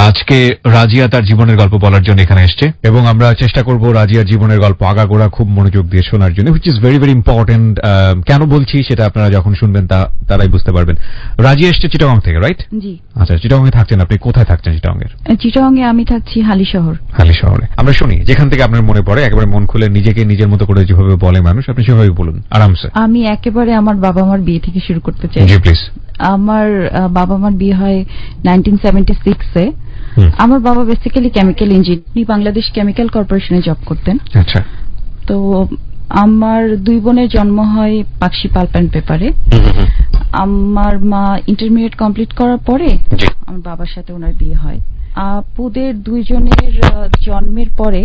আজকে রাজিয়া তার জীবনের গল্প বলার জন্য এখানে এসেছে এবং আমরা চেষ্টা করব রাজিয়ার জীবনের গল্প আগাগোড়া খুব মনোযোগ দিয়ে শোনার জন্য, which is very very important. কেন বলছি সেটা আপনারা যখন শুনবেন তারাই বুঝতে পারবেন। রাজিয়া এসেছে চিটাগং থেকে, রাইট? জি। আচ্ছা, চিটাগং এ থাকছেন আপনি? কোথায় থাকছেন চিটাগংয়ের? চিটাগংয়ে আমি থাকছি হালিশহর। হালিশহরে। আমরা শুনি যেখান থেকে আপনার মনে পড়ে, একেবারে মন খুলে নিজেকে নিজের মতো করে যেভাবে বলে মানুষ, আপনি সেভাবে বলুন আরামসে। আমি একেবারে আমার বাবা মার বিয়ে থেকে শুরু করতে চাই। জি প্লিজ। আমার বাবা মার বিয়ে হয় 1976-এ। আমার বাবা বেসিক্যালি কেমিক্যাল ইঞ্জিনিয়ার, উনি বাংলাদেশ কেমিক্যাল কর্পোরেশনে জব করতেন। আচ্ছা। তো আমার দুই বোনের জন্ম হয় পাকশি পাল্প অ্যান্ড পেপারে। আমার মা ইন্টারমিডিয়েট কমপ্লিট করার পরে আমার বাবার সাথে ওনার বিয়ে হয়। আপুদের দুইজনের জন্মের পরে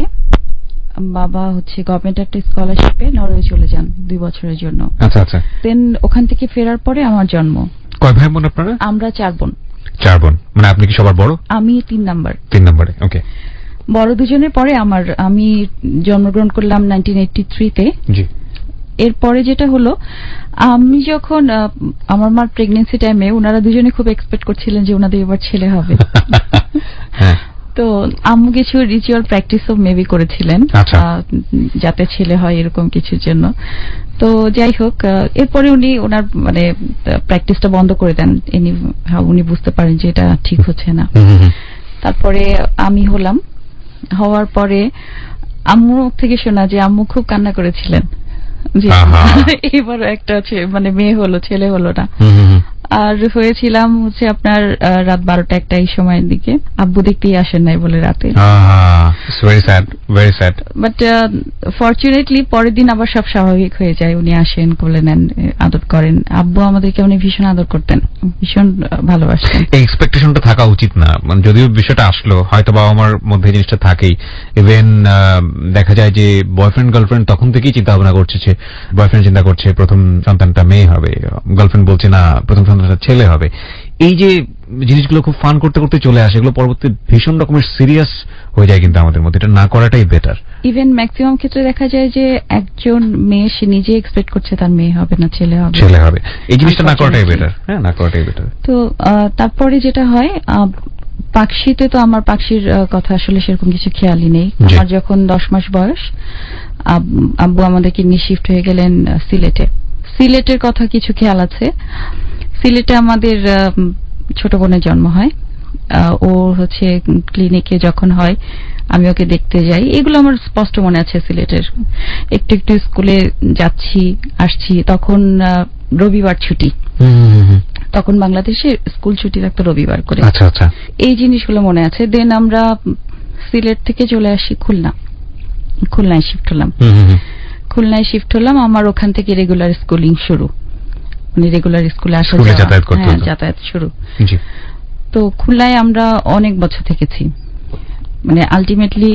বাবা হচ্ছে গভর্নমেন্ট একটা স্কলারশিপে নরওয়ে চলে যান 2 বছরের জন্য। আচ্ছা আচ্ছা। দেন ওখান থেকে ফেরার পরে আমার জন্ম। কয় ভাই বোন আপনারা? আমরা 4 বোন। 4 বোন, মানে আপনি কি সবার বড়? আমি 3 নাম্বার। 3 নম্বরে, ওকে। বড় দুজনের পরে আমি জন্মগ্রহণ করলাম 1983-তে। জি। এরপরে যেটা হলো, আমি যখন আমার মার প্রেগন্যান্সি টাইমে ওনারা দুজনে খুব এক্সপেক্ট করছিলেন যে ওনাদের এবার ছেলে হবে। তো আম্মু কিছু রিচুয়াল প্র্যাকটিসও মেবি করেছিলেন যাতে ছেলে হয় এরকম কিছুর জন্য। তো যাই হোক, এরপরে উনি ওনার মানে প্র্যাকটিসটা বন্ধ করে দেন। উনি বুঝতে পারেন যে এটা ঠিক হচ্ছে না। তারপরে আমি হলাম। হওয়ার পরে আম্মু থেকে শোনা যে আম্মু খুব কান্না করেছিলেন যে এবার একটা মানে মেয়ে হলো, ছেলে হলো না। আর হয়েছিলাম হচ্ছে আপনার রাত 12টা-1টা এই সময়ের দিকে। আব্বু দেখতেই আসেন নাই বলে রাতে। বাট ফরচুনেটলি পরের দিন আবার সব স্বাভাবিক হয়ে যায়। উনি আসেন, কোলে নেন, আদর করেন। আব্বু আমাদেরকে উনি ভীষণ আদর করতেন, ভীষণ ভালোবাসতেন। এই এক্সপেকটেশনটা থাকা উচিত না, মানে যদিও বিষয়টা আসলো হয়তো বাবা মার মধ্যে জিনিসটা থাকেই। ইভেন দেখা যায় যে বয়ফ্রেন্ড গার্লফ্রেন্ড তখন থেকেই চিন্তা ভাবনা করছে, বয়ফ্রেন্ড চিন্তা করছে প্রথম সন্তানটা মেয়ে হবে, গার্লফ্রেন্ড বলছে না প্রথম সন্তানটা ছেলে হবে। এই যে জিনিসগুলো খুব ফান করতে করতে চলে আসে, এগুলো পরবর্তী ভীষণ রকমের সিরিয়াস হয়ে যায় কিন্তু আমাদের মধ্যে। এটা না করাটাই বেটার। ইভেন ম্যাক্সিমাম ক্ষেত্রে দেখা যায় যে একজন মেয়ে সে নিজে এক্সপেক্ট করছে তার মেয়ে হবে না ছেলে হবে। এই জিনিসটা না করাটাই বেটার। হ্যাঁ, না করাটাই বেটার। তো তারপরে যেটা হয়, পাকশিতে তো আমার পাকশির কথা আসলে সেরকম কিছু খেয়ালই নেই। আমার যখন 10 মাস বয়স, আব্বু আমাদেরকে নিয়ে শিফট হয়ে গেলেন সিলেটে। সিলেটের কথা কিছু খেয়াল আছে। সিলেটে আমাদের ছোট বোনের জন্ম হয়। ও হচ্ছে ক্লিনিকে যখন হয় আমি ওকে দেখতে যাই, এগুলো আমার স্পষ্ট মনে আছে। সিলেটের একটু একটু স্কুলে যাচ্ছি আসছি, তখন রবিবার ছুটি। তখন বাংলাদেশে স্কুল ছুটি থাকতো রবিবার করে। আচ্ছা আচ্ছা। এই জিনিসগুলো মনে আছে। দেন আমরা সিলেট থেকে চলে আসি খুলনায় শিফট হলাম। আমার ওখান থেকে রেগুলার স্কুলিং শুরু, মানে রেগুলার স্কুলে আসা যাতায়াত শুরু। তো খুলনায় আমরা অনেক বছর থেকেছি। মানে আলটিমেটলি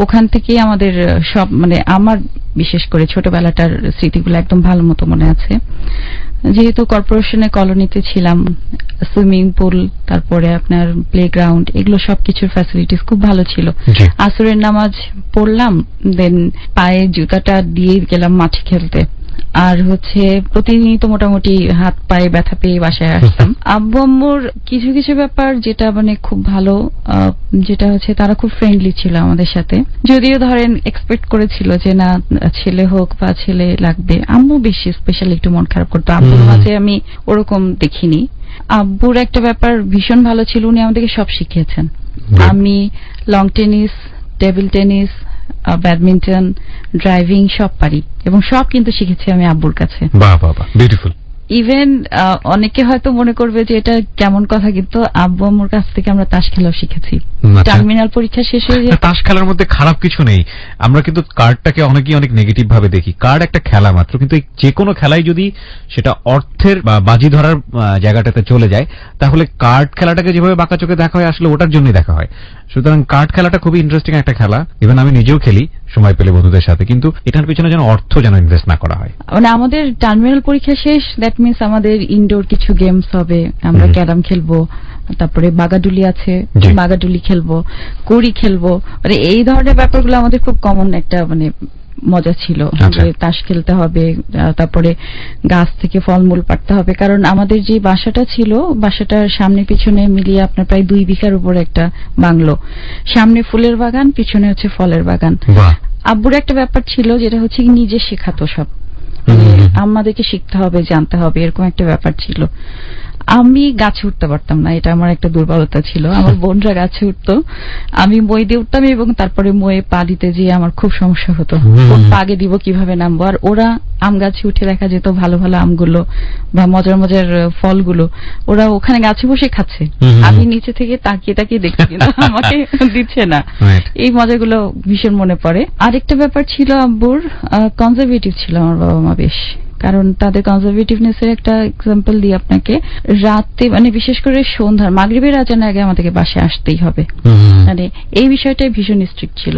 ওখান থেকে আমাদের সব, মানে আমার বিশেষ করে ছোটবেলাটার স্মৃতিগুলো একদম ভালো মতো মনে আছে। যেহেতু কর্পোরেশনের কলোনিতে ছিলাম, সুইমিং পুল, তারপরে আপনার প্লেগ্রাউন্ড, এগুলো সবকিছুর ফ্যাসিলিটিস খুব ভালো ছিল। আসরের নামাজ পড়লাম, দেন পায়ে জুতাটা দিয়ে গেলাম মাঠে খেলতে। আর হচ্ছে প্রতিনিয়ত মোটামুটি হাত পায়ে ব্যথা পেয়ে বাসায় আসতাম। আব্বু আম্মুর কিছু কিছু ব্যাপার যেটা মানে খুব ভালো, যেটা হচ্ছে তারা খুব ফ্রেন্ডলি ছিল আমাদের সাথে। যদিও ধরেন এক্সপেক্ট করেছিল যে না ছেলে হোক বা ছেলে লাগবে, আম্মু বেশি স্পেশালি একটু মন খারাপ করতো। আব্বুর মাঝে আমি ওরকম দেখিনি। আব্বুর একটা ব্যাপার ভীষণ ভালো ছিল, উনি আমাদেরকে সব শিখিয়েছেন। আমি long tennis, table tennis, badminton, driving সব পারি এবং সব কিন্তু শিখেছি আমি আব্বুর কাছে। বাহ বাহ বাহ, বিউটিফুল। ইভেন অনেকে হয়তো মনে করবে যে এটা কেমন কথা, কিন্তু আব্বু আম্মুর কাছ থেকে আমরা তাস খেলাও শিখেছি। টার্মিনাল পরীক্ষা শেষে তাস খেলার মধ্যে খারাপ কিছু নেই। আমরা কিন্তু কার্ডটাকে অনেকেই অনেক নেগেটিভ ভাবে দেখি। কার্ড একটা খেলা মাত্র, কিন্তু যে কোনো খেলাই যদি সেটা অর্থের বা বাজি ধরার জায়গাটাতে চলে যায়, তাহলে কার্ড খেলাটাকে যেভাবে বাঁকা চোখে দেখা হয় আসলে ওটার জন্যই দেখা হয়। সুতরাং কার্ড খেলাটা খুবই ইন্টারেস্টিং একটা খেলা। ইভেন আমি নিজেও খেলি সময় পেলে বন্ধুদের সাথে, কিন্তু এটার পিছনে যেন অর্থ যেন ইনভেস্ট না করা হয়। মানে আমাদের টার্মিনাল পরীক্ষা শেষ, দ্যাট মিনস আমাদের ইনডোর কিছু গেমস হবে। আমরা ক্যারাম খেলবো, তারপরে বাগাডুলি আছে, বাগাডুলি খেলবো, কড়ি খেলবো। মানে এই ধরনের ব্যাপারগুলো আমাদের খুব কমন একটা মানে মজা ছিল, যে তাস খেলতে হবে, তারপরে গাছ থেকে ফলমূল পাড়তে হবে। কারণ আমাদের যে বাসাটা ছিল, বাসাটার সামনে পিছনে মিলিয়ে আপনার প্রায় 2 বিঘার উপর একটা বাংলো, সামনে ফুলের বাগান, পিছনে হচ্ছে ফলের বাগান। আব্বুর একটা ব্যাপার ছিল যেটা হচ্ছে নিজে শেখাতো সব, আমাদেরকে শিখতে হবে, জানতে হবে, এরকম একটা ব্যাপার ছিল। আমি গাছে উঠতে পারতাম না, এটা আমার একটা দুর্বলতা ছিল। আমার বোনরা গাছে উঠতো, আমি মই দিয়ে উঠতাম এবং তারপরে ময়ে পা দিতে যেয়ে আমার খুব সমস্যা হতো, পাগে দিব কিভাবে নামবো। আর ওরা আম গাছে উঠে দেখা যেত ভালো ভালো আমগুলো বা মজার মজার ফলগুলো ওরা ওখানে গাছে বসে খাচ্ছে, আমি নিচে থেকে তাকিয়ে তাকিয়ে দেখছি কিন্তু আমাকে দিচ্ছে না। এই মজাগুলো ভীষণ মনে পড়ে। আরেকটা ব্যাপার ছিল আব্বুর, কনজারভেটিভ ছিল আমার বাবা মা বেশ, কারণ তাদের কনজারভেটিভনেস এর একটা এক্সাম্পল দিই আপনাকে। রাতে মানে বিশেষ করে সন্ধ্যার মাগরিবের আজানের আগে আমাদেরকে বাসায় আসতেই হবে, মানে এই বিষয়টাই ভীষণ স্ট্রিক্ট ছিল,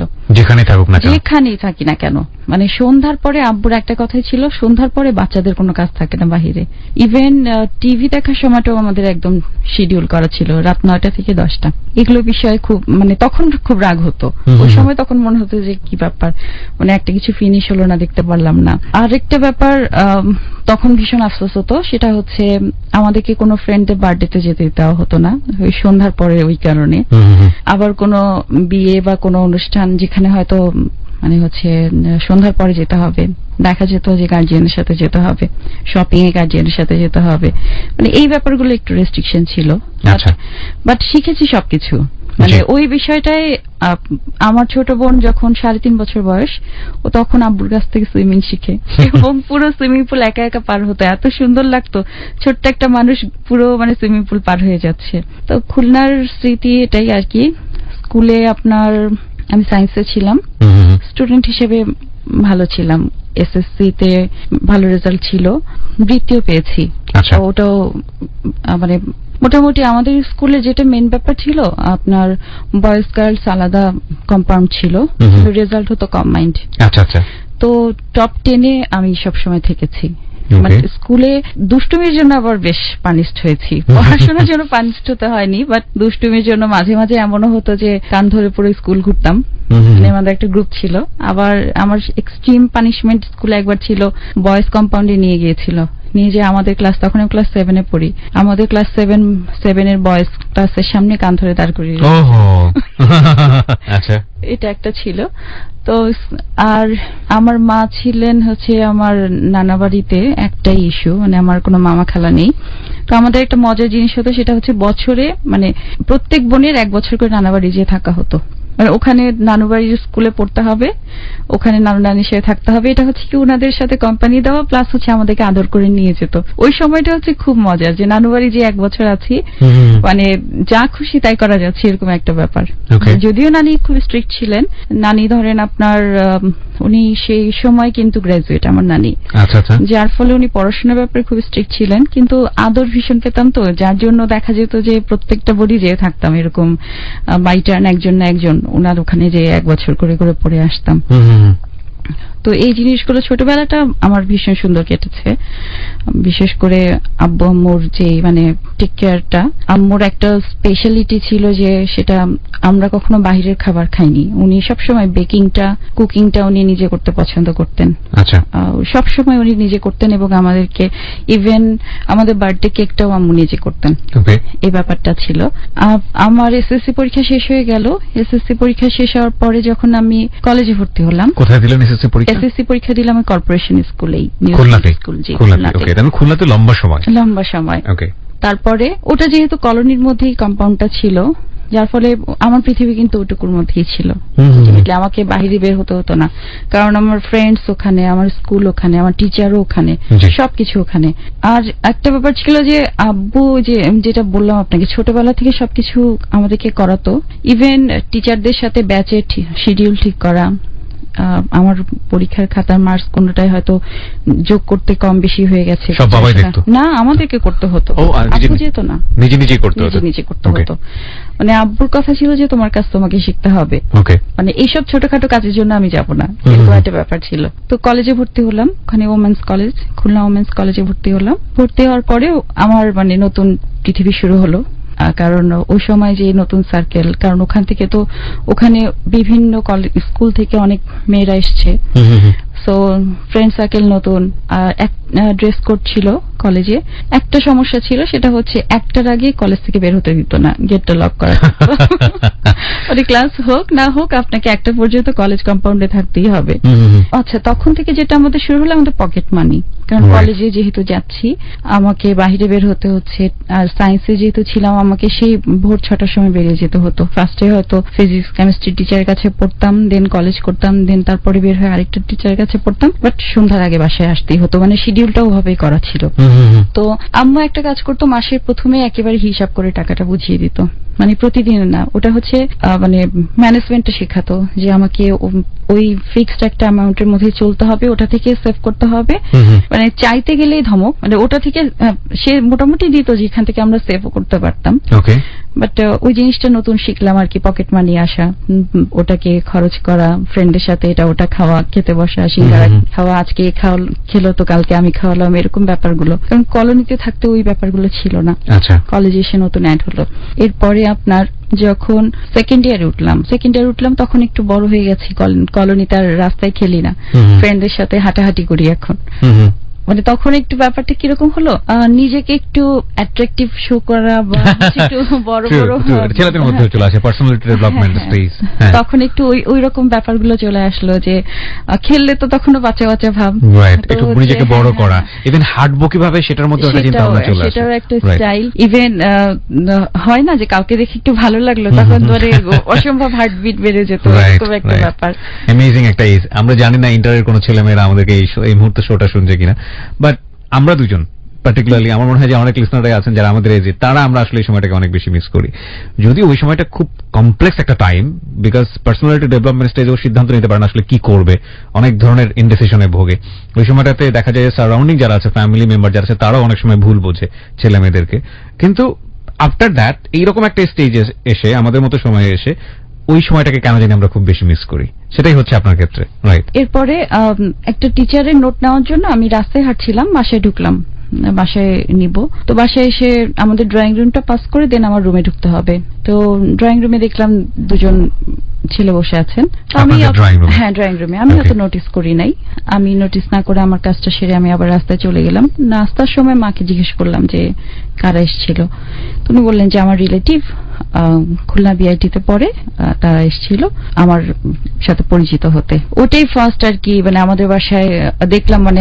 যেখানেই থাকি না কেন। মানে সন্ধ্যার পরে আব্বুর একটা কথাই ছিল, সন্ধ্যার পরে বাচ্চাদের কোনো কাজ থাকে না বাহিরে। ইভেন টিভি দেখার সময়টাও আমাদের একদম শিডিউল করা ছিল, রাত 9টা থেকে 10টা। এগুলো বিষয়ে খুব মানে তখন খুব রাগ হতো ওই সময়, তখন মনে হতো যে কি ব্যাপার, মানে একটা কিছু ফিনিশ হলো না, দেখতে পারলাম না। আরেকটা ব্যাপার তখন ভীষণ আফসোস হতো, সেটা হচ্ছে আমাদেরকে কোনো ফ্রেন্ডদের বার্থডেতে যেতে দেওয়া হতো না ওই সন্ধ্যার পরে, ওই কারণে। আবার কোনো বিয়ে বা কোনো অনুষ্ঠান যেখানে হয়তো মানে হচ্ছে সন্ধ্যার পরে যেতে হবে, দেখা যেত যে গার্জিয়ানের সাথে যেতে হবে, শপিং এ গার্জিয়ানের সাথে যেতে হবে, মানে এই ব্যাপারগুলো একটু রেস্ট্রিকশন ছিল। বাট শিখেছি সবকিছু, মানে ওই বিষয়টাই। আমার ছোট বোন যখন 3.5 বছর বয়স, ও তখন আব্বুর কাছ থেকে সুইমিং শিখে এবং পুরো সুইমিং পুল একা একা পার হতো, এত সুন্দর লাগতো, ছোট্ট একটা মানুষ পুরো মানে সুইমিং পুল পার হয়ে যাচ্ছে। তো খুলনার স্মৃতি এটাই আর কি। স্কুলে আপনার আমি সায়েন্সে ছিলাম, স্টুডেন্ট হিসেবে ভালো ছিলাম, এসএসসি তে ভালো রেজাল্ট ছিল, বৃত্তিও পেয়েছি। ওটাও মানে মোটামুটি আমাদের স্কুলে যেটা মেন ব্যাপার ছিল, আপনার বয়েজ গার্লস আলাদা কম্পাউন্ড ছিল, রেজাল্ট হতো কম্বাইন্ড। তো টপ 10-এ আমি সবসময় থেকেছি। মানে স্কুলে দুষ্টুমির জন্য আবার বেশ পানিশড হয়েছি, পড়াশোনার জন্য পানিশড হতে হয়নি, বাট দুষ্টুমির জন্য মাঝে মাঝে এমনও হতো যে কান ধরে পুরো স্কুল ঘুরতাম। আমাদের একটা গ্রুপ ছিল। আবার আমার এক্সট্রিম পানিশমেন্ট স্কুলে একবার ছিল, বয়েজ কম্পাউন্ডে নিয়ে গিয়েছিল, নিয়ে যে আমাদের ক্লাস, তখন আমি ক্লাস 7-এ পড়ি, আমাদের ক্লাস 7-এর বয়েজ ক্লাসের সামনে কান ধরে দাঁড় করিয়ে এটা একটা ছিল। তো আর আমার মা ছিলেন হচ্ছে আমার নানা বাড়িতে, একটাই ইস্যু, মানে আমার কোনো মামা খালা নেই। তো আমাদের একটা মজার জিনিস হতো, সেটা হচ্ছে বছরে মানে প্রত্যেক বোনের 1 বছর করে নানা বাড়ি যেয়ে থাকা হতো, মানে ওখানে নানু বাড়ির স্কুলে পড়তে হবে, ওখানে নানু নানির সাথে থাকতে হবে। এটা হচ্ছে কি ওনাদের সাথে কোম্পানি দেওয়া, প্লাস হচ্ছে আমাদেরকে আদর করে নিয়ে যেত। ওই সময়টা হচ্ছে খুব মজার, যে নানু বাড়ি যে 1 বছর আছি, মানে যা খুশি তাই করা যাচ্ছে, এরকম একটা ব্যাপার। যদিও নানি খুব স্ট্রিক্ট ছিলেন, নানি ধরেন আপনার উনি সেই সময় কিন্তু গ্রাজুয়েট, আমার নানি, যার ফলে উনি পড়াশোনার ব্যাপারে খুব স্ট্রিক্ট ছিলেন, কিন্তু আদর ভীষণ পেতাম। তো যার জন্য দেখা যেত যে প্রত্যেকটা বডি যেয়ে থাকতাম, এরকম বাই টার্ন একজন না একজন ওনার ওখানে যে 1 বছর করে করে পড়ে আসতাম। তো এই জিনিসগুলো ছোটবেলাটা আমার ভীষণ সুন্দর কেটেছে। বিশেষ করে আব্বু আম্মুর যে মানে টেক কেয়ারটা, আম্মুর একটা স্পেশালিটি ছিল যে সেটা আমরা কখনো বাহিরের খাবার খাইনি। উনি সবসময় বেকিংটা, কুকিংটা উনি নিজে করতে পছন্দ করতেন। সবসময় উনি নিজে করতেন এবং আমাদেরকে ইভেন আমাদের বার্থডে কেকটাও আম্মু নিজে করতেন। এই ব্যাপারটা ছিল। আমার এসএসসি পরীক্ষা শেষ হয়ে গেল। এসএসসি পরীক্ষা শেষ হওয়ার পরে যখন আমি কলেজে ভর্তি হলাম। কোথায় দিলেন এসএসসি পরীক্ষা? এসএসসি পরীক্ষা দিলাম আমি কর্পোরেশন স্কুলেই, খুলনাতে। লম্বা সময়। তারপরে ওটা যেহেতু কলোনির মধ্যেই কম্পাউন্ডটা ছিল, যার ফলে আমার পৃথিবী কিন্তু ওটুকুর মধ্যেই ছিল, আমাকে বাইরে বের হতে হতো না, কারণ আমার ফ্রেন্ডস ওখানে, আমার স্কুল ওখানে, আমার টিচারও ওখানে, সবকিছু ওখানে। আর একটা ব্যাপার ছিল যে আব্বু যেটা বললাম আপনাকে, ছোটবেলা থেকে সবকিছু আমাদেরকে করাতো, ইভেন টিচারদের সাথে ব্যাচের শিডিউল ঠিক করা, আমার পরীক্ষার খাতার মার্কস কোনটাই হয়তো যোগ করতে কম বেশি হয়ে গেছে, সব বাবাই দেখতো না, আমাদেরকে করতে হতো, আব্বু যেত না, নিজে করতে হতো। মানে আব্বুর কথা ছিল যে তোমার কাজ তোমাকে শিখতে হবে, মানে এইসব ছোটখাটো কাজের জন্য আমি যাব না, এরকম একটা ব্যাপার ছিল। তো কলেজে ভর্তি হলাম, ওখানে ওমেন্স কলেজ, খুলনা ওমেন্স কলেজে ভর্তি হলাম। ভর্তি হওয়ার পরেও আমার মানে নতুন পৃথিবী শুরু হলো। কারণ ওই সময় যে নতুন সার্কেল, কারণ ওখান থেকে তো ওখানে বিভিন্ন স্কুল থেকে অনেক মেয়েরা এসছে, সো ফ্রেন্ড সার্কেল নতুন। আর ড্রেস কোড ছিল কলেজে। একটা সমস্যা ছিল, সেটা হচ্ছে 1টার আগে কলেজ থেকে বের হতে দিত না, গেটটা লক করা। মানে ক্লাস হোক না হোক আপনাকে 1টা পর্যন্ত কলেজ কম্পাউন্ডে থাকতেই হবে। আচ্ছা, তখন থেকে যেটা আমাদের শুরু হলো আমাদের পকেট মানি, কারণ কলেজে যেহেতু যাচ্ছি আমাকে বাহিরে বের হতে হচ্ছে। আর সায়েন্সে যেহেতু ছিলাম আমাকে সেই ভোর 6টার সময় বেরিয়ে যেতে হতো। ফার্স্টে হয়তো ফিজিক্স কেমিস্ট্রি টিচারের কাছে পড়তাম, দেন কলেজ করতাম, দেন তারপরে বের হয়ে আরেকটা টিচারের কাছে পড়তাম, বাট সন্ধ্যার আগে বাসায় আসতেই হতো। মানে শিডিউলটা ওভাবেই করা ছিল। তো আম্মু একটা কাজ করতো, মাসের প্রথমে একেবারে হিসাব করে টাকাটা বুঝিয়ে দিত। মানে প্রতিদিন না, ওটা হচ্ছে মানে ম্যানেজমেন্টটা শেখাতো যে আমাকে ওই ফিক্সড একটা অ্যামাউন্টের মধ্যে চলতে হবে, ওটা থেকে সেভ করতে হবে। মানে চাইতে গেলেই ধমক, মানে ওটা থেকে সে মোটামুটি দিত যেখান থেকে আমরা সেভ করতে পারতাম। বাট ওই জিনিসটা নতুন শিখলাম আর কি, পকেট মানি আসা, ওটাকে খরচ করা, ফ্রেন্ডের সাথে এটা ওটা খাওয়া, খেতে বসা, সিঙ্গারা খাওয়া, আজকে খেলো তো কালকে আমি খাওয়ালাম, এরকম ব্যাপারগুলো। কারণ কলোনিতে থাকতে ওই ব্যাপারগুলো ছিল না, কলেজে এসে নতুন অ্যাড হলো। এরপরে আপনার যখন সেকেন্ড ইয়ারে উঠলাম তখন একটু বড় হয়ে গেছি, কলোনিতে আর রাস্তায় খেলি না, ফ্রেন্ডদের সাথে হাঁটাহাঁটি করি এখন। মানে তখন একটু ব্যাপারটা কিরকম হলো, নিজেকে একটু অ্যাট্রাকটিভ শো করা বা একটু বড় বড় ছেলেদের মধ্যে চলে আসে পার্সোনালিটি ডেভেলপমেন্ট স্টেজ, তখন একটু ওই রকম ব্যাপারগুলো চলে আসলো যে খেললে তো তখনও বাচ্চা বাচ্চা ভাব, একটু নিজেকে বড় করা, ইভেন হাঁটবো কিভাবে সেটার মধ্যে একটা চিন্তা ভাবনা চলে আসে, সেটাও একটা স্টাইল। ইভেন হয় না যে কাউকে দেখে একটু ভালো লাগলো, তখন ধরে অসম্ভব হার্টবিট বেড়ে যেত, এরকম একটা ব্যাপার। অ্যামেজিং একটা এজ। আমরা জানি না ইন্টারের কোনো ছেলেমেয়েরা আমাদেরকে এই মুহূর্তে শোটা শুনছে কিনা, বাট আমরা দুজন পার্টিকুলারলি আমার মনে হয় যে অনেক লিসনাররাই আছেন যারা আমাদের এজে, তারা আমরা আসলে এই সময়টাকে অনেক বেশি মিস করি। যদিও ওই সময়টা খুব কমপ্লেক্স একটা টাইম, বিকজ পার্সোনালিটি ডেভেলপমেন্ট স্টেজেও সিদ্ধান্ত নিতে পারে না আসলে কি করবে, অনেক ধরনের ইনডিসিশনে ভোগে। ওই সময়টাতে দেখা যায় সারাউন্ডিং যারা আছে, ফ্যামিলি মেম্বার যারা আছে, তারাও অনেক সময় ভুল বোঝে ছেলে মেয়েদেরকে। কিন্তু আফটার দ্যাট এইরকম একটা স্টেজে এসে, আমাদের মতো সময়ে এসে, ওই সময়টাকে কেন জানি আমরা খুব বেশি মিস করি। সেটাই হচ্ছে আপনার ক্ষেত্রে, রাইট? এরপরে একটা টিচারের নোট নেওয়ার জন্য আমি রাস্তায় হাঁটছিলাম, বাসায় ঢুকলাম, বাসায় নিব। তো বাসায় এসে আমাদের ড্রয়িং রুমটা পাস করে দেন আমার রুমে ঢুকতে হবে। তো ড্রয়িং রুমে দেখলাম দুজন ছেলে বসে আছেন। হ্যাঁ, ড্রয়িং রুমে। আমি অত নোটিস করি নাই। আমি নোটিস না করে আমার কাজটা সেরে আমি আবার রাস্তায় চলে গেলাম। নাস্তার সময় মাকে জিজ্ঞেস করলাম যে কারা এসেছিল। উনি বললেন যে আমার রিলেটিভ, খুলনা বিআইটিতে পড়ে, তারা এসেছিল আমার সাথে পরিচিত হতে। ওটাই ফার্স্ট আর কি, মানে আমাদের বাসায় দেখলাম, মানে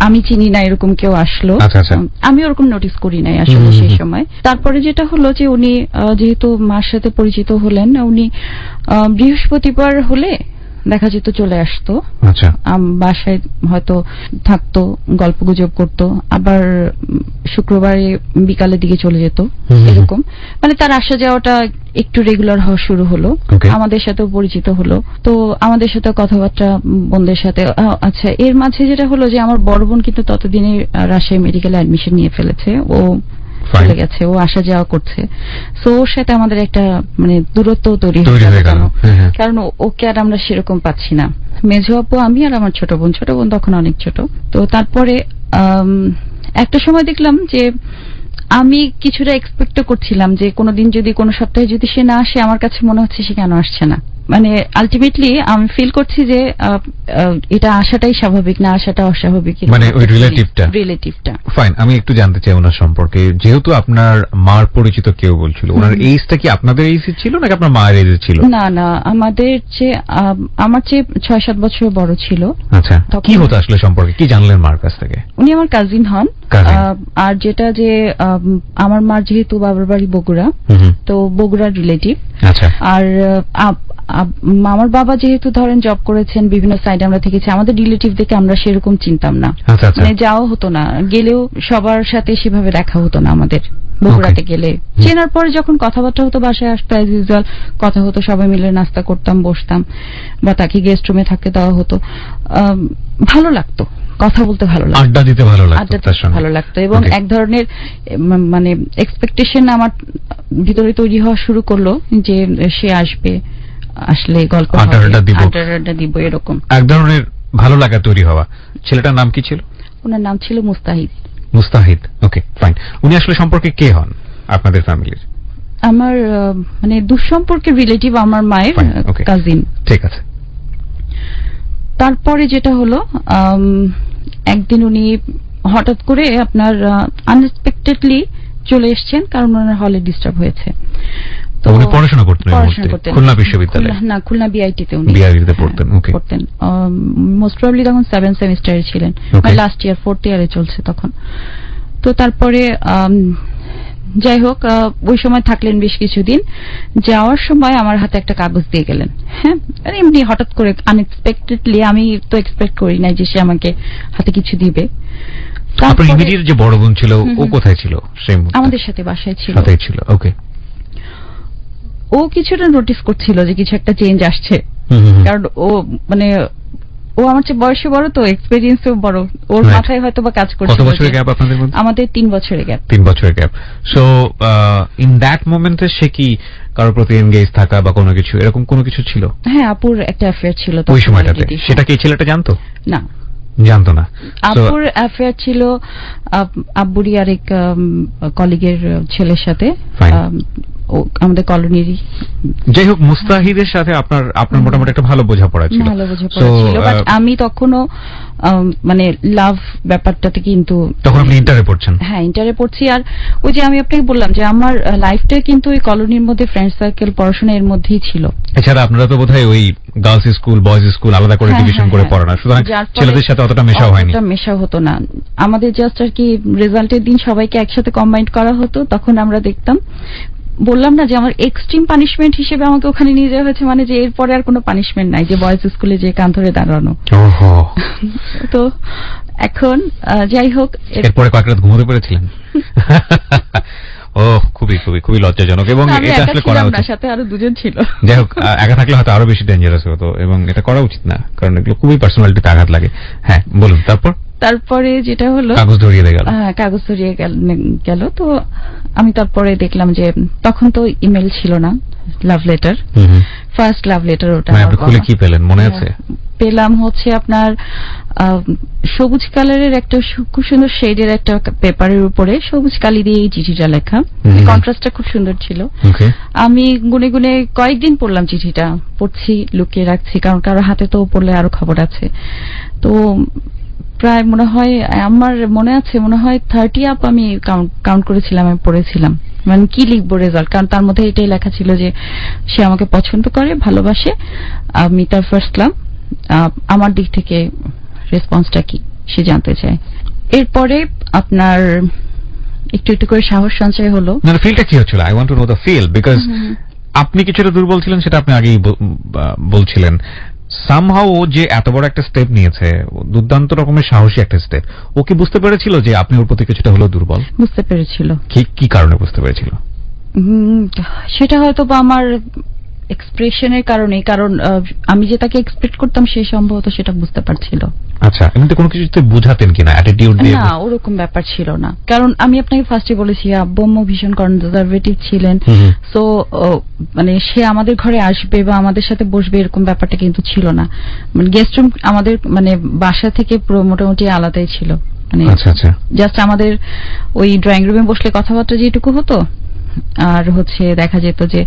আমি চিনি না এরকম কেউ আসলো। আমি ওরকম নোটিস করি নাই আসলে সেই সময়। তারপরে যেটা হলো যে উনি যেহেতু মার সাথে পরিচিত হলেন, উনি বৃহস্পতিবার হলে দেখা যেত চলে আসতো, বাসায় হয়তো থাকতো, গল্প গুজব করতো, আবার শুক্রবারে বিকালের দিকে চলে যেত, এরকম। মানে তার আসা যাওয়াটা একটু রেগুলার হওয়া শুরু হলো, আমাদের সাথেও পরিচিত হলো। তো আমাদের সাথে কথাবার্তা, বোনদের সাথে। আচ্ছা, এর মাঝে যেটা হলো যে আমার বড় বোন কিন্তু ততদিনে রাজশাহী মেডিকেলে অ্যাডমিশন নিয়ে ফেলেছে, ও চলে গেছে, ও আসা যাওয়া করছে। সো ওর সাথে আমাদের একটা মানে দূরত্ব তৈরি হয়ে গেল, কারণ ওকে আর আমরা সেরকম পাচ্ছি না। মেজো আপু, আমি আর আমার ছোট বোন তখন অনেক ছোট। তো তারপরে একটা সময় দেখলাম যে আমি কিছুটা এক্সপেক্ট করছিলাম যে কোনোদিন যদি, কোনো সপ্তাহে যদি সে না আসে, আমার কাছে মনে হচ্ছে সে কেন আসছে না। মানে আলটিমেটলি আমি ফিল করছি যে এটা আসাটাই স্বাভাবিক, না আসাটা অস্বাভাবিক। মানে ওই রিলেটিভটা ফাইন। আমি একটু জানতে চাই ওনার সম্পর্কে, যেহেতু আপনার মার পরিচিত কেউ বলছিল, ওনার এইজটা কি আপনাদের এইজে ছিল নাকি আপনার মায়ের এইজে ছিল? না, আমাদের চেয়ে, আমার চেয়ে 6-7 বছর বড় ছিল। আচ্ছা, কি হতো আসলে সম্পর্কে, কি জানলেন মার কাছ থেকে? উনি আমার কাজিন হন। আর যেটা যে আমার মার যেহেতু বাবার বাড়ি বগুড়া, তো বগুড়ার রিলেটিভ। আচ্ছা। আর আমার বাবা যেহেতু ধরেন জব করেছেন, বিভিন্ন সাইডে আমরা থেকেছি, আমাদের রিলেটিভ দেখে আমরা সেরকম চিনতাম না, মানে যাওয়া হতো না, গেলেও সবার সাথে সেভাবে দেখা হতো না আমাদের। বগুড়াতে গেলে চেনার পরে যখন কথাবার্তা হতো, বাসায় আসতো, অ্যাজ ইউজুয়াল কথা হতো, সবাই মিলে নাস্তা করতাম, বসতাম, বা তাকে গেস্ট রুমে থাকতে দেওয়া হতো। ভালো লাগতো, কথা বলতে ভালো লাগতো, আড্ডা দিতে ভালো লাগতো। এবং এক ধরনের মানে এক্সপেকটেশন আমার ভিতরে তৈরি হওয়া শুরু করলো যে সে আসবে, আসলে গল্প আড্ডা দিব, এরকম এক ধরনের ভালো লাগা তৈরি হওয়া। ছেলেটার নাম কি ছিল? ওনার নাম ছিল মুস্তাহিদ। ওকে, ফাইন। উনি আসলে সম্পর্কে কে হন আপনাদের ফ্যামিলির? আমার মানে দুঃসম্পর্কের রিলেটিভ, আমার মায়ের কাজিন। ঠিক আছে। তারপরে যেটা হলো, একদিন উনি হঠাৎ করে আপনার আনএক্সপেক্টেডলি চলে এসেছেন, কারণ ওনার হলে ডিস্টার্ব হয়েছে। তো উনি পড়াশোনা করতেন খুলনা বিশ্ববিদ্যালয়ে? না, খুলনা বিআইটিতে উনি পড়তেন। ওকে। পড়তেন মোস্ট প্রবাবলি তখন 7 সেমিস্টারে ছিলেন, লাস্ট ইয়ার 4th ইয়ারে চলছে তখন। তো তারপরে যাই হোক, ওই সময় থাকলেন বেশ কিছুদিন। যাওয়ার সময় আমার হাতে একটা কাগজ দিয়ে গেলেন। হ্যাঁ, এমনি হঠাৎ করে আনএক্সপেক্টেডলি, আমি তো এক্সপেক্ট করি নাই যে সে আমাকে হাতে কিছু দিবে। আপনার ইমিডিয়েট যে বড় বোন ছিল ও কোথায় ছিল? আমাদের সাথে বাসায় ছিল। ওকে। ও কিছুটা নোটিস করছিল যে কিছু একটা চেঞ্জ আসছে, কারণ ও মানে ও আমার চেয়ে বয়সে বড়, তো এক্সপেরিয়েন্সও বড়, ওর মাথায় হয়তো বা কাজ করছে। কত বছরের গ্যাপ আপনাদের মধ্যে? আমাদের 3 বছরের গ্যাপ। 3 বছরের গ্যাপ। সো ইন দ্যাট মোমেন্টে সে কি কারোর প্রতি এনগেজ থাকা বা কোনো কিছু এরকম কোনো কিছু ছিল? হ্যাঁ, আপুর একটা অ্যাফেয়ার ছিল ওই সময়টাতে। সেটা কি ছেলেটা জানতো? না, জানতো না। আপুর অ্যাফেয়ার ছিল আব্বুরি আরেক কলিগের ছেলের সাথে, আমাদের কলোনিরই। যাই হোক, মুস্তাহিদের সাথে আপনার মোটামুটি একটা ভালো বোঝাপড়া ছিল। বাট আমি তখনও মানে লাভ ব্যাপারটাতে, কিন্তু তখন আপনি ইন্টারে পড়ছেন? হ্যাঁ, ইন্টারে পড়ছি। আর ওই যে আমি আপনাকে বললাম যে আমার লাইফটা কিন্তু ওই কলোনির মধ্যে, ফ্রেন্ড সার্কেল, পড়াশোনা এর মধ্যেই ছিল। এছাড়া আপনারা তো বোধহয় ওই গার্লস স্কুল বয়েজ স্কুল আলাদা করে ডিভিশন করে পড়ানো, সুতরাং ছেলেদের সাথে অতটা মেশাও হয়নি। মেশা হতো না আমাদের। জাস্ট আর কি রেজাল্টের দিন সবাইকে একসাথে কম্বাইন্ড করা হতো, তখন আমরা দেখতাম। বললাম না যে আমার এক্সট্রিম পানিশমেন্ট হিসেবে আমাকে ওখানে নিয়ে যাওয়া হয়েছে, মানে যে এরপরে আর কোনো পানিশমেন্ট নাই, যে বয়েজ স্কুলে যে কান ধরে দাঁড়ানো। তো এখন যাই হোক, এরপরে কয়েক রাত ঘুমোতে পেরেছিলেন? ও খুবই খুবই খুবই লজ্জাজনক, এবং এটা আসলে করা উচিত। সাথে আরো দুজন ছিল। যাই হোক, একা থাকলে হয়তো আরো বেশি ডেঞ্জারাস হতো, এবং এটা করা উচিত না, কারণ এগুলো খুবই পার্সোনালিটিতে আঘাত লাগে। হ্যাঁ, বলুন। তারপরে যেটা হলো, কাগজ ধরিয়ে গেল। হ্যাঁ, কাগজ ধরিয়ে গেল। তো আমি তারপরে দেখলাম যে তখন তো ইমেল ছিল না, love letter, first love letter. ওটা আপনি খুলে কি পেলেন মনে আছে? পেলাম হচ্ছে আপনার সবুজ কালারের একটা খুব সুন্দর শেডের একটা পেপারের উপরে সবুজ কালি দিয়ে এই চিঠিটা লেখা। কন্ট্রাস্টটা খুব সুন্দর ছিল। আমি গুনে গুনে কয়েকদিন পড়লাম চিঠিটা, পড়ছি, লুকিয়ে রাখছি, কারণ কারো হাতে তো পড়লে আরো খবর আছে। তো প্রায় মনে হয়, আমার মনে আছে, মনে হয় 30 আপ আমি কাউন্ট করেছিলাম, আমি পড়েছিলাম, মানে কি লিখবো রেজাল্ট, কারণ তার মধ্যে এটাই লেখা ছিল যে সে আমাকে পছন্দ করে, ভালোবাসে, আমি তার ফার্স্ট লাভ, আমার দিক থেকে রেসপন্সটা কি সে জানতে চায়। এরপরে আপনার একটু একটু করে সাহস সঞ্চয় হলো। না, ফিলটা কি হচ্ছিল? I want to know the feel, because আপনি কিছুটা দুর্বল ছিলেন, সেটা আপনি আগেই বলছিলেন। সামহাউ ও যে এত বড় একটা স্টেপ নিয়েছে, দুর্দান্ত রকমের সাহসী একটা স্টেপ, ও কি বুঝতে পেরেছিল যে আপনি ওর প্রতি কিছুটা হলেও দুর্বল? বুঝতে পেরেছিল। কি কারণে বুঝতে পেরেছিল? সেটা হয়তো বা আমার এক্সপ্রেশনের কারণে, কারণ আমি যে তাকে এক্সপেক্ট করতাম সে সম্ভবত সেটা বুঝতে পারছিল। আচ্ছা, এমনিতে কোনো কিছুতে বুঝাতেন কিনা, অ্যাটিটিউড দিয়ে? না, ওরকম ব্যাপার ছিল না, কারণ আমি আপনাকে ফার্স্টে বলেছি আব্বু আম্মু ভীষণ কনজারভেটিভ ছিলেন। সো মানে সে আমাদের ঘরে আসবে বা আমাদের সাথে বসবে এরকম ব্যাপারটা কিন্তু ছিল না। মানে গেস্ট রুম আমাদের মানে বাসা থেকে পুরো মোটামুটি আলাদাই ছিল। মানে জাস্ট আমাদের ওই ড্রয়িং রুমে বসলে কথাবার্তা যেটুকু হতো, আর হচ্ছে দেখা যেত যে,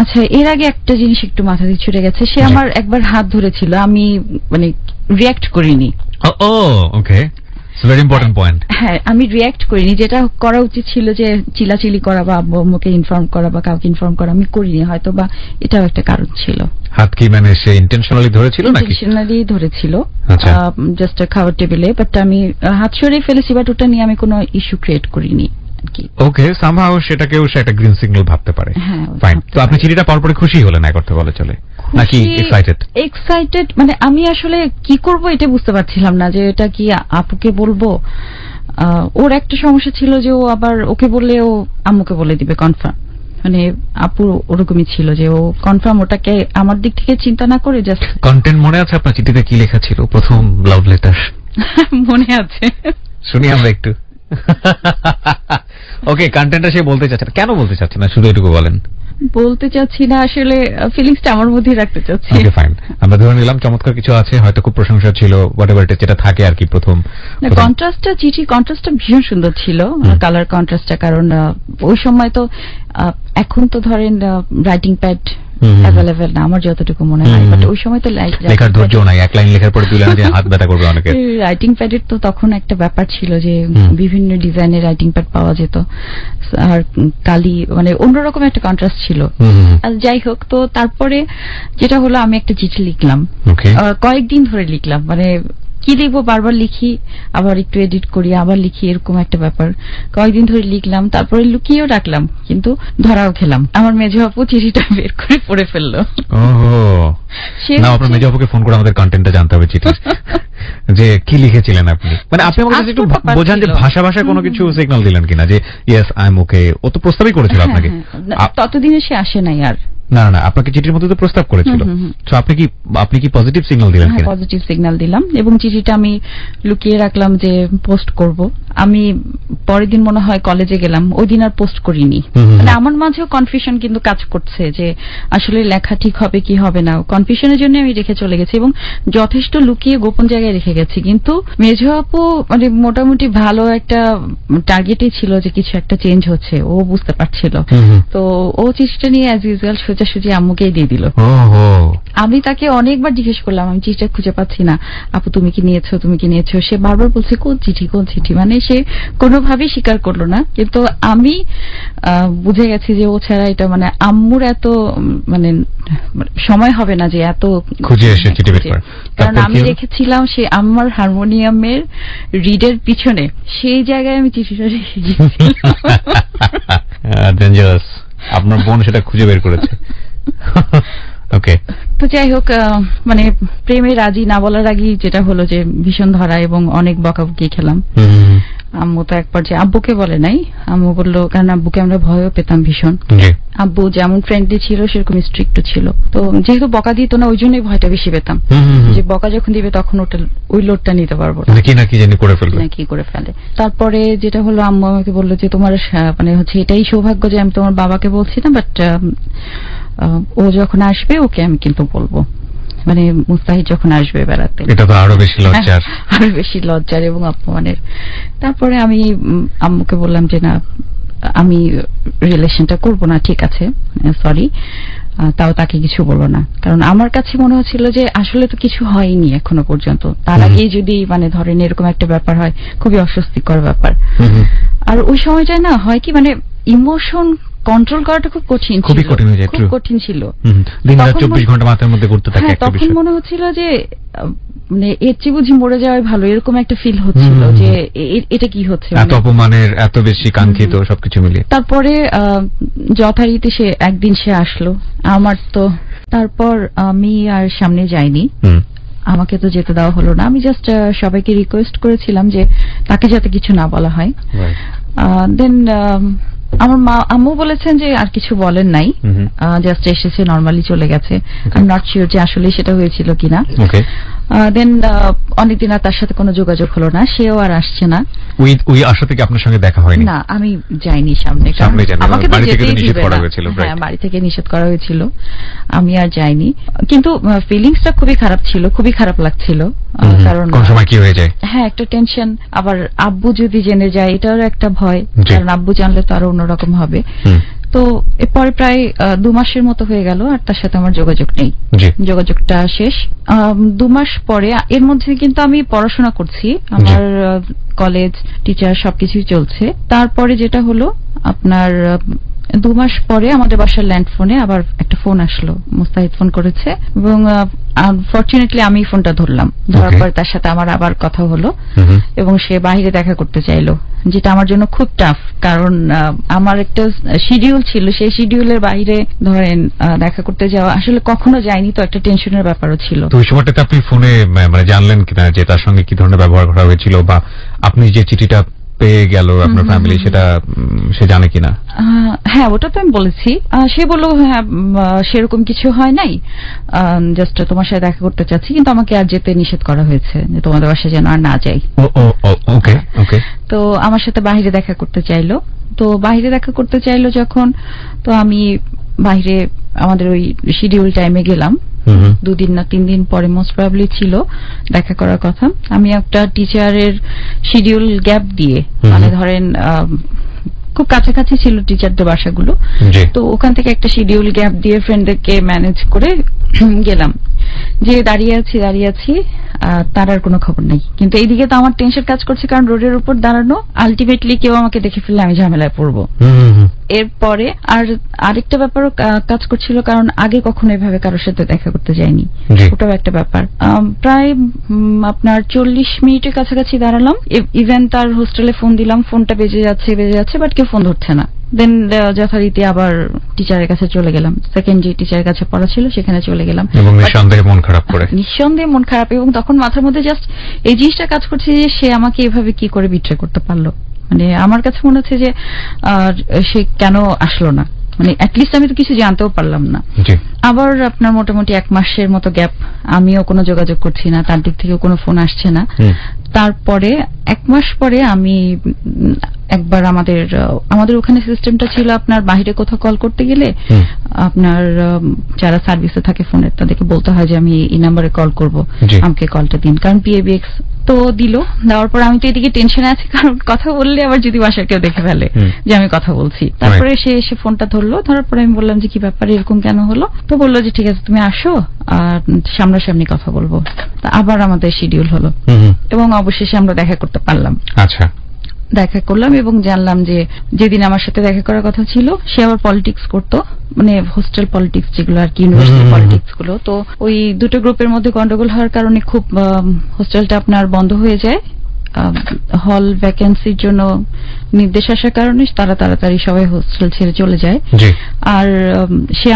আচ্ছা এর আগে একটা জিনিস একটু মাথা দিয়ে ছুটে গেছে, সে আমার একবার হাত ধরেছিল, আমি মানে রিঅ্যাক্ট করিনি। ওকে, ভেরি ইম্পর্টেন্ট পয়েন্ট। হ্যাঁ, আমি রিঅ্যাক্ট করিনি, যেটা করা উচিত ছিল যে চিলাচিলি করা বা আব্বুকে ইনফর্ম করা বা কাউকে ইনফর্ম করা, আমি করিনি। হয়তো বা এটাও একটা কারণ ছিল। হাত কি মানে সে ইন্টেনশনালি ধরেছিল নাকি? ইন্টেনশনালি ধরেছিল, জাস্ট খাওয়ার টেবিলে, বাট আমি হাত সরিয়ে ফেলেছি, বাট ওটা নিয়ে আমি কোনো ইস্যু ক্রিয়েট করিনি। ওকে, সামহাউ সেটাকেও সে একটা গ্রিন সিগন্যাল ভাবতে পারে। ফাইন। তো আপনি চিঠিটা পাওয়ার পরে খুশি হলেন, এক অর্থে বলা চলে, নাকি এক্সাইটেড? মানে আমি আসলে কি করব এটা বুঝতে পারছিলাম না, যে এটা কি আপুকে বলবো। ওর একটা সমস্যা ছিল যে ও আবার ওকে বললে ও আম্মুকে বলে দিবে কনফার্ম, মানে আপু ওরকমই ছিল যে ও কনফার্ম ওটাকে আমার দিক থেকে চিন্তা না করে জাস্ট। কন্টেন্ট মনে আছে আপনার চিঠিতে কি লেখা ছিল? প্রথম লাভ লেটার মনে আছে, শুনি আমরা একটু। ওকে, কন্টেন্টটা সে বলতে চাচ্ছে না, কেন বলতে চাচ্ছে না শুধু এটুকু বলেন। বলতে চাচ্ছি না, আসলে ফিলিংসটা আমার মধ্যেই রাখতে চাচ্ছি। ওকে ফাইন, আমরা ধরে নিলাম চমৎকার কিছু আছে, হয়তো খুব প্রশংসা ছিল, হোয়াটএভার ইট ইজ, যেটা থাকে আর কি। প্রথম কন্ট্রাস্টটা, চিঠি কন্ট্রাস্টটা ভীষণ সুন্দর ছিল, কালার কন্ট্রাস্টটা। কারণ ওই সময় তো, এখন তো ধরেন রাইটিং প্যাড অ্যাভেলেবেল না আমার যতটুকু মনে হয়, বাট ওই সময় তো লেখার ধৈর্য নাই, এক লাইন লেখার পরে দুই লাইনে হাত ব্যথা করবে অনেকের। রাইটিং প্যাডের তো তখন একটা ব্যাপার ছিল যে বিভিন্ন ডিজাইনের রাইটিং প্যাড পাওয়া যেত, আর কালি মানে অন্যরকম একটা কন্ট্রাস্ট ছিল। আর যাই হোক, তো তারপরে যেটা হলো, আমি একটা চিঠি লিখলাম, কয়েকদিন ধরে লিখলাম, মানে কি লিখবো, বারবার লিখি, আবার একটু এডিট করি, আবার লিখি, এরকম একটা ব্যাপার। কয়েকদিন ধরে লিখলাম, তারপরে লুকিয়েও রাখলাম, কিন্তু ধরাও খেলাম। আমার মেজো আপু চিঠিটা বের করে পড়ে ফেললো। না, আপনার মেজো আপুকে ফোন করে আমাদের কন্টেন্টটা জানতে হবে চিঠির, যে কি লিখেছিলেন আপনি। মানে আপনি আমাকে একটু বোঝান যে ভাষায় কোনো কিছু সিগন্যাল দিলেন কিনা, যে ইয়েস আই এম ওকে। ও তো প্রস্তাবই করেছিল আপনাকে, ততদিনে সে আসে নাই আর। না না, আপনাকে চিঠির মধ্যে তো প্রস্তাব করেছিল, তো আপনি কি পজিটিভ সিগন্যাল দিলেন? হ্যাঁ, পজিটিভ সিগন্যাল দিলাম, এবং চিঠিটা আমি লুকিয়ে রাখলাম যে পোস্ট করব। আমি পরের দিন মনে হয় কলেজে গেলাম, ওই দিন আর পোস্ট করিনি। মানে আমার মাঝেও কনফিউশন কিন্তু কাজ করছে যে আসলে লেখা ঠিক হবে কি হবে না, কনফিউশনের জন্য আমি রেখে চলে গেছি, এবং যথেষ্ট লুকিয়ে গোপন জায়গায় রেখে গেছি। কিন্তু মেজো আপু মানে মোটামুটি ভালো একটা টার্গেটই ছিল যে কিছু একটা চেঞ্জ হচ্ছে, ও বুঝতে পারছিল। তো ও চিঠিটা নিয়ে অ্যাজ ইউজুয়াল সোজাসুজি আম্মুকেই দিয়ে দিল। আমি তাকে অনেকবার জিজ্ঞেস করলাম, আমি চিঠিটা খুঁজে পাচ্ছি না, আপু তুমি কি নিয়েছো, তুমি কি নিয়েছো? সে বারবার বলছে কোন চিঠি কোন চিঠি, মানে সে কোনোভাবেই স্বীকার করলো না। কিন্তু আমি বুঝে গেছি যে ও ছাড়া এটা মানে আম্মুর এত মানে সময় হবে না যে এত খুঁজে এসে চিঠি বের করে। কারণ আমি রেখেছিলাম সে আমার হারমোনিয়ামের রিডের পিছনে, সেই জায়গায় আমি চিঠিটা রেখে গিয়েছিলাম। ডেঞ্জারাস, আপনার বোন সেটা খুঁজে বের করেছে। ওকে, তো যাই হোক, মানে প্রেমে রাজি না বলার আগেই যেটা হলো যে ভীষণ ধরা, এবং অনেক বকাবকি খেলাম। আম্মু তো একবার যে আব্বুকে বলে নাই, আম্মু বললো, কারণ আব্বুকে আমরা ভয়ও পেতাম ভীষণ। আব্বু যেমন ফ্রেন্ডলি ছিল সেরকম স্ট্রিক্ট ছিল, তো যেহেতু বকা দিত না ওই জন্যই ভয়টা বেশি পেতাম, যে বকা যখন দিবে তখন ওটা ওই লোডটা নিতে পারবো না, কি না কি জানি করে ফেলবে, কি করে ফেলে। তারপরে যেটা হলো, আম্মু আমাকে বললো যে তোমার মানে হচ্ছে এটাই সৌভাগ্য যে আমি তোমার বাবাকে বলছি না, বাট ও যখন আসবে ওকে আমি কিন্তু বলবো, মানে মুস্তাহিদ যখন আসবে বেড়াতে। এটা তো আরো বেশি লজ্জার, আরো বেশি লজ্জার এবং অপমানের। তারপরে আমি আম্মুকে বললাম যে না, আমি রিলেশনটা করবো না, ঠিক আছে, সরি। তাও তাকে কিছু বলবো না, কারণ আমার কাছে মনে হচ্ছিল যে আসলে তো কিছু হয়নি এখনো পর্যন্ত, তার আগেই যদি মানে ধরেন এরকম একটা ব্যাপার হয়, খুবই অস্বস্তিকর ব্যাপার। আর ওই সময়টায় না হয় কি, মানে ইমোশন কন্ট্রোল করাটা খুব কঠিন, খুব কঠিন ছিল। দিনরাত 24 ঘন্টা মাথার মধ্যে ঘুরতে থাকে একটা বিষয়। তখন মনে হচ্ছিল যে মানে এর চেয়ে বুঝি মরে যাওয়াই ভালো, এরকম একটা ফিল হচ্ছিল যে এটা কি হচ্ছে, এত অপমানের, এত বেশি কাঙ্ক্ষিত সবকিছু মিলিয়ে। তারপরে যথারীতি সে একদিন সে আসলো আমার, তো তারপর আমি আর সামনে যাইনি, আমাকে তো যেতে দেওয়া হলো না। আমি জাস্ট সবাইকে রিকোয়েস্ট করেছিলাম যে তাকে যাতে কিছু না বলা হয়। দেন আমার মা আম্মু বলেছেন যে আর কিছু বলেন নাই, জাস্ট এসেছে, নর্মালি চলে গেছে। আই এম নট শিওর যে আসলে সেটা হয়েছিল কিনা। দেন অনেকদিন আর তার সাথে কোনো যোগাযোগ হলো না, সেও আর আসছে না। ওই আশা থেকে আপনার সঙ্গে দেখা হয়নি? না, আমি যাইনি সামনে, আমাকে তো যেতেই দিবে না। হ্যাঁ, বাড়ি থেকে নিষেধ করা হয়েছিল, আমি আর যাইনি। কিন্তু ফিলিংসটা খুবই খারাপ ছিল, খুবই খারাপ লাগছিল, কারণ কোন সময় কি হয়ে যায়। হ্যাঁ, একটা টেনশন। আবার আব্বু যদি জেনে যায় এটারও একটা ভয়, কারণ আব্বু জানলে তো আরো অন্যরকম হবে। তো এরপরে প্রায় 2 মাসের মতো হয়ে গেল আর তার সাথে আমার যোগাযোগ নেই, যোগাযোগটা শেষ। 2 মাস পরে, এর মধ্যে কিন্তু আমি পড়াশোনা করছি, আমার কলেজ, টিচার সবকিছুই চলছে। তারপরে যেটা হলো আপনার 2 মাস পরে আমাদের বাসার ল্যান্ড ফোনে আবার একটা ফোন আসলো, মুস্তাহিদ ফোন করেছে, এবং আনফরচুনেটলি আমি ফোনটা ধরলাম। ধরার পরে তার সাথে আমার আবার কথা হলো, এবং সে বাইরে দেখা করতে চাইলো, যেটা আমার জন্য খুব টাফ, কারণ আমার একটা শিডিউল ছিল, সেই শিডিউলের বাইরে ধরেন দেখা করতে যাওয়া আসলে কখনো যায়নি, তো একটা টেনশনের ব্যাপারও ছিল। তো ওই সময়টাতে আপনি ফোনে মানে জানলেন কিনা যে তার সঙ্গে কি ধরনের ব্যবহার করা হয়েছিল, বা আপনি যে চিঠিটা পেয়ে গেল আপনার ফ্যামিলি, সেটা সে জানে কিনা? হ্যাঁ, ওটা তো আমি বলেছি। সে বললো হ্যাঁ সেরকম কিছু হয় নাই, জাস্ট তোমার সাথে দেখা করতে চাচ্ছি, কিন্তু আমাকে আর যেতে নিষেধ করা হয়েছে, যে তোমাদের বাসায় যেন আর না যাই। ওকে ওকে। তো আমার সাথে বাইরে দেখা করতে চাইলো, তো বাইরে দেখা করতে চাইলো যখন, তো আমি বাইরে আমাদের ওই শিডিউল টাইমে গেলাম। 2 দিন না 3 দিন পরে মোস্ট প্রবাবলি ছিল দেখা করার কথা। আমি একটা টিচারের শিডিউল গ্যাপ দিয়ে, মানে ধরেন খুব কাছাকাছি ছিল টিচারদের বাসাগুলো, তো ওখান থেকে একটা শিডিউল গ্যাপ দিয়ে ফ্রেন্ডদেরকে ম্যানেজ করে গেলাম। যে দাঁড়িয়ে আছি তার আর কোনো খবর নেই, কিন্তু এইদিকে তো আমার টেনশন কাজ করছে, কারণ রোডের উপর দাঁড়ানো, আলটিমেটলি কেউ আমাকে দেখে ফেললে আমি ঝামেলায় পড়বো। এরপরে আরেকটা ব্যাপারও কাজ করছিল, কারণ আগে কখনো এভাবে কারোর সাথে দেখা করতে যায়নি, ওটাও একটা ব্যাপার। প্রায় আপনার 40 মিনিটের কাছাকাছি দাঁড়ালাম। ইভেন তার হোস্টেলে ফোন দিলাম, ফোনটা বেজে যাচ্ছে, বাট কেউ ফোন ধরছে না। দেন যথারীতি আবার টিচারের কাছে চলে গেলাম, সেকেন্ড যে টিচারের কাছে পড়া ছিল সেখানে চলে গেলাম, এবং নিঃসন্দেহে মন খারাপ। এবং তখন মাথার মধ্যে জাস্ট এই জিনিসটা কাজ করছে যে সে আমাকে এভাবে কি করে বিট্রে করতে পারলো। মানে আমার কাছে মনে হচ্ছে যে সে কেন আসলো না, মানে অ্যাটলিস্ট আমি তো কিছু জানতেও পারলাম না। আবার আপনার মোটামুটি 1 মাসের মতো গ্যাপ, আমিও কোনো যোগাযোগ করছি না, তার দিক থেকেও কোনো ফোন আসছে না। তারপরে 1 মাস পরে আমি একবার আমাদের ওখানে সিস্টেমটা ছিল, আপনার বাইরে কোথাও কল করতে গেলে আপনার যারা সার্ভিসে থাকে ফোনের, তাদেরকে বলতে হয় যে আমি এই নাম্বারে কল করব, আমাকে কলটা দিন, কারণ PABX তো দেওয়ার পর আমি তো এদিকে টেনশনে আছি, কারণ কথা বললে আবার যদি বাসার কেউ দেখে ফেলে যে আমি কথা বলছি। তারপরে সে এসে ফোনটা ধরলো, ধরার পরে আমি বললাম যে কি ব্যাপার, এরকম কেন হলো? তো বললো যে ঠিক আছে তুমি আসো আর সামনাসামনি কথা বলবো। আবার আমাদের শিডিউল হলো এবং অবশেষে আমরা দেখা করতে পারলাম। আচ্ছা, দেখা করলাম এবং জানলাম যে যেদিন আমার সাথে দেখা করার কথা ছিল সে আবার পলিটিক্স করতো, মানে হোস্টেল পলিটিক্স যেগুলো আর কি, ইউনিভার্সিটি পলিটিক্স গুলো। তো ওই দুটো গ্রুপের মধ্যে গন্ডগোল হওয়ার কারণে খুব হোস্টেলটা আপনার বন্ধ হয়ে যায়। হল ভ্যাকেন্সির জন্য নির্দেশ আসার কারণে তারা তাড়াতাড়ি সবাই হোস্টেল ছেড়ে চলে যায়। আর সে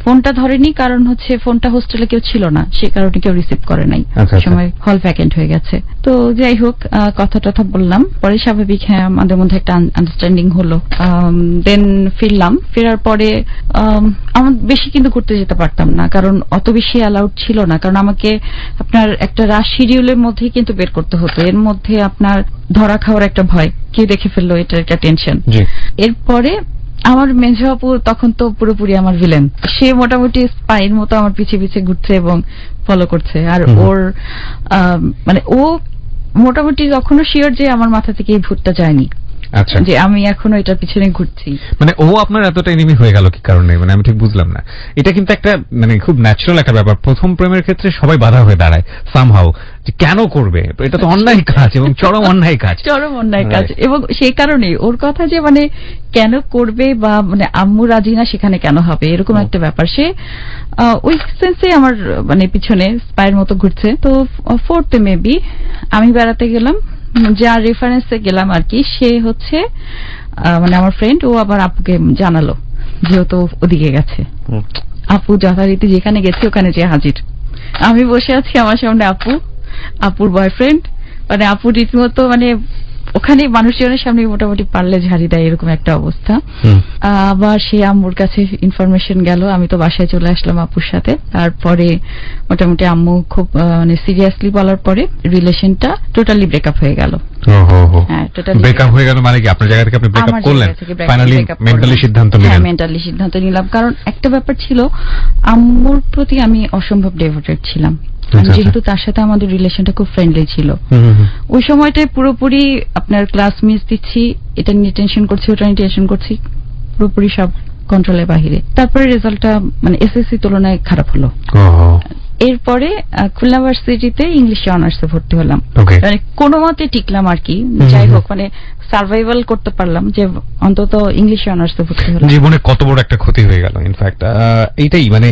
ফোনটা ধরেনি, কারণ হচ্ছে ফোনটা হোস্টেলে কেউ ছিল না, সে কারণে কেউ রিসিভ করে নাই, সময় হল ভ্যাকেন্ট হয়ে গেছে। তো যাই হোক, কথা বললাম, পরে স্বাভাবিক হ্যাঁ আমাদের মধ্যে একটা আন্ডারস্ট্যান্ডিং হলো। দেন ফেরার পরে আমার বেশি কিন্তু ঘুরতে যেতে পারতাম না, কারণ অত বেশি অ্যালাউড ছিল না, কারণ আমাকে আপনার একটা রাশ শিডিউলের মধ্যেই কিন্তু বের করতে হতো। এর মধ্যে আপনার ধরা খাওয়ার একটা ভয়, কে দেখে ফেললো, এটা একটা টেনশন। এরপরে আমার মেঝো আপু তখন তো পুরোপুরি আমার ভিলেন, সে মোটামুটি স্পাইর মতো আমার পিছে ঘুরছে এবং ফলো করছে। আর ওর মানে ও মোটামুটি কখনো শিওর যে আমার মাথা থেকে এই ভূতটা যায়নি, যে আমি এখনো এটার পিছনে ঘুরছি। মানে ও আপনার এতটা এনিমি হয়ে গেল কি কারণে, মানে আমি ঠিক বুঝলাম না। এটা কিন্তু একটা মানে খুব ন্যাচারাল একটা ব্যাপার, প্রথম প্রেমের ক্ষেত্রে সবাই বাধা হয়ে দাঁড়ায় সামহাউ, যে কেন করবে, এটা তো অন্যায় কাজ এবং চরম অন্যায় কাজ। এবং সেই কারণে ওর কথা যে মানে কেন করবে বা মানে আম্মু রাজি না সেখানে কেন হবে, এরকম একটা ব্যাপার। সে ওই সেন্সে আমার মানে পিছনে স্পাইয়ের মতো ঘুরছে। তো 4th মেবি আমি বেড়াতে গেলাম, যার রেফারেন্সে গেলাম আর কি, সে হচ্ছে মানে আমার ফ্রেন্ড, ও আবার আপুকে জানালো যেহেতু ওদিকে গেছে। আপু যথারীতি যেখানে গেছে ওখানে যে হাজির, আমি বসে আছি, আমার সামনে আপুর বয়ফ্রেন্ড, মানে আপু রীতিমতো মানে ওখানে মানুষজনের সামনে মোটামুটি পারলে ঝাড়ি দেয়, এরকম একটা অবস্থা। আবার সে আম্মুর কাছে ইনফরমেশন গেল, আমি তো বাসায় চলে আসলাম আপুর সাথে। তারপরে মোটামুটি আম্মু খুব মানে সিরিয়াসলি বলার পরে রিলেশনটা টোটালি ব্রেকআপ হয়ে গেল। ব্রেকআপ হয়ে গেল মানে কি আপনার জায়গা থেকে আপনি ব্রেকআপ করলেন? ফাইনালি মেন্টালি সিদ্ধান্ত নিলেন? হ্যাঁ, মেন্টালি সিদ্ধান্ত নিলাম, কারণ একটা ব্যাপার ছিল, আম্মুর প্রতি আমি অসম্ভব ডেভোটেড ছিলাম, যেহেতু তার সাথে আমাদের রিলেশনটা খুব ফ্রেন্ডলি ছিল। ওই সময়টায় পুরোপুরি আপনার ক্লাস মিস দিচ্ছি, এটা নিয়ে টেনশন করছি, ওটা নিয়ে টেনশন করছি, পুরোপুরি সব কন্ট্রোলের বাহিরে। তারপরে রেজাল্টটা মানে SSC তুলনায় খারাপ হলো। এরপরে খুলনা ভার্সিটিতে ইংলিশে অনার্সে ভর্তি হলাম, মানে কোনো মতে টিকলাম আর কি, যাই হোক মানে সার্ভাইভাল করতে পারলাম, যে অন্তত ইংলিশে অনার্সে ভর্তি হলাম। জীবনে কত বড় একটা ক্ষতি হয়ে গেল। ইনফ্যাক্ট এইটাই মানে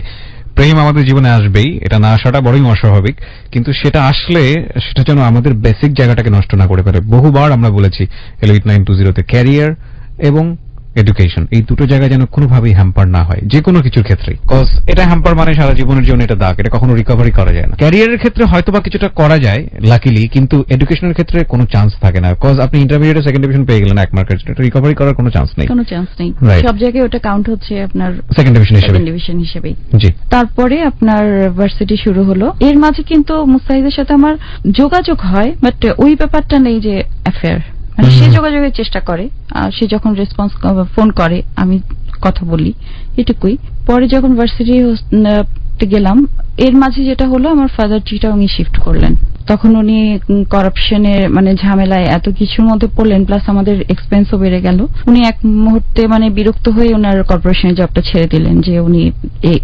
প্রেম আমাদের জীবনে আসবেই, এটা না আসাটা বড়ই অস্বাভাবিক, কিন্তু সেটা আসলে সেটা যেন আমাদের বেসিক জায়গাটাকে নষ্ট না করে ফেলে। বহুবার আমরা বলেছি এলিট 920 তে ক্যারিয়ার এবং এডুকেশন, এই দুটো জায়গা যেন কোনোভাবেই হ্যাম্পার না হয়, যে কোনো কিছুর ক্ষেত্রে। কজ এটা হ্যাম্পার মানে সারা জীবনের জন্য এটা দাগ, এটা কখনো রিকভারি করা যায় না। ক্যারিয়ারের ক্ষেত্রে হয়তো বা কিছুটা করা যায় লাকিলি, কিন্তু এডুকেশনের ক্ষেত্রে কোনো চান্স থাকে না। কজ আপনি ইন্টারমিডিয়েটে সেকেন্ড ডিভিশন পেয়ে গেলেন 1 মার্কের, এটা রিকভারি করার কোনো চান্স নেই, সব জায়গায় ওটা কাউন্ট হচ্ছে আপনার সেকেন্ড ডিভিশন হিসেবে। জি। তারপরে আপনার ভার্সিটি শুরু হলো, এর মাঝে কিন্তু মুস্তাহিদের সাথে আমার যোগাযোগ হয়, বাট ওই ব্যাপারটা নেই যে অ্যাফেয়ার, মানে সে যোগাযোগের চেষ্টা করে, সে যখন রেসপন্স ফোন করে আমি কথা বলি, এটুকুই। পরে যখন ভার্সিটি গেলাম, এর মাঝে যেটা হলো, আমার ফাদার চিটাগং শিফট করলেন। তখন উনি করাপশনের মানে ঝামেলায় এত কিছুর মধ্যে পড়লেন, প্লাস আমাদের এক্সপেন্সও বেড়ে গেল। উনি এক মুহূর্তে মানে বিরক্ত হয়ে ওনার কর্পোরেশনের জবটা ছেড়ে দিলেন, যে উনি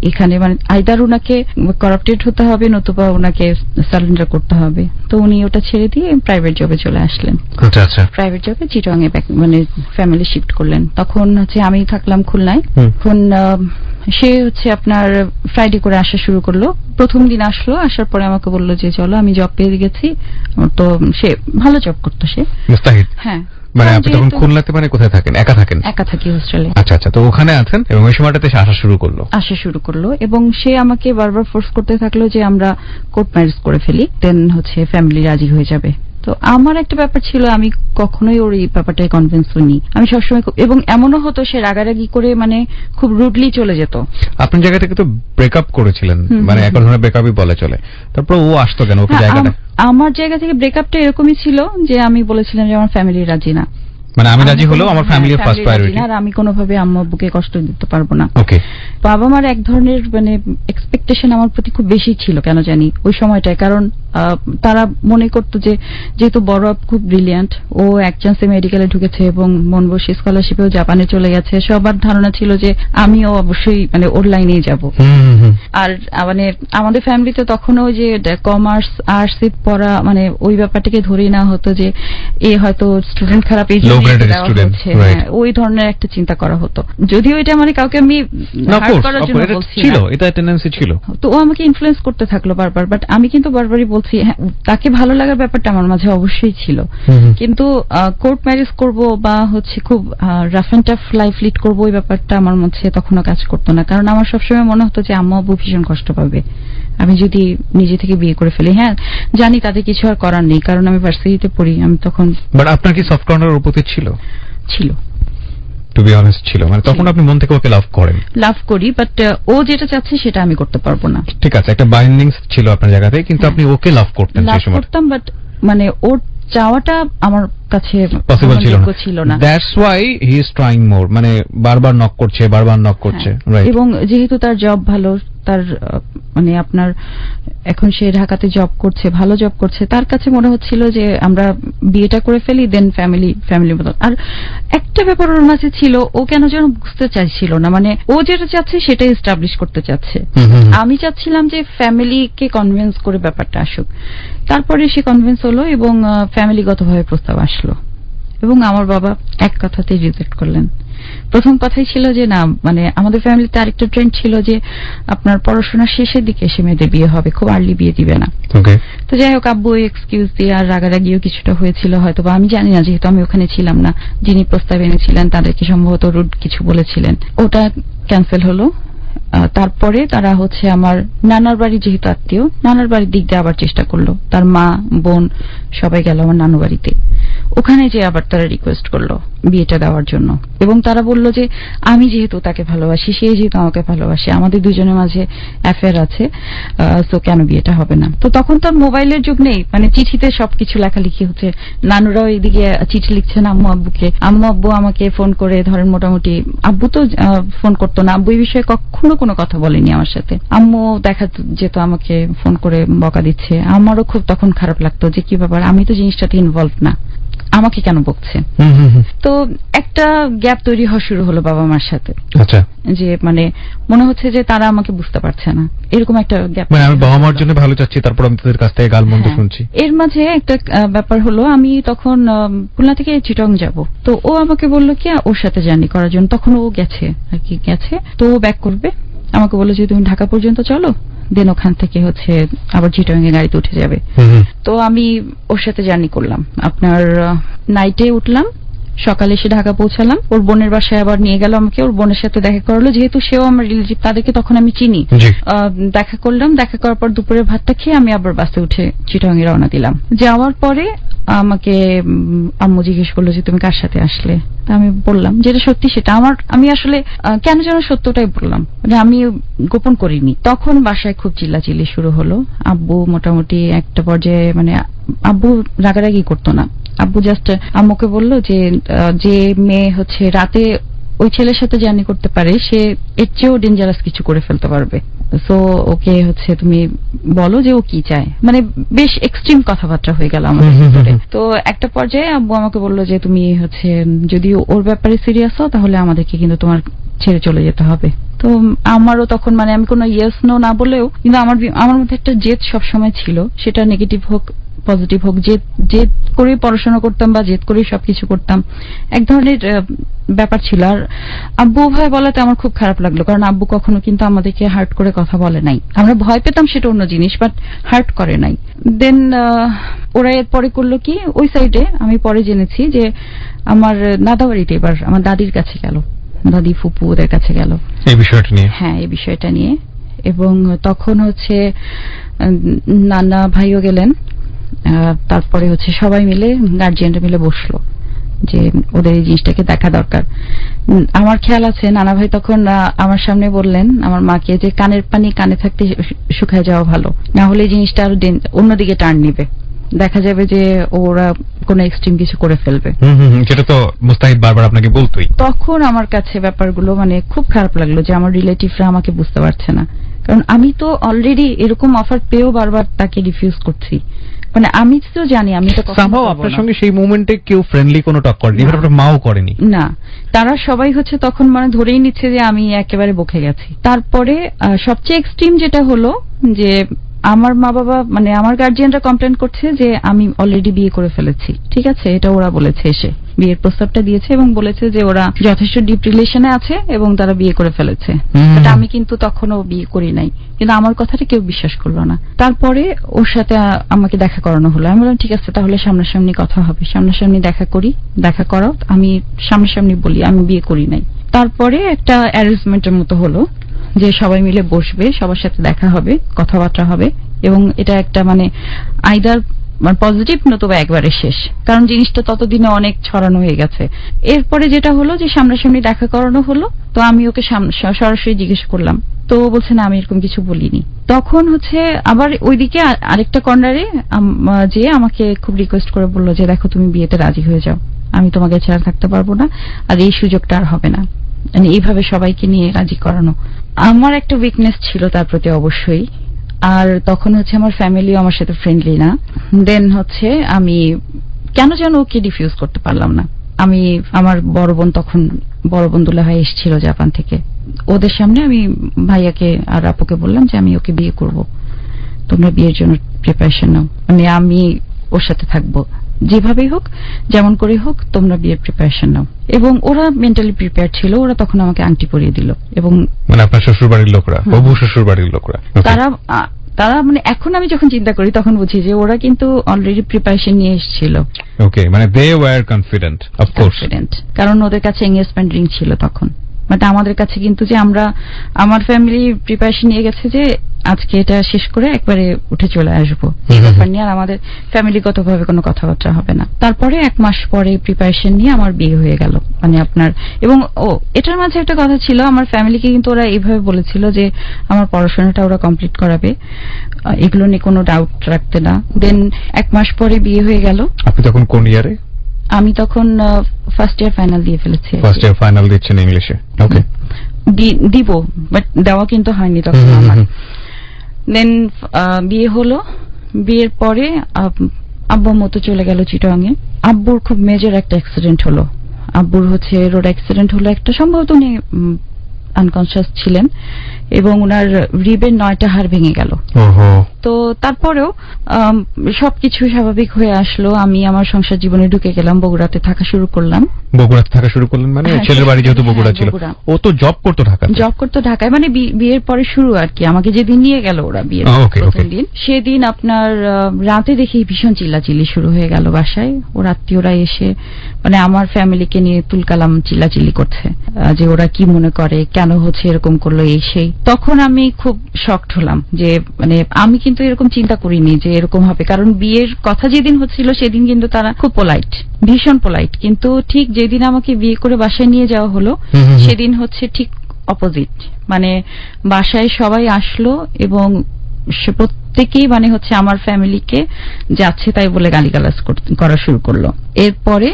এখানে মানে আইদার ওনাকে করাপ্টেড হতে হবে নতুবা ওনাকে সারেন্ডার করতে হবে। তো উনি ওটা ছেড়ে দিয়ে প্রাইভেট জবে চলে আসলেন। প্রাইভেট জবে চিটাগং এ মানে ফ্যামিলি শিফট করলেন। তখন হচ্ছে আমি থাকলাম খুলনায়। এখন সে হচ্ছে আপনার ফ্রাইডে করে আসা শুরু করলো। প্রথম দিন আসলো, আসার পরে আমাকে বললো যে চলো আমি জব পেয়ে গেছি। তো সে ভালো জব করতো সে। হ্যাঁ, মানে আপনি তখন খুলনাতে মানে কোথায় থাকেন? একা থাকেন? একা থাকি হোস্টেলে। আচ্ছা আচ্ছা, তো ওখানে আছেন এবং ওই সময়টাতে সে আসা শুরু করলো এবং সে আমাকে বারবার ফোর্স করতে থাকলো যে আমরা কোর্ট ম্যারেজ করে ফেলি, দেন হচ্ছে ফ্যামিলি রাজি হয়ে যাবে। তো আমার একটা ব্যাপার ছিল, আমি কখনোই ওর এই ব্যাপারটায় কনভিন্স হইনি। আমি সবসময়, এবং এমনও হতো সে রাগারাগি করে মানে খুব রুডলি চলে যেত। আপনার জায়গা থেকে তো ব্রেকআপ করেছিলেন, মানে এখন ব্রেকআপই বলে চলে, তারপর ও আসতো কেন ওকে জায়গাটা? আমার জায়গা থেকে ব্রেকআপটা এরকমই ছিল যে আমি বলেছিলাম যে আমার ফ্যামিলি রাজি না, মানে আমি রাজি হলেও আমার ফ্যামিলির ফার্স্ট প্রায়োরিটি, আর আমি কোনোভাবে আম্মু আব্বুকে কষ্ট দিতে পারবো না। ওকে। বাবা মার এক ধরনের মানে এক্সপেকটেশন আমার প্রতি খুব বেশি ছিল কেন জানি ওই সময়টায়, কারণ তারা মনে করতো যে যেহেতু বড় খুব ব্রিলিয়ান্ট, ও এক চান্সে মেডিকেলে ঢুকেছে এবং মন বসে স্কলারশিপেও জাপানে চলে গেছে, সবার ধারণা ছিল যে আমিও অবশ্যই মানে ওর লাইনেই যাব। আর মানে আমাদের ফ্যামিলিতে তখনও যে কমার্স আর্টস পড়া মানে ওই ব্যাপারটাকে ধরেই না হতো যে এ হয়তো স্টুডেন্ট খারাপ, এই জন্য ওই ধরনের একটা চিন্তা করা হতো। যদিও এটা মানে কাউকে আমি ছিল, এটা টেন্ডেন্সি ছিল। তো ও আমাকে ইনফ্লুয়েন্স করতে থাকলো বারবার, বাট আমি কিন্তু বারবারই বলছি হ্যাঁ, তাকে ভালো লাগার ব্যাপারটা আমার মাঝে অবশ্যই ছিল, কিন্তু কোর্ট ম্যারেজ করব বা হচ্ছে খুব rough and tough life lead করবো ওই ব্যাপারটা আমার মধ্যে তখনও কাজ করতো না। কারণ আমার সবসময় মনে হতো যে আম্মা আব্বু ভীষণ কষ্ট পাবে আমি যদি নিজে থেকে বিয়ে করে ফেলি। হ্যাঁ জানি তাদের কিছু আর করার নেই, কারণ আমি ভার্সিটিতে পড়ি আমি তখন। বাট আপনার কি সফট কর্নার উপরে ছিল? ছিল, টু বি অনেস্ট ছিল। মানে তখন আপনি মন থেকে ওকে লাভ করেন? লাভ করি, বাট ও যেটা চাচ্ছে সেটা আমি করতে পারবো না। ঠিক আছে, একটা বাইন্ডিংস ছিল আপনার জায়গাতে, কিন্তু আপনি ওকে লাভ করতেন সেই সময়? করতাম, বাট মানে ওর চাওয়াটা আমার কাছে পসিবল ছিল না। That's why he is trying more, মানে বারবার নক করছে, রাইট। এবং যেহেতু তার জব ভালো, তার মানে আপনার এখন সে ঢাকাতে জব করছে, ভালো জব করছে, তার কাছে মনে হচ্ছিল যে আমরা বিয়েটা করে ফেলি, দেন ফ্যামিলি বদল। আর একটা ব্যাপার ওর মাঝে ছিল, ও কেন যেন বুঝতে চাইছিল না, মানে ও যেটা চাচ্ছে সেটাই এস্টাবলিশ করতে চাচ্ছে। আমি চাচ্ছিলাম যে ফ্যামিলিকে কনভিন্স করে ব্যাপারটা আসুক। তারপরে সে কনভিন্স হলো এবং ফ্যামিলিগতভাবে প্রস্তাব আসলো এবং আমার বাবা এক কথাতেই রিজেক্ট করলেন। প্রথম কথাই ছিল যে না, মানে আমাদের ফ্যামিলিতে আরেকটা ট্রেন্ড ছিল যে আপনার পড়াশোনার শেষের দিকে এসে মেয়েদের বিয়ে হবে, খুব আর্লি বিয়ে দিবে না। তো যাই হোক, আব্বু এক্সকিউজ দিয়ে আর রাগারাগিও কিছুটা হয়েছিল হয়তো, বা আমি জানি না, যেহেতু আমি ওখানে ছিলাম না। যিনি প্রস্তাব এনেছিলেন তাদেরকে সম্ভবত রুড কিছু বলেছিলেন, ওটা ক্যান্সেল হলো। তারপরে তারা হচ্ছে আমার নানার বাড়ি, যেহেতু আত্মীয়, নানার বাড়ির দিক দিয়ে আবার চেষ্টা করলো। তার মা বোন সবাই গেল আমার নানু বাড়িতে, ওখানে যে আবার তারা রিকোয়েস্ট করলো বিয়েটা দেওয়ার জন্য। এবং তারা বলল যে আমি যেহেতু তাকে ভালোবাসি, সে যেহেতু আমাকে ভালোবাসে, আমাদের দুজনের মাঝে অ্যাফেয়ার আছে, সো কেন বিয়েটা হবে না। তো তখন তো মোবাইলের যুগ নেই, মানে চিঠিতে সবকিছু লেখালেখি হচ্ছে। নানুরাও এইদিকে চিঠি লিখছেন আম্মু আব্বুকে, আম্মু আব্বু আমাকে ফোন করে ধরেন, মোটামুটি আব্বু তো ফোন করতো না, আব্বু এই বিষয়ে কখনো কোনো কথা বলেনি আমার সাথে। আম্মু দেখা যেত আমাকে ফোন করে বকা দিচ্ছে, আমারও খুব তখন খারাপ লাগতো যে কি ব্যাপার, আমি তো জিনিসটাতে ইনভলভ না, আমাকে কেন বকছে। তো একটা গ্যাপ তৈরি হওয়া শুরু হলো বাবা মার সাথে। আচ্ছা, যে মানে মনে হচ্ছে যে তারা আমাকে বুঝতে পারছে না, এরকম একটা গ্যাপ। মানে আমি বাবা মার জন্য ভালো চাচ্ছি, তারপর আমি তাদের কাছ থেকে গালমন্দ শুনছি। এর মাঝে একটা ব্যাপার হলো, আমি তখন খুলনা থেকে চিটং যাব, তো ও আমাকে বললো কি ওর সাথে জার্নি করার জন্য। তখন ও গেছে আর কি, গেছে তো ও ব্যাক করবে, আমাকে বললো যে তুমি ঢাকা পর্যন্ত চলো, দেন ওখান থেকে হচ্ছে আবার চিটং এ গাড়িতে উঠে যাবে। তো আমি ওর সাথে জার্নি করলাম, আপনার নাইটে উঠলাম, সকালে এসে ঢাকা পৌঁছালাম। ওর বোনের বাসায় আবার নিয়ে গেল আমাকে, ওর বোনের সাথে দেখা করালো, যেহেতু সেও আমার রিলেটিভ, তাদেরকে তখন আমি চিনি। দেখা করলাম, দেখা করার পর দুপুরে ভাতটা খেয়ে আমি আবার বাসে উঠে চিটং এ রওনা দিলাম। যাওয়ার পরে আমাকে আম্মু জিজ্ঞেস করলো যে তুমি কার সাথে আসলে। আমি বললাম যেটা সত্যি সেটা, আমি আসলে কেন যেন সত্যটাই বললাম, মানে আমি গোপন করিনি। তখন বাসায় খুব চিল্লাচিল্লি শুরু হলো। আব্বু মোটামুটি একটা পর্যায়ে, মানে আব্বু রাগারাগি করতো না, আব্বু জাস্ট আম্মুকে বললো যে যে মেয়ে হচ্ছে রাতে ওই ছেলের সাথে জার্নি করতে পারে সে এর চেয়েও ডেঞ্জারাস কিছু করে ফেলতে পারবে, সো ওকে হচ্ছে তুমি বলো যে ও কি চায়। মানে বেশ এক্সট্রিম কথাবার্তা হয়ে গেল আমাদের ভিতরে। তো একটা পর্যায়ে আব্বু আমাকে বললো যে তুমি হচ্ছে যদি ওর ব্যাপারে সিরিয়াস হও তাহলে আমাদেরকে কিন্তু তোমার ছেড়ে চলে যেতে হবে। তো আমারও তখন মানে আমি কোনো ইয়েস নো না বলেও কিন্তু আমার মধ্যে একটা জেদ সবসময় ছিল, সেটা নেগেটিভ হোক পজিটিভ হোক, জেদ করে পড়াশোনা করতাম বা জেদ করে সবকিছু করতাম, এক ধরনের ব্যাপার ছিল। আর আব্বু ভয় বলাতে আমার খুব খারাপ লাগলো, কারণ আব্বু কখনো কিন্তু আমাদেরকে হার্ট করে কথা বলে নাই। আমরা ভয় পেতাম সেটা অন্য জিনিস, বাট হার্ট করে নাই। দেন ওরা এরপরে করলো কি, ওই সাইডে আমি পরে জেনেছি যে আমার দাদাবাড়িতে এবার আমার দাদির কাছে গেল, দাদি ফুপু ওদের কাছে গেল এই বিষয়টা নিয়ে। হ্যাঁ, এই বিষয়টা নিয়ে। এবং তখন হচ্ছে নানা ভাইও গেলেন, তারপরে হচ্ছে সবাই মিলে গার্জিয়ানরা মিলে বসলো যে ওদের এই জিনিসটাকে দেখা দরকার। আমার খেয়াল আছে নানা ভাই তখন আমার সামনে বললেন আমার মাকে যে কানের পানি কানে থাকতে শুকায় যাওয়া ভালো, না হলে এই জিনিসটা আরো অন্যদিকে টার্ন নিবে, দেখা যাবে যে ওরা কোন এক্সট্রিম কিছু করে ফেলবে। সেটা তো মুস্তাহিদ বারবার আপনাকে বলতোই। তখন আমার কাছে ব্যাপারগুলো মানে খুব খারাপ লাগলো যে আমার রিলেটিভরা আমাকে বুঝতে পারছে না, কারণ আমি তো অলরেডি এরকম অফার পেয়েও বারবার তাকে রিফিউজ করছি। মানে আমি তো জানি আমি তো আপনার সঙ্গে সেই মোমেন্টে কেউ ফ্রেন্ডলি কোনো টক করেনি, আপনার মাও করেনি না, তারা সবাই হচ্ছে তখন মানে ধরেই নিচ্ছে যে আমি একেবারে বকে গেছি। তারপরে সবচেয়ে এক্সট্রিম যেটা হলো যে আমার মা বাবা মানে আমার গার্জিয়ানরা কমপ্লেন করছে যে আমি অলরেডি বিয়ে করে ফেলেছি। ঠিক আছে, এটা ওরা বলেছে, এসে বিয়ের প্রস্তাবটা দিয়েছে এবং বলেছে যে ওরা যথেষ্ট ডিপ রিলেশনে আছে এবং তারা বিয়ে করে ফেলেছে। বাট আমি কিন্তু তখনও বিয়ে করি নাই, কিন্তু আমার কথাটা কেউ বিশ্বাস করলো না। তারপরে ওর সাথে আমাকে দেখা করানো হলো। আমি বললাম ঠিক আছে তাহলে সামনাসামনি কথা হবে, সামনাসামনি দেখা করি, দেখা করাও, আমি সামনাসামনি বলি আমি বিয়ে করি নাই। তারপরে একটা অ্যারেঞ্জমেন্টের মতো হলো যে সবাই মিলে বসবে, সবার সাথে দেখা হবে, কথাবার্তা হবে, এবং এটা একটা মানে আইদার পজিটিভ নতুবা একবারে শেষ, কারণ জিনিসটা ততদিনে অনেক ছড়ানো হয়ে গেছে। এরপরে যেটা হলো যে সামনাসামনি দেখা করানো হলো, তো আমি ওকে সরাসরি জিজ্ঞেস করলাম, তো বলছে না আমি এরকম কিছু বলিনি। তখন হচ্ছে আবার ওইদিকে আরেকটা কর্নারে যে আমাকে খুব রিকোয়েস্ট করে বললো যে দেখো তুমি বিয়েতে রাজি হয়ে যাও, আমি তোমাকে ছাড়া থাকতে পারবো না, আর এই সুযোগটা আর হবে না। মানে এইভাবে সবাইকে নিয়ে রাজি করানো আমার একটা উইকনেস ছিল তার প্রতি অবশ্যই। আর তখন হচ্ছে আমার ফ্যামিলিও আমার সাথে ফ্রেন্ডলি না। দেন হচ্ছে আমি কেন যেন ওকে ডিফিউজ করতে পারলাম না। আমি আমার বড় বোন দুলাভাই এসেছিল জাপান থেকে, ওদের সামনে আমি ভাইয়াকে আর আপুকে বললাম যে আমি ওকে বিয়ে করব, তোমরা বিয়ের জন্য প্রিপারেশন নাও, মানে আমি ওর সাথে থাকবো, যেভাবেই হোক যেমন করে হোক তোমরা বিয়ের প্রিপারেশন নাও। এবং ওরা মেন্টালি প্রিপেয়ার ছিল, ওরা তখন আমাকে আংটি পরিয়ে দিল। এবং মানে আপনার শ্বশুর বাড়ির লোকরা, বাবু শ্বশুর বাড়ির লোকরা, তারা মানে এখন আমি যখন চিন্তা করি তখন বুঝি যে ওরা কিন্তু অলরেডি প্রিপারেশন নিয়ে এসেছিল। ওকে, মানে they were confident, of course, কারণ ওদের কাছে এনগেজমেন্ট রিং ছিল তখন। মানে আমাদের কাছে কিন্তু যে আমার ফ্যামিলি প্রিপারেশন নিয়ে গেছে যে আজকে এটা শেষ করে একবারে উঠে চলে আসবো, এই ব্যাপার নিয়ে আর আমাদের ফ্যামিলিগতভাবে কোনো কথাবার্তা হবে না। তারপরে 1 মাস পরে প্রিপারেশন নিয়ে আমার বিয়ে হয়ে গেল। মানে আপনার এবং এটার মাঝে একটা কথা ছিল, আমার ফ্যামিলিকে কিন্তু ওরা এইভাবে বলেছিল যে আমার পড়াশোনাটা ওরা কমপ্লিট করাবে, এগুলো নিয়ে কোনো ডাউট রাখতে না। দেন 1 মাস পরে বিয়ে হয়ে গেল। আপনি তখন কোন ইয়ারে? আমি তখন ফার্স্ট ইয়ার ফাইনাল দিয়ে ফেলেছি। ফার্স্ট ইয়ার ফাইনাল দিচ্ছেন ইংলিশে? ওকে, দিব, বাট দেওয়া কিন্তু হয়নি তখন আমার। দেন বিয়ে হলো, বিয়ের পরে আব্বু মতো চলে গেল চিটাগাঙে। আব্বুর খুব মেজর একটা অ্যাক্সিডেন্ট হলো, আব্বুর হচ্ছে রোড অ্যাক্সিডেন্ট হলো একটা, সম্ভবত উনি আনকনসিয়াস ছিলেন এবং ওনার রিবের 9টা হাড় ভেঙে গেল। তো তারপরেও সবকিছু স্বাভাবিক হয়ে আসলো। আমি আমার সংসার জীবনে ঢুকে গেলাম, বগুড়াতে থাকা শুরু করলাম। বগুড়াতে থাকা শুরু করলেন মানে ছেলের বাড়ি যেহেতু বগুড়া ছিল, ও তো জব করতো ঢাকায়, মানে বিয়ের পরে শুরু আর কি। আমাকে যেদিন নিয়ে গেল ওরা বিয়ের প্রথম দিন, সেদিন আপনার রাতে দেখি ভীষণ চিল্লাচিল্লি শুরু হয়ে গেল বাসায়। ওর আত্মীয়রা এসে মানে আমার ফ্যামিলিকে নিয়ে তুলকালাম চিল্লাচিল্লি করছে যে ওরা কি মনে করে, কেন হচ্ছে এরকম করলো, এই সেই। তখন আমি খুব শকড হলাম যে মানে আমি কিন্তু এরকম চিন্তা করিনি যে এরকম হবে, কারণ বিয়ের কথা যেদিন হচ্ছিল সেদিন কিন্তু তারা খুব পোলাইট, ভীষণ পোলাইট, কিন্তু ঠিক যেদিন আমাকে বিয়ে করে বাসায় নিয়ে যাওয়া হলো সেদিন হচ্ছে ঠিক অপোজিট। মানে বাসায় সবাই আসলো এবং প্রত্যেকেই মানে হচ্ছে আমার ফ্যামিলিকে যাচ্ছে তাই বলে গালিগালাজ করা শুরু করলো। এরপরে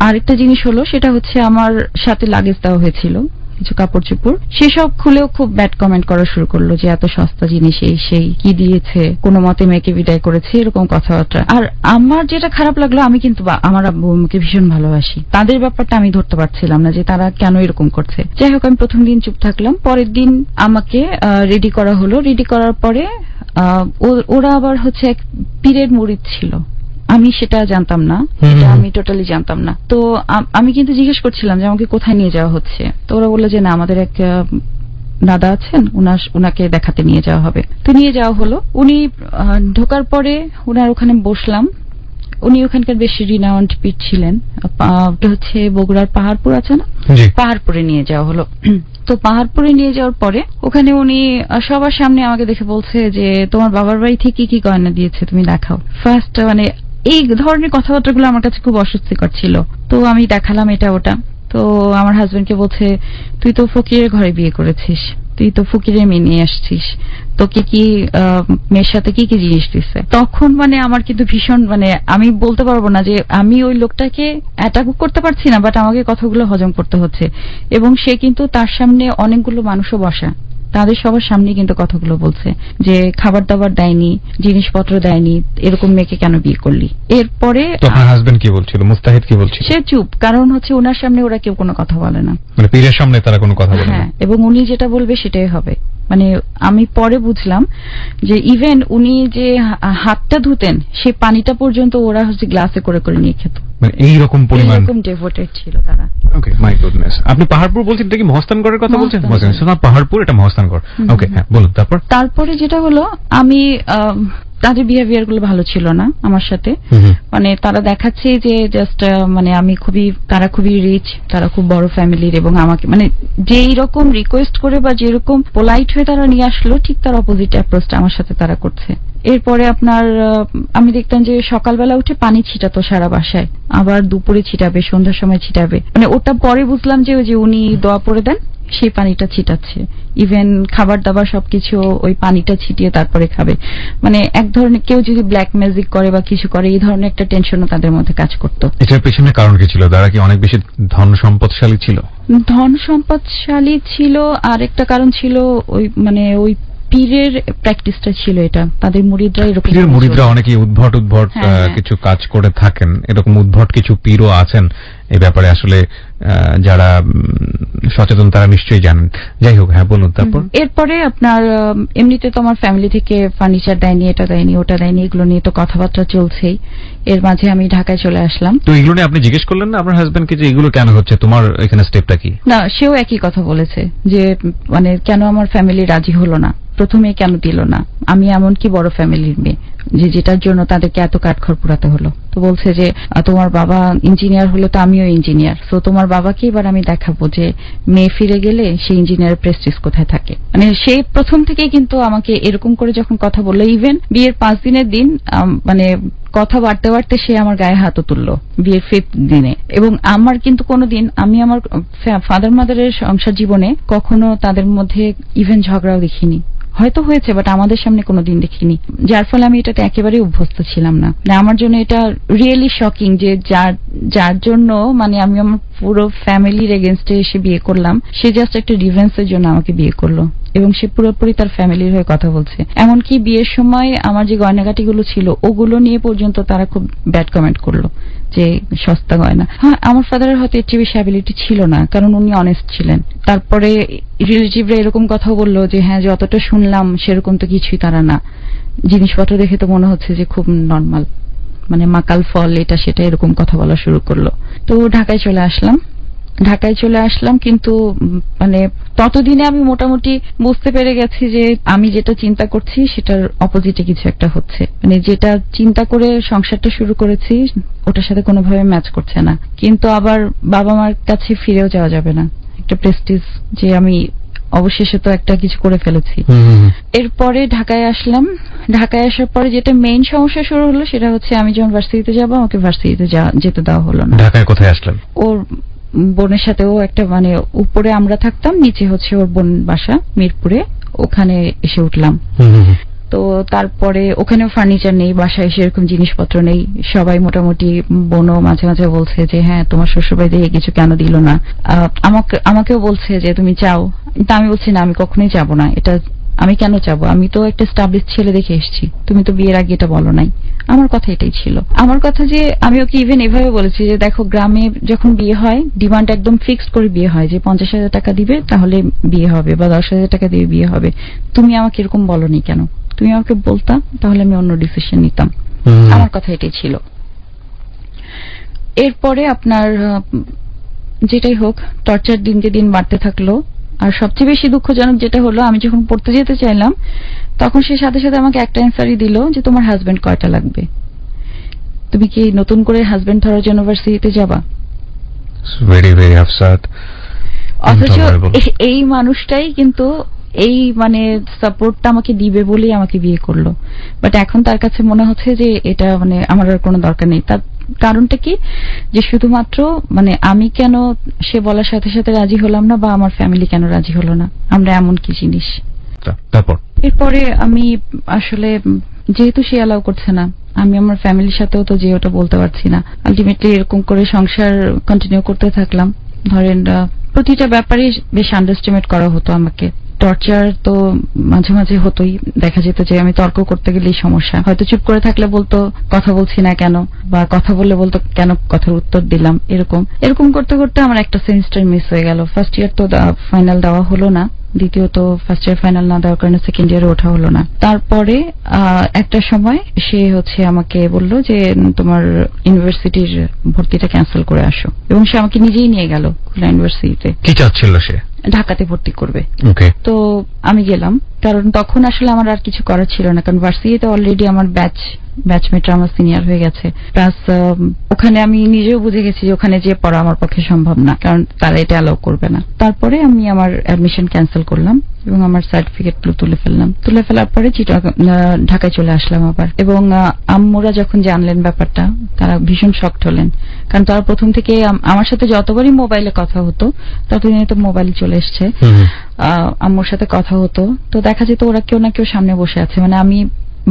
আরেকটা জিনিস হলো, সেটা হচ্ছে আমার সাথে লাগেজ দেওয়া হয়েছিল কিছু কাপড় চোপড়, সেসব খুলেও খুব ব্যাড কমেন্ট করা শুরু করলো যে এত সস্তা জিনিস এই সেই কি দিয়েছে, কোনো মতে মেয়েকে বিদায় করেছে, এরকম কথাবার্তা। আর আমার যেটা খারাপ লাগলো, আমি কিন্তু আমার আব্বু আম্মুকে ভীষণ ভালোবাসি, তাদের ব্যাপারটা আমি ধরতে পারছিলাম না যে তারা কেন এরকম করছে। যাই হোক, আমি প্রথম দিন চুপ থাকলাম। পরের দিন আমাকে রেডি করা হলো। রেডি করার পরে ওরা আবার হচ্ছে এক পীরের মুরিদ ছিল, আমি সেটা জানতাম না, এটা আমি টোটালি জানতাম না। তো আমি কিন্তু জিজ্ঞেস করছিলাম যে আমাকে কোথায় নিয়ে যাওয়া হচ্ছে। তো ওরা বললো যে না, আমাদের এক দাদা আছেন, উনাকে দেখাতে নিয়ে যাওয়া হবে। তো নিয়ে যাওয়া হলো। উনি ঢোকার পরে উনার ওখানে বসলাম। উনি ওখানকার বেশি রিনাউন্ড পীর ছিলেন। ওটা হচ্ছে বগুড়ার পাহাড়পুর আছে না, পাহাড়পুরে নিয়ে যাওয়া হলো। তো পাহাড়পুরে নিয়ে যাওয়ার পরে ওখানে উনি সবার সামনে আমাকে দেখে বলছে যে তোমার বাবার বাড়ি থেকে কি গয়না দিয়েছে তুমি দেখাও। ফার্স্ট মানে এই ধরনের কথাবার্তাগুলো আমার কাছে খুব অস্বস্তিকর ছিল। তো আমি দেখালাম এটা ওটা। তো আমার হাজবেন্ডকে বলছে তুই তো ফকিরের ঘরে বিয়ে করেছিস, তুই তো ফকিরের মেয়ে নিয়ে আসছিস, তোকে কি মেয়ের সাথে কি কি জিনিস দিচ্ছে। তখন মানে আমার কিন্তু ভীষণ মানে আমি বলতে পারবো না যে আমি ওই লোকটাকে অ্যাটাক করতে পারছি না, বাট আমাকে কথাগুলো হজম করতে হচ্ছে। এবং সে কিন্তু তার সামনে অনেকগুলো মানুষও বসা, তাদের সবার সামনে কিন্তু কথাগুলো বলছে যে খাবার দাবার দেয়নি, জিনিসপত্র দেয়নি, এরকম মেয়েকে কেন বিয়ে করলি। এরপরে আপনার হাজবেন্ড কি বলছিল, মুস্তাহিদ কি বলছিল? সে চুপ, কারণ হচ্ছে ওনার সামনে ওরা কেউ কোনো কথা বলে না, মানে পীরের সামনে তারা কোনো কথা বলে না। হ্যাঁ, এবং উনি যেটা বলবে সেটাই হবে। মানে আমি পরে বুঝলাম যে ইভেন উনি যে হাতটা ধুতেন সেই পানিটা পর্যন্ত ওরা হচ্ছে গ্লাসে করে করে নিয়ে খেত, মানে এইরকম পরিমাণ এরকম ডেভোটেড ছিল তারা। ওকে, মাই গুডনেস। আপনি পাহাড়পুর বলছেন, এটা কি মহস্তানগড়ের কথা বলছেন? মহস্তানগড়, পাহাড়পুর এটা মহস্তানগড়। ওকে, হ্যাঁ বলুন। তারপরে যেটা হলো, আমি তাদের বিহেভিয়ার গুলো ভালো ছিল না আমার সাথে। মানে তারা দেখাচ্ছে যে জাস্ট মানে আমি তারা খুবই রিচ, তারা খুব বড় ফ্যামিলির, এবং আমাকে মানে যেই রকম রিকোয়েস্ট করে বা যেরকম পোলাইট হয়ে তারা নিয়ে আসলো, ঠিক তার অপোজিট অ্যাপ্রোচটা আমার সাথে তারা করছে। এরপরে আপনার আমি দেখতাম যে সকালবেলা উঠে পানি ছিটাতো সারা বাসায়, আবার দুপুরে ছিটাবে, সন্ধ্যার সময় ছিটাবে। মানে ওটা পরে বুঝলাম যে ওই যে উনি দোয়া পড়ে দেন, সেই পানিটা ছিটাচ্ছে। ইভেন খাবার দাবার সবকিছু ওই পানিটা ছিটিয়ে তারপরে খাবে। মানে এক ধরনের কেউ যদি ব্ল্যাক ম্যাজিক করে বা কিছু করে, এই ধরনের একটা টেনশনও তাদের মধ্যে কাজ করতো। এটার পেছনে কারণ কি ছিল? তারা কি অনেক বেশি ধন সম্পদশালী ছিল? ধন সম্পদশালী ছিল, আর একটা কারণ ছিল ওই মানে ওই পীরের প্র্যাকটিসটা ছিল এটা, তাদের মুরিদরা এরকম। পীরের মুরিদরা অনেকেই উদ্ভট কিছু কাজ করে থাকেন, এরকম উদ্ভট কিছু পীরও আছেন এই ব্যাপারে। আসলে যারা সচেতন তারা নিশ্চয়ই জানেন। যাই হোক, হ্যাঁ বলুন। তারপর এরপরে আপনার এমনিতে তো আমার ফ্যামিলি থেকে ফার্নিচার দেয়নি, এটা দেয়নি, ওটা দেয়নি, এগুলো নিয়ে তো কথাবার্তা চলছেই। এর মাঝে আমি ঢাকায় চলে আসলাম। তো এগুলো নিয়ে আপনি জিজ্ঞেস করলেন না আপনার হাজবেন্ডকে যে এগুলো কেন হচ্ছে, তোমার এখানে স্টেপটা কি? না, সেও একই কথা বলেছে যে মানে কেন আমার ফ্যামিলি রাজি হলো না, প্রথমে কেন দিল না, আমি এমন কি বড় ফ্যামিলির মেয়ে যে যেটার জন্য তাদেরকে এত কাঠখড় পোড়াতে হলো। তো বলছে যে তোমার বাবা ইঞ্জিনিয়ার হলো, তো আমিও ইঞ্জিনিয়ার, তো তোমার বাবাকে এবার আমি দেখাবো যে মেয়ে ফিরে গেলে সেই ইঞ্জিনিয়ারের প্রেস্টিজ কোথায় থাকে। মানে সেই প্রথম থেকেই কিন্তু আমাকে এরকম করে যখন কথা বললো, ইভেন বিয়ের 5 দিনের দিন মানে কথা বাড়তে বাড়তে সে আমার গায়ে হাতও তুললো বিয়ের 5th দিনে। এবং আমার কিন্তু কোনোদিন আমি আমার ফাদার মাদারের সংসার জীবনে কখনো তাদের মধ্যে ইভেন ঝগড়াও দেখিনি, হয়তো হয়েছে বাট আমাদের সামনে কোনোদিন দেখিনি, যার ফলে আমি এটাতে একেবারেই অভ্যস্ত ছিলাম না। আমার জন্য এটা রিয়েলি শকিং যে যার জন্য মানে আমি আমার পুরো ফ্যামিলির এগেনস্টে এসে বিয়ে করলাম, সে জাস্ট একটা রিভেন্সের জন্য আমাকে বিয়ে করলো, এবং সে পুরোপুরি তার ফ্যামিলির হয়ে কথা বলছে। এমনকি বিয়ের সময় আমার যে গয়নাগাটিগুলো ছিল ওগুলো নিয়ে পর্যন্ত তারা খুব ব্যাড কমেন্ট করলো যে সস্তা গয়না। হ্যাঁ, আমার ফাদারের হয়তো এর চেয়ে বেশি অ্যাবিলিটি ছিল না, কারণ উনি অনেস্ট ছিলেন। তারপরে রিলেটিভরা এরকম কথা বললো যে হ্যাঁ, যতটা শুনলাম সেরকম তো কিছুই তারা না, জিনিসপত্র দেখে তো মনে হচ্ছে যে খুব নর্মাল, মানে মাকাল ফল এটা সেটা এরকম কথা বলা শুরু করলো। তো ঢাকায় চলে আসলাম কিন্তু মানে ততদিনে আমি মোটামুটি বুঝতে পেরে গেছি যে আমি যেটা চিন্তা করছি সেটার অপোজিটে কিছু একটা হচ্ছে। মানে যেটা চিন্তা করে সংসারটা শুরু করেছি ওটার সাথে কোনোভাবে ম্যাচ করছে না। কিন্তু আবার বাবা মার কাছে ফিরেও যাওয়া যাবে না, একটা প্রেস্টিজ যে আমি অবশেষে তো একটা কিছু করে ফেলেছি। এরপরে ঢাকায় আসলাম। ঢাকায় আসার পরে যেটা মেইন সমস্যা শুরু হলো সেটা হচ্ছে আমি যখন ভার্সিটিতে যাবো আমাকে ভার্সিটিতে যেতে দেওয়া হলো না। ঢাকায় কোথায় আসলেন? ওর বোনের সাথেও একটা মানে উপরে আমরা থাকতাম, নিচে হচ্ছে ওর বোন বাসা মিরপুরে, ওখানে এসে উঠলাম। তো তারপরে ওখানেও ফার্নিচার নেই, বাসায় সেরকম জিনিসপত্র নেই। সবাই মোটামুটি বোনও মাঝে মাঝে বলছে যে হ্যাঁ তোমার শ্বশুরবাড়ি থেকে কিছু কেন দিল না, আমাকেও বলছে যে তুমি চাও, তা আমি বলছি না, আমি কখনোই যাব না, এটা আমি কেন চাবো, আমি তো একটা স্টাবলিশ ছেলে দেখে এসেছি, তুমি তো বিয়ের আগে এটা বলো নাই। আমার কথা এটাই ছিল। আমার কথা যে আমি ওকে ইভেন এভাবে বলেছি যে দেখো গ্রামে যখন বিয়ে হয় ডিমান্ড একদম ফিক্সড করে বিয়ে হয় যে 50,000 টাকা দিবে তাহলে বিয়ে হবে বা 10,000 টাকা দিয়ে বিয়ে হবে। তুমি আমাকে এরকম বলনি কেন? তুমি আমাকে বলতাম তাহলে আমি অন্য ডিসিশন নিতাম। আমার কথা এটাই ছিল। এরপরে আপনার যেটাই হোক টর্চার দিনকে দিন বাড়তে থাকলো। আর সবচেয়ে বেশি দুঃখজনক যেটা হলো, আমি যখন পড়তে যেতে চাইলাম তখন সে সাথে সাথে আমাকে একটা অ্যান্সারই দিল যে তোমার হাজবেন্ড কয়টা লাগবে, তুমি কি নতুন করে হাজবেন্ড ধরার জন্য ইউনিভার্সিটিতে যাবা? Very very upset. অথচ এই মানুষটাই কিন্তু এই মানে সাপোর্টটা আমাকে দিবে বলেই আমাকে বিয়ে করলো। বাট এখন তার কাছে মনে হচ্ছে যে এটা মানে আমার আর কোনো দরকার নেই। তার কারণটা কি, যে শুধুমাত্র মানে আমি কেন সে বলার সাথে সাথে রাজি হলাম না বা আমার ফ্যামিলি কেন রাজি হলো না, আমরা এমন কি জিনিস। তারপর এরপরে আমি আসলে যেহেতু সে অ্যালাউ করছে না, আমি আমার ফ্যামিলির সাথেও তো যে ওটা বলতে পারছি না। আলটিমেটলি এরকম করে সংসার কন্টিনিউ করতে থাকলাম। ধরেন প্রতিটা ব্যাপারে বেশ আন্ডারস্টিমেট করা হতো আমাকে। টর্চার তো মাঝে মাঝে হতোই, দেখা যেত যে আমি তর্ক করতে গেলেই সমস্যা, হয়তো চুপ করে থাকলে বলতো কথা বলছি না কেন, বা কথা বললে বলতো কেন কথার উত্তর দিলাম, এরকম করতে করতে আমার একটা সেমিস্টার মিস হয়ে গেল। ফার্স্ট ইয়ার তো ফাইনাল দেওয়া হলো না, দ্বিতীয়ত ফার্স্ট ইয়ার ফাইনাল না দেওয়ার কারণে সেকেন্ড ইয়ারে ওঠা হলো না। তারপরে একটা সময় সে আমাকে বললো যে তোমার ইউনিভার্সিটির ভর্তিটা ক্যান্সেল করে আসো, এবং সে আমাকে নিজেই নিয়ে গেল খুলনা ইউনিভার্সিটিতে। কি চাচ্ছিল সে? ঢাকাতে ভর্তি করবে। ওকে। তো আমি গেলাম, কারণ তখন আসলে আমার আর কিছু করার ছিল না, কারণ ভার্সিটিতে অলরেডি আমার ব্যাচমেটরা আমার সিনিয়র হয়ে গেছে। প্লাস ওখানে আমি নিজেও বুঝে গেছি যে ওখানে যে পড়া আমার পক্ষে সম্ভব না, কারণ তারা এটা অ্যালাউ করবে না। তারপরে আমি আমার অ্যাডমিশন ক্যান্সেল করলাম এবং আমার সার্টিফিকেট তুলে ফেলার পরে ঢাকায় চলে আসলাম আবার। এবং আম্মুরা যখন জানলেন ব্যাপারটা, তারা ভীষণ শকড হলেন, কারণ তারা প্রথম থেকে আমার সাথে যতবারই মোবাইলে কথা হতো ততদিনে তো মোবাইল চলে এসছে, আম্মুর সাথে কথা হতো, তো দেখা যেত ওরা কেউ না কেউ সামনে বসে আছে। মানে আমি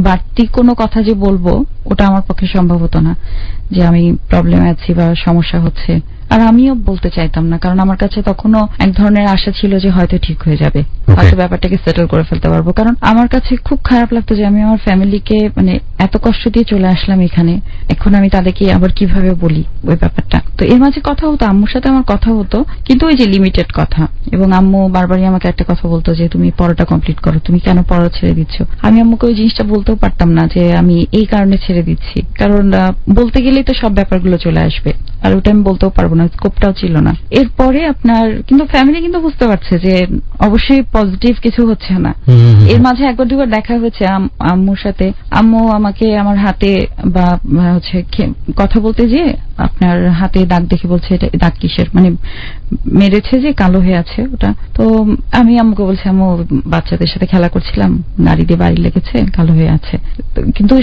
বাড়তি কোনো কথা যে বলবো ওটা আমার পক্ষে সম্ভব হতো না, যে আমি প্রবলেমে আছি বা সমস্যা হচ্ছে। আর আমিও বলতে চাইতাম না, কারণ আমার কাছে তখনও এক ধরনের আশা ছিল যে হয়তো ঠিক হয়ে যাবে, হয়তো ব্যাপারটাকে সেটেল করে ফেলতে পারবো। কারণ আমার কাছে খুব খারাপ লাগতো যে আমি আমার ফ্যামিলিকে মানে এত কষ্ট দিয়ে চলে আসলাম এখানে, এখন আমি তাদেরকে আবার কিভাবে বলি ওই ব্যাপারটা। তো এর মাঝে কথা হতো, আম্মুর সাথে আমার কথা হতো, কিন্তু ওই যে লিমিটেড কথা। এবং আম্মু বারবারই আমাকে একটা কথা বলতো যে তুমি পড়াটা কমপ্লিট করো, তুমি কেন পড়া ছেড়ে দিচ্ছ। আমি আম্মুকে ওই জিনিসটা বলতেও পারতাম না যে আমি এই কারণে ছেড়ে দিচ্ছি, কারণ বলতে গেলেই তো সব ব্যাপারগুলো চলে আসবে, আর ওটা আমি বলতেও পারবো না, স্কোপটাও ছিল না। এরপরে আপনার কিন্তু ফ্যামিলি কিন্তু বুঝতে পারছে যে অবশ্যই পজিটিভ কিছু হচ্ছে না। এর মাঝে একবার দুবার দেখা হয়েছে আম্মুর সাথে, আম্মু আমাকে আমার হাতে বা হচ্ছে কথা বলতে যেয়ে আপনার হাতে দাগ দেখে বলছে এটা দাগ কিসের, মানে মেরেছে যে কালো হয়ে আছে ওটা। তো আমি আম্মুকে বলছি আম্মু বাচ্চাদের সাথে খেলা করছিলাম, নাড়ি দিয়ে বাড়ি লেগেছে, কালো হয়ে আছে। কিন্তু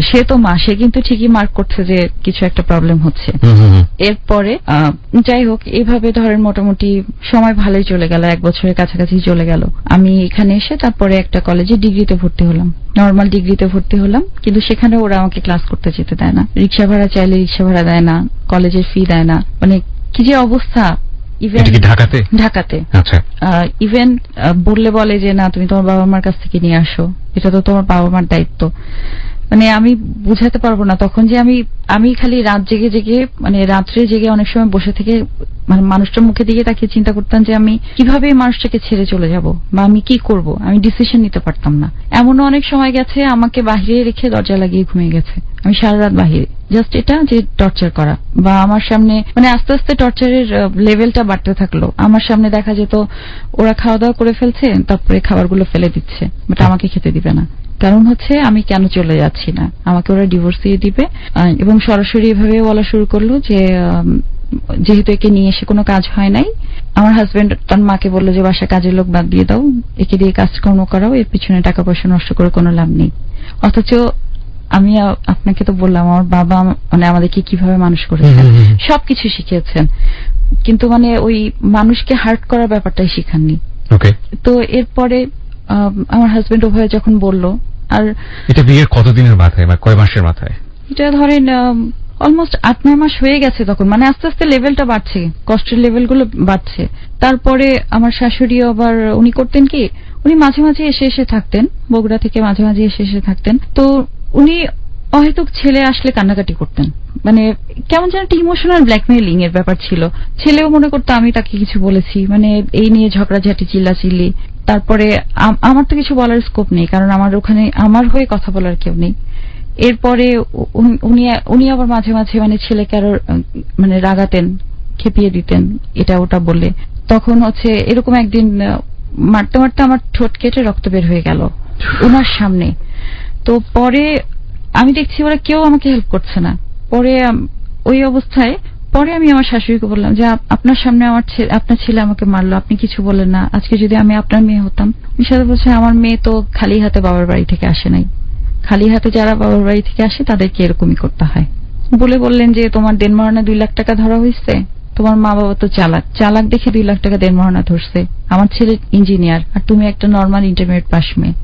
সে তো মা, সে কিন্তু ঠিকই মার্ক করছে যে কিছু একটা প্রবলেম হচ্ছে। এরপরে যাই হোক, এইভাবে ধরেন মোটামুটি সময় ভালোই চলে গেল, 1 বছরের কাছাকাছি চলে গেল। আমি এখানে এসে তারপরে একটা কলেজে ডিগ্রিতে ভর্তি হলাম, নর্মাল ডিগ্রিতে ভর্তি হলাম, কিন্তু সেখানে ওরা আমাকে ক্লাস করতে যেতে দেয় না, রিক্সা ভাড়া চাইলে রিক্সা ভাড়া দেয় না, কলেজের ফি দেয় না, মানে কি যে অবস্থা। ঢাকাতে ইভেন বললে বলে যে না তুমি তোমার বাবা মার কাছ থেকে নিয়ে আসো, এটা তো তোমার বাবা মার দায়িত্ব। মানে আমি বুঝাতে পারবো না তখন যে আমি খালি রাত জেগে মানে রাত্রে জেগে অনেক সময় বসে থেকে মানে মানুষটার মুখে দিকে তাকিয়ে চিন্তা করতাম যে আমি কিভাবে মানুষটাকে ছেড়ে চলে যাব বা আমি কি করব, আমি ডিসিশন নিতে পারতাম না। এমনও অনেক সময় গেছে আমাকে বাহিরে রেখে দরজা লাগিয়ে ঘুমিয়ে গেছে, আমি সারা রাত বাহিরে, জাস্ট এটা যে টর্চার করা। বা আমার সামনে মানে আস্তে আস্তে টর্চারের লেভেলটা বাড়তে থাকলো। আমার সামনে দেখা যেত ওরা খাওয়া দাওয়া করে ফেলছে, তারপরে খাবারগুলো ফেলে দিচ্ছে, বাট আমাকে খেতে দিবে না। কারণ হচ্ছে আমি কেন চলে যাচ্ছি না, আমাকে ওরা ডিভোর্স দিয়ে দিবে। এবং সরাসরি এভাবে বলা শুরু করলো যে যেহেতু একে নিয়ে এসে কোনো কাজ হয় নাই, আমার হাজবেন্ড তার মাকে বললো যে বাসা কাজের লোক বাদ দিয়ে দাও, একে দিয়ে কাজকর্ম করাও, এর পিছনে টাকা পয়সা নষ্ট করে কোনো লাভ নেই। অথচ আমি আপনাকে তো বললাম আমার বাবা মানে আমাদেরকে কিভাবে মানুষ করেছেন, সবকিছু শিখিয়েছেন, কিন্তু মানে ওই মানুষকে হার্ট করার ব্যাপারটাই শিখাননি। তো এরপরে আমার হাজবেন্ড ওভাবে যখন বলল, আর এটা বিয়ের কতদিনের মাথায় বা কয় মাসের মাথায়? এটা ধরেন অলমোস্ট 8-9 মাস হয়ে গেছে তখন, মানে আস্তে আস্তে লেভেলটা বাড়ছে, কষ্টের লেভেলগুলো বাড়ছে। তারপরে আমার শাশুড়িও আবার উনি করতেন কি, উনি মাঝে মাঝে এসে থাকতেন, বগুড়া থেকে মাঝে মাঝে এসে থাকতেন। তো উনি অহেতুক ছেলে আসলে কান্নাকাটি করতেন, মানে কেমন যেন একটা ইমোশনাল ব্ল্যাকমেইলিং এর ব্যাপার ছিল। ছেলেও মনে করতো আমি তাকে কিছু বলেছি, মানে এই নিয়ে ঝগড়াঝাটি চিল্লাচিল্লি। তারপরে আমার তো কিছু বলার স্কোপ নেই, কারণ আমার ওখানে আমার হয়ে কথা বলার কেউ নেই। এরপরে উনি আবার মাঝে মাঝে মানে ছেলেকে আরো মানে রাগাতেন, খেপিয়ে দিতেন এটা ওটা বলে। তখন হচ্ছে এরকম একদিন মারতে মারতে আমার ঠোঁট কেটে রক্ত বের হয়ে গেল ওনার সামনে। তো পরে আমি দেখছি ওরা কেউ আমাকে হেল্প করছে না। পরে ওই অবস্থায় পরে আমি আমার শাশুড়িকে বললাম যে আপনার সামনে আপনার ছেলে আমাকে মারলো, আপনি কিছু বলেন না, আজকে যদি আমি আপনার মেয়ে হতাম। উনি সাথে বলছে আমার মেয়ে তো খালি হাতে বাবার বাড়ি থেকে আসে নাই, খালি হাতে যারা বাবার বাড়ি থেকে আসে তাদেরকে এরকমই করতে হয়। বললেন যে তোমার দেনমোহরণে 2 লাখ টাকা ধরা হয়েছে, তোমার মা বাবা তো চালাক দেখে 2 লাখ টাকা দেনমোহরণা ধরছে, আমার ছেলে ইঞ্জিনিয়ার আর তুমি একটা নর্মাল ইন্টারমিডিয়েট পাস মেয়ে,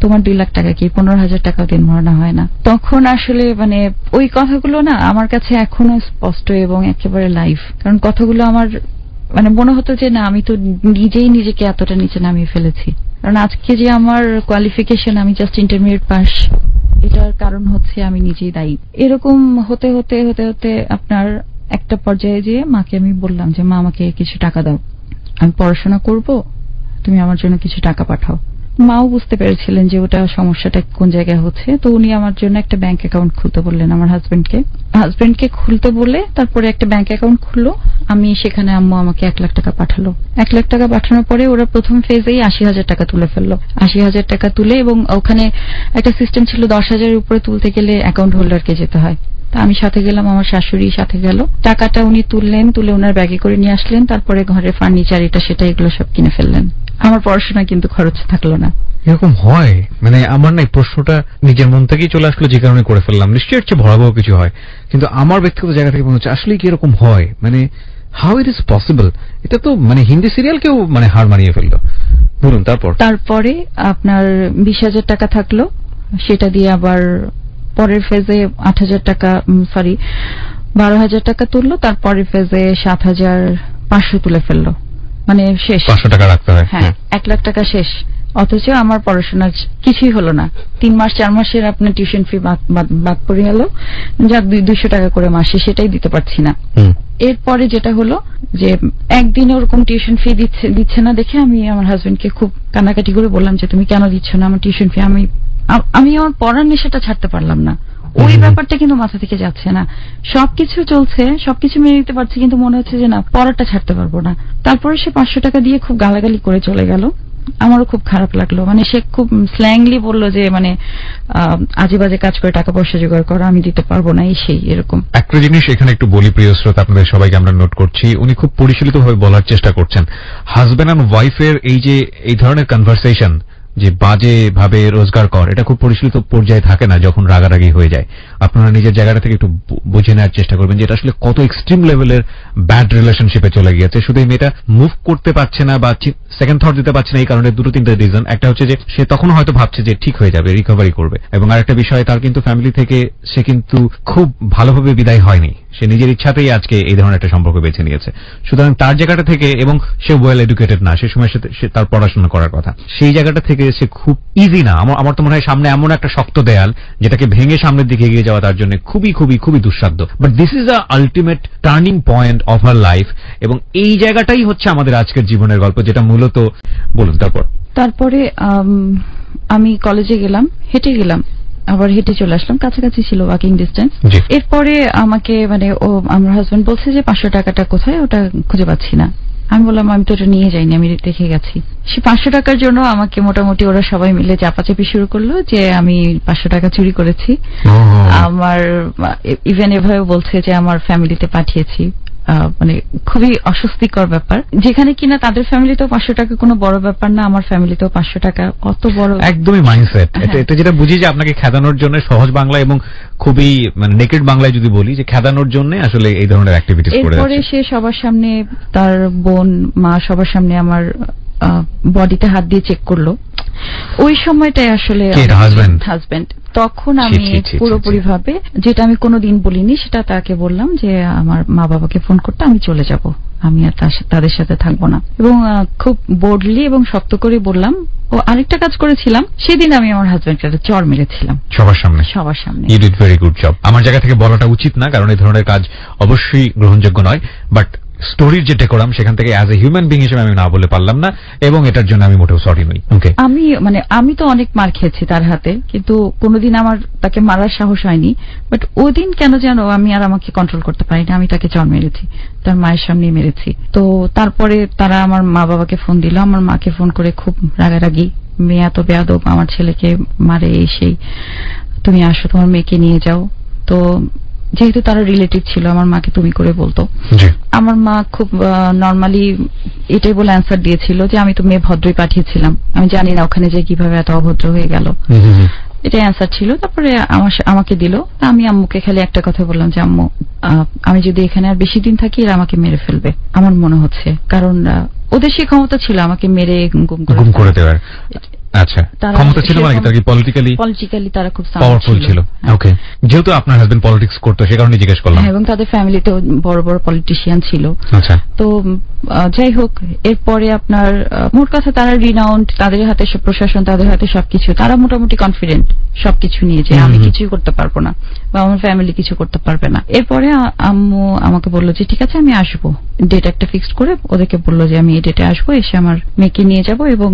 তোমার 2 লাখ টাকা কি 15,000 টাকা দেনমোহরণা হয় না? তখন আসলে মানে ওই কথাগুলো না আমার কাছে এখনো স্পষ্ট এবং একেবারে লাইভ, কারণ কথাগুলো আমার মানে মনে হতো যে না আমি তো নিজেই নিজেকে এতটা নিচে নামিয়ে ফেলেছি। কারণ আজকে যে আমার কোয়ালিফিকেশন, আমি জাস্ট ইন্টারমিডিয়েট পাস, এটার কারণ হচ্ছে আমি নিজেই দায়ী। এরকম হতে হতে হতে হতে আপনার একটা পর্যায়ে যেয়ে মাকে আমি বললাম যে মা আমাকে কিছু টাকা দাও, আমি পড়াশোনা করব, তুমি আমার জন্য কিছু টাকা পাঠাও। মাও বুঝতে পেরেছিলেন যে ওটা সমস্যাটা কোন জায়গায় হচ্ছে। তো উনি আমার জন্য একটা ব্যাংক অ্যাকাউন্ট খুলতে বললেন, আমার হাজবেন্ডকে খুলতে বলে তারপরে একটা ব্যাংক অ্যাকাউন্ট খুললো। আমি সেখানে আম্মু আমাকে 1 লাখ টাকা পাঠালো। 1 লাখ টাকা পাঠানোর পরে ওরা প্রথম ফেজেই 80,000 টাকা তুলে ফেললো। 80,000 টাকা তুলে, এবং ওখানে একটা সিস্টেম ছিল 10,000 এর উপরে তুলতে গেলে অ্যাকাউন্ট হোল্ডারকে যেতে হয়। আমি সাথে গেলাম, আমার শাশুড়ি সাথে গেল। টাকাটা উনি তুলে ওনার ব্যাগে করে নিয়ে আসলেন। তারপরে ঘরের ফার্নিচার এটা সেটা এগুলো সব কিনে ফেললেন। আমার পড়াশোনা কিন্তু খরচ থাকলো না। এরকম হয়? মানে আমার না এই প্রশ্নটা নিজের মন থেকেই চলে আসলো, যে কারণে করে ফেললাম। নিশ্চয়ই হচ্ছে ভয়াবহ কিছু হয়, কিন্তু আমার ব্যক্তিগত জায়গা থেকে মনে হচ্ছে আসলে কি এরকম হয়? মানে হাউ ইট ইজ পসিবল? এটা তো মানে হিন্দি সিরিয়াল কেউ মানে হার মানিয়ে ফেললো। বলুন তারপরে আপনার 20,000 টাকা থাকলো, সেটা দিয়ে আবার পরের ফেজে 8,000 টাকা 12,000 টাকা তুললো। তারপরের ফেজে 7,500 তুলে ফেললো, মানে শেষ। 500 টাকা রাখতে হয়। হ্যাঁ, 1 লাখ টাকা শেষ। অথচ আমার পড়াশোনা কিছুই হলো না। 3 মাস 4 মাসের আপনার টিউশন ফি বাদ পড়ে গেল, যা 200 টাকা করে মাসে, সেটাই দিতে পারছি না। এরপরে যেটা হলো যে একদিন ওরকম টিউশন ফি দিচ্ছে না দেখে আমি আমার হাজবেন্ডকে খুব কান্নাকাটি করে বললাম যে তুমি কেন দিচ্ছ না আমার টিউশন ফি? আমি আমার পড়ার নেশাটা ছাড়তে পারলাম না। ওই ব্যাপারটা কিন্তু মাথা থেকে যাচ্ছে না। সবকিছু চলছে, সবকিছু মেনে নিতে পারছি, কিন্তু মনে হচ্ছে যে না, পড়াটা ছাড়তে পারবো না। তারপরে সে 500 টাকা দিয়ে খুব গালাগালি করে চলে গেল। আমারও খুব খারাপ লাগলো। মানে সে খুব স্ল্যাংলি বললো যে মানে আজে বাজে কাজ করে টাকা পয়সা জোগাড় করা, আমি দিতে পারবো না, সেই এরকম একটা জিনিস এখানে একটু বলি প্রিয় শ্রোতা, আপনাদের সবাইকে আমরা নোট করছি। উনি খুব পরিশীলিত ভাবে বলার চেষ্টা করছেন হাজবেন্ড এন্ড ওয়াইফের এই যে এই ধরনের কনভারসেশন, যে বাজে ভাবে রোজগার কর, এটা খুব পরিশীলিত পর্যায়ে থাকে না যখন রাগারাগি হয়ে যায়। আপনারা নিজের জায়গাটা থেকে একটু বুঝে নেওয়ার চেষ্টা করবেন যে এটা আসলে কত এক্সট্রিম লেভেলের ব্যাড রিলেশনশিপে চলে গিয়েছে। শুধু এই মেয়েটা মুভ করতে পারছে না বা সেকেন্ড থট দিতে পারছে না, এই কারণে 2-3টা রিজন। একটা হচ্ছে যে সে তখন হয়তো ভাবছে যে ঠিক হয়ে যাবে, রিকভারি করবে, এবং আরেকটা বিষয় তার কিন্তু ফ্যামিলি থেকে সে কিন্তু খুব ভালোভাবে বিদায় হয়নি। সে নিজের ইচ্ছাতেই আজকে এই ধরনের একটা সম্পর্ক বেছে নিয়েছে। সুতরাং তার জায়গাটা থেকে, এবং সে ওয়েল এডুকেটেড না, সে সময় সে তার পড়াশোনা করার কথা, সেই জায়গাটা থেকে সে খুব ইজি না। আমার তো মনে হয় সামনে এমন একটা শক্ত দেয়াল যেটাকে ভেঙে সামনের দিকে এগিয়ে যাওয়া তার জন্য খুবই খুবই খুবই দুঃসাধ্য। But this is a ultimate turning point of her life, এবং এই জায়গাটাই হচ্ছে আমাদের আজকের জীবনের গল্প, যেটা মূলত। বলুন তারপরে আমি কলেজে গেলাম, হেঁটে গেলাম, আবার হেঁটে চলে আসলাম, কাছাকাছি ছিল, ওয়াকিং ডিস্টেন্স। এরপরে আমাকে মানে আমার হাজবেন্ড বলছে যে 500 টাকাটা কোথায়, ওটা খুঁজে পাচ্ছি না। আমি বললাম আমি তো এটা নিয়ে যাইনি, আমি রেখে গেছি। সে 500 টাকার জন্য আমাকে মোটামুটি ওরা সবাই মিলে চাপাচাপি শুরু করলো যে আমি 500 টাকা চুরি করেছি। আমার ইভেন এভাবে বলছে যে আমার ফ্যামিলিতে পাঠিয়েছি। মানে খুবই অস্বস্তিকর ব্যাপার, যেখানে কিনা তাদের ফ্যামিলিতেও 500 টাকা কোনো বড় ব্যাপার না, আমার ফ্যামিলিতেও 500 টাকা অত বড়। একদমই মাইন্ডসেট। এটা যেটা বুঝি যে আপনাকে খেদানোর জন্য, সহজ বাংলা এবং খুবই মানে নেকেড বাংলায় যদি বলি, যে খেদানোর জন্য আসলে এই ধরনের অ্যাক্টিভিটিস করে যাচ্ছে। এরপরে সে সবার সামনে, তার বোন, মা, সবার সামনে আমার বডিতে হাত দিয়ে চেক করলো। ওই সময়টাই আসলে হাজবেন্ড তখন আমি পুরোপুরি ভাবে, যেটা আমি কোনোদিন বলিনি সেটা তাকে বললাম যে আমার মা বাবাকে ফোন করতে, আমি চলে যাব, আমি আর তাদের সাথে থাকবো না। এবং খুব বোল্ডলি এবং শক্ত করে বললাম। ও আরেকটা কাজ করেছিলাম, সেদিন আমি আমার হাজবেন্ডকে চড় মেরেছিলাম সবার সামনে। You did very good job. আমার জায়গা থেকে বলাটা উচিত না, কারণ এই ধরনের কাজ অবশ্যই গ্রহণযোগ্য নয়, বাট স্টোরির যে ডেকোরাম সেখান থেকে অ্যাজ এ হিউম্যান বিং হিসেবে আমি না বলে পারলাম না, এবং এটার জন্য আমি মোটেও সরি নই। ওকে, আমি তো অনেক মার খেয়েছি তার হাতে, কিন্তু কোনোদিন আমার তাকে মারার সাহস হয়নি। বাট ওদিন কেন যেন আমি আর আমাকে কন্ট্রোল করতে পারিনি, আমি তাকে চড় মেরেছি, তার মায়ের সামনে মেরেছি। তো তারপরে তারা আমার মা বাবাকে ফোন দিল, আমার মাকে ফোন করে খুব রাগারাগি, মেয়ে এত বেয়াদব, আমার ছেলেকে মারে, এই সেই, তুমি আসো তোমার মেয়েকে নিয়ে যাও। তো যেহেতু তারা রিলেটিভ ছিল, আমার মাকে তুমি করে বলতো। আমার মা খুব নর্মালি এটাই বলে অ্যান্সার দিয়েছিল যে আমি তো মেয়ে ভদ্রই পাঠিয়েছিলাম, আমি জানি না ওখানে যে কিভাবে এত অভদ্র হয়ে গেল, এটাই অ্যান্সার ছিল। তারপরে আমাকে দিল। আমি আম্মুকে খালি একটা কথা বললাম যে আম্মু, আমি যদি এখানে আর বেশি দিন থাকি এরা আমাকে মেরে ফেলবে আমার মনে হচ্ছে, কারণ ওদের সেই ক্ষমতা ছিল আমাকে মেরে গুম করে দেওয়ার। আচ্ছা, ক্ষমতা ছিল মানে তার কি পলিটিক্যালি তারা খুব পাওয়ারফুল ছিল। ওকে, যেহেতু আপনার হাজবেন্ড পলিটিক্স করতো সে কারণে জিজ্ঞেস করলাম। এবং তাদের ফ্যামিলিতে বড় বড় পলিটিশিয়ান ছিল। আচ্ছা, তো যাই হোক, এরপরে আপনার মোট কথা তারা রিনাউন্ড, তাদের হাতে প্রশাসন, তাদের হাতে সবকিছু, তারা মোটামুটি কনফিডেন্ট সবকিছু নিয়ে যে আমি কিছুই করতে পারবো না বা আমার ফ্যামিলি কিছু করতে পারবে না। এরপরে আম্মু আমাকে বললো যে ঠিক আছে আমি আসবো, ডেট একটা ফিক্সড করে ওদেরকে বললো যে আমি এই ডেটে আসবো, এসে আমার মেয়েকে নিয়ে যাব এবং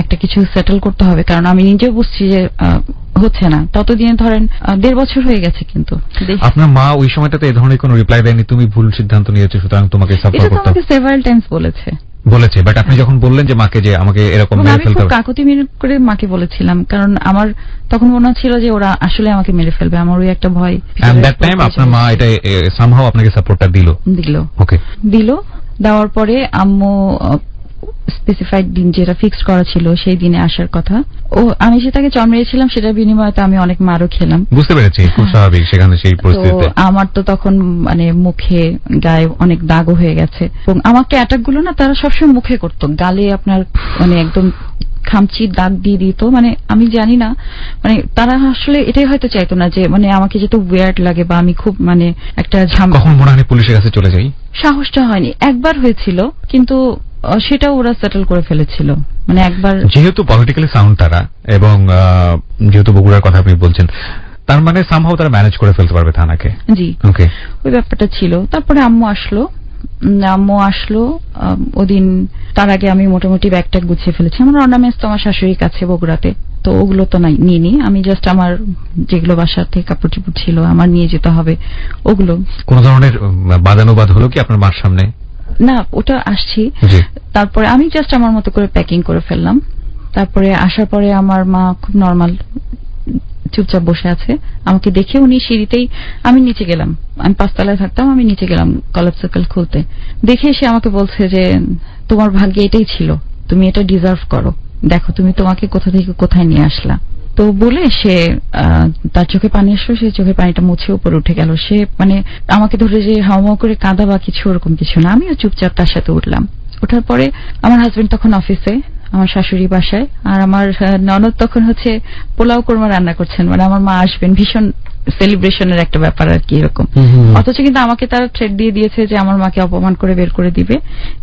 একটা কিছু সেটেল করতে হবে, কারণ আমি নিজেও বুঝছি যে হচ্ছে না। ততদিনে ধরেন 1.5 বছর হয়ে গেছে। কিন্তু আপনার মা ওই সময়টাতে এই ধরনের কোনো রিপ্লাই দেয়নি, তুমি ভুল সিদ্ধান্ত নিয়েছো সুতরাং তোমাকে সাপোর্ট করতে হবে, এটা আমাকে সেভারাল টাইমস বলেছে। বাট আপনি যখন বললেন যে মাকে যে আমাকে এরকম মেরে ফেলতে হবে, আমি কাকুতি মিনতি করে মাকে বলেছিলাম, কারণ আমার তখন মনে হচ্ছিল যে ওরা আসলে আমাকে মেরে ফেলবে, আমার ওই একটা ভয়। এন্ড দ্যাট টাইম আপনার মা এটা সামহাউ আপনাকে সাপোর্টটা দিল। ওকে, দেওয়ার পরে আম্মু স্পেসিফাইড দিন যেটা ফিক্স করা ছিল সেই দিনে আসার কথা। আমি যে তাকে চড় মেরেছিলাম সেটার বিনিময়ে তো আমি অনেক মারও খেলাম। বুঝতে পেরেছি, খুব স্বাভাবিক সেখানে সেই পরিস্থিতিতে। আমার তো তখন মুখে গায়ে অনেক দাগও হয়ে গেছে, এবং আমাকে অ্যাটাক গুলো না তারা সবসময় মুখে করতো, গালে আপনার একদম খামচির দাগ দিয়ে দিত। আমি জানি না, তারা আসলে এটাই হয়তো চাইতো না যে আমাকে যেহেতু ওয়ার্ড লাগে বা আমি খুব একটা ঝামেলা। কখন মনে হয় পুলিশের কাছে চলে যাই? সাহসটা হয়নি। একবার হয়েছিল, কিন্তু সেটাও ওরা সেটেল করে ফেলেছিল। একবার, যেহেতু পলিটিক্যালি সাউন্ড তারা, এবং যেহেতু বগুড়ার কথা আপনি বলছেন, তার সামহাউ তারা ম্যানেজ করে ফেলতে পারবে থানাকে। জি, ওকে, ওই ব্যাপারটা ছিল। তারপরে আম্মু আসলো ওদিন। তার আগে আমি মোটামুটি ব্যাগটা গুছিয়ে ফেলেছি। আমার অর্নামেন্টস তো আমার শাশুড়ির কাছে বগুড়াতে, তো ওগুলো তো নিইনি। আমি জাস্ট আমার যেগুলো বাসার থেকে কাপড় চোপড় ছিল আমার নিয়ে যেতে হবে, ওগুলো। কোন ধরনের বাদানুবাদ হলো কি আপনার মার সামনে? না, ওটা আসছি। তারপরে আমি জাস্ট আমার মতো করে প্যাকিং করে ফেললাম। তারপরে আসার পরে আমার মা খুব নর্মাল চুপচাপ বসে আছে। আমাকে দেখে উনি সিঁড়িতেই, আমি নিচে গেলাম, আমি 5 তলায় থাকতাম, আমি নিচে গেলাম কলার সার্কেল খুলতে। দেখে সে আমাকে বলছে যে তোমার ভাগ্যে এটাই ছিল, তুমি এটা ডিজার্ভ করো, দেখো তুমি তোমাকে কোথা থেকে কোথায় নিয়ে আসলা। তো বলে সে তার চোখে পানি আসলো, সে চোখের পানিটা মুছে উপরে উঠে গেল। সে আমাকে ধরে যে হাওয়া করে কাঁদা বা কিছু ওরকম কিছু না। আমিও চুপচাপ তার সাথে উঠলাম। ওঠার পরে আমার হাজবেন্ড তখন অফিসে, আমার শাশুড়ি বাসায়, আর আমার ননদ তখন পোলাও কোরমা রান্না করছেন। আমার মা আসবেন, ভীষণ সেলিব্রেশনের একটা ব্যাপার আর কি এরকম। অথচ কিন্তু আমাকে তারা থ্রেট দিয়ে দিয়েছে যে আমার মাকে অপমান করে বের করে দিবে,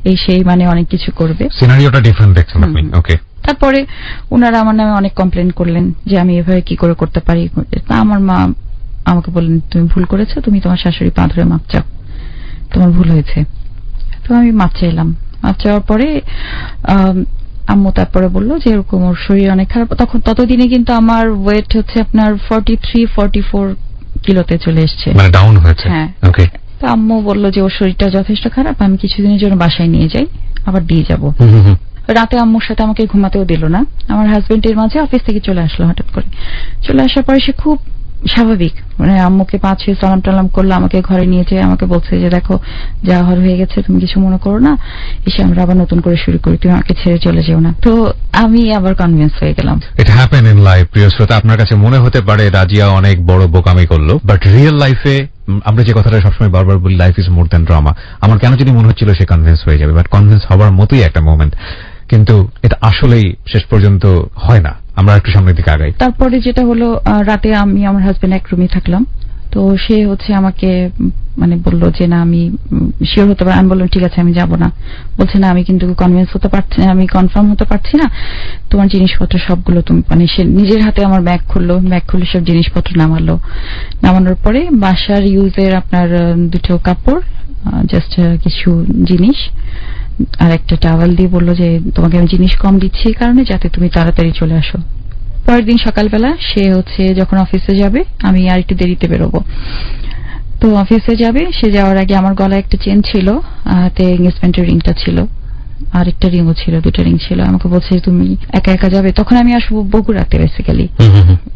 এই সেই অনেক কিছু করবে। সিনারিওটা ডিফারেন্ট দেখছেন আপনি। ওকে, তারপরে ওনারা আমার নামে অনেক কমপ্লেন করলেন যে আমি এভাবে কি করে করতে পারি। তা আমার মা আমাকে বললেন তুমি ভুল করেছো, তুমি তোমার শাশুড়ি পা ধরে মাপ চাও, তোমার ভুল হয়েছে। তো আমি মাপ চাইলাম। মাপ চাওয়ার পরে আম্মু তারপরে বললো যে এরকম ওর শরীর অনেক খারাপ। ততদিনে কিন্তু আমার ওয়েট আপনার 43-44 কিলোতে চলে এসছে, ডাউন হয়েছে। হ্যাঁ, তো আম্মু বললো যে ওর শরীরটা যথেষ্ট খারাপ, আমি কিছুদিনের জন্য বাসায় নিয়ে যাই, আবার দিয়ে যাবো। রাতে আম্মুর সাথে আমাকে ঘুমাতেও দিল না। আমার হাজবেন্ড এর মাঝে অফিস থেকে চলে আসলো হঠাৎ করে। চলে আসার পরে সে খুব স্বাভাবিক আম্মুকে 5-6 সালাম টালাম করলো, আমাকে ঘরে নিয়ে যেয়ে আমাকে বলছে যে দেখো যা হয়ে গেছে, তুমি কিছু মনে করো না, এসে আমরা আবার নতুন করে শুরু করি, তুমি আমাকে ছেড়ে চলে যেও না। তো আমি আবার কনভিন্স হয়ে গেলাম। It happen in life. প্রিয় শ্রোতা, আপনার কাছে মনে হতে পারে রাজিয়া অনেক বড় বোকামি করলো, বাট রিয়েল লাইফে আমরা যে কথাটা সবসময় বারবার বলি, life is more than drama. আমার কেন যদি মনে হচ্ছিল সে কনভিন্স হয়ে যাবে, বাট কনভিন্স হওয়ার মতোই একটা মোমেন্ট। কিন্তু এটা আসলেই শেষ পর্যন্ত হয় না। আমরা একটু সামনের দিকে আগাই। তারপরে যেটা হলো, রাতে আমি আমার হাজবেন্ড এক রুমে থাকলাম। তো সে আমাকে মানে বললো যে না আমি শিওর হতে পারি। আমি বললাম ঠিক আছে আমি যাব না। বলছে না আমি কিন্তু কনভিন্স হতে পারছি না, আমি কনফার্ম হতে পারছি না, তোমার জিনিসপত্র সবগুলো তুমি মানে সে নিজের হাতে আমার ব্যাগ খুললো সব জিনিসপত্র নামানোর পরে বাসার ইউজের আপনার দুটো কাপড়, জাস্ট কিছু জিনিস আর একটা টাওয়াল দিয়ে বললো যে তোমাকে আমি জিনিস কম দিচ্ছি এই কারণে যাতে তুমি তাড়াতাড়ি চলে আসো। পরের দিন সকালবেলা সে যখন অফিসে যাবে, আমি আর একটু দেরিতে বেরোবো, তো অফিসে যাবে। সে যাওয়ার আগে আমার গলায় একটা চেন ছিল, হাতে এঙ্গেজমেন্টের রিংটা ছিল, আর একটা রিংও ছিল, দুটো রিং ছিল। আমাকে বলছে তুমি একা একা যাবে? তখন আমি আসবো বগুড়াতে, বেসিক্যালি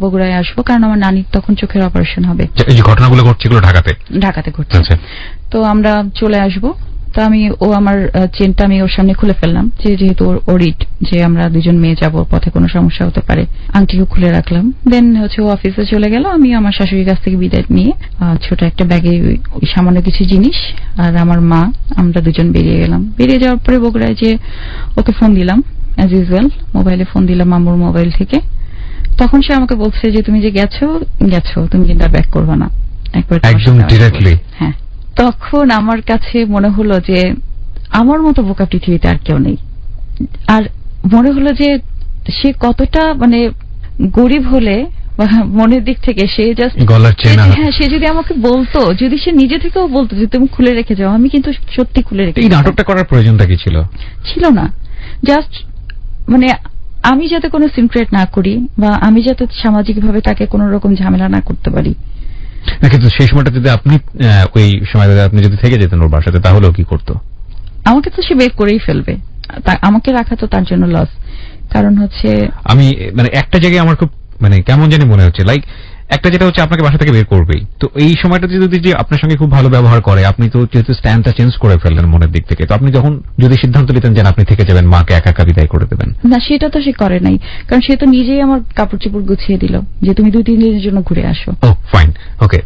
বগুড়ায় আসবো, কারণ আমার নানির তখন চোখের অপারেশন হবে। এই যে ঘটনাগুলো ঘটছে ঢাকাতে ঘটছে। তো আমরা চলে আসবো। তো ও আমার চেনটা আমি ওর সামনে খুলে ফেললাম, যেহেতু ওর ইট যে আমরা দুজন মেয়ে যাবো, পথে কোনো সমস্যা হতে পারে। আংটিও খুলে রাখলাম। দেন ও অফিসে চলে গেল। আমি আমার শাশুড়ির কাছ থেকে বিদায় নিয়ে ছোট একটা ব্যাগে ওই সামান্য কিছু জিনিস আর আমার মা, আমরা দুজন বেরিয়ে গেলাম। বেরিয়ে যাওয়ার পরে বগুড়ায় যে ওকে ফোন দিলাম, অ্যাজ ইউজুয়াল মোবাইলে ফোন দিলাম মামুর মোবাইল থেকে। তখন সে আমাকে বলছে যে তুমি যে গেছো তুমি কিন্তু আর ব্যাক করবে না, একদম ডিরেক্টলি। হ্যাঁ, তখন আমার কাছে মনে হলো যে আমার মতো বোকা পৃথিবীতে আর কেউ নেই। আর মনে হলো যে সে কতটা মানে গরিব হলে মনের দিক থেকে সে জাস্ট হ্যাঁ, সে যদি আমাকে বলতো, যদি সে নিজে থেকেও বলতো যে তুমি খুলে রেখে যাও, আমি কিন্তু সত্যি খুলে রেখে। এই নাটকটা করার প্রয়োজনটা কি ছিল? ছিল না। জাস্ট মানে আমি যাতে কোনো সিক্রেট না করি, বা আমি যাতে সামাজিকভাবে তাকে কোনো রকম ঝামেলা না করতে পারি। কিন্তু সেই সময়টা যদি আপনি ওই সময় আপনি যদি থেকে যেতেন ওর বাসাতে, তাহলেও কি করতো? আমাকে তো সে বের করেই ফেলবে। আমাকে রাখা তো তার জন্য লস। কারণ আমি মানে একটা জায়গায় আমার খুব মানে কেমন জানি মনে হচ্ছে, লাইক একটা যেটা হচ্ছে আপনাকে বাসা থেকে বের করবেই। তো এই সময়টা যদি যে আপনার সঙ্গে খুব ভালো ব্যবহার করে, আপনি তো যেহেতু স্ট্যান্ডটা চেঞ্জ করে ফেললেন মনের দিক থেকে, তো আপনি যখন যদি সিদ্ধান্ত নিতেন যে আপনি থেকে যাবেন, মাকে একা একা বিদায় করে দেবেন, না সেটা তো সে করে নাই। কারণ সে তো নিজেই আমার কাপড় চোপড় গুছিয়ে দিল যে তুমি 2-3 দিনের জন্য ঘুরে আসো। ও ফাইন, ওকে।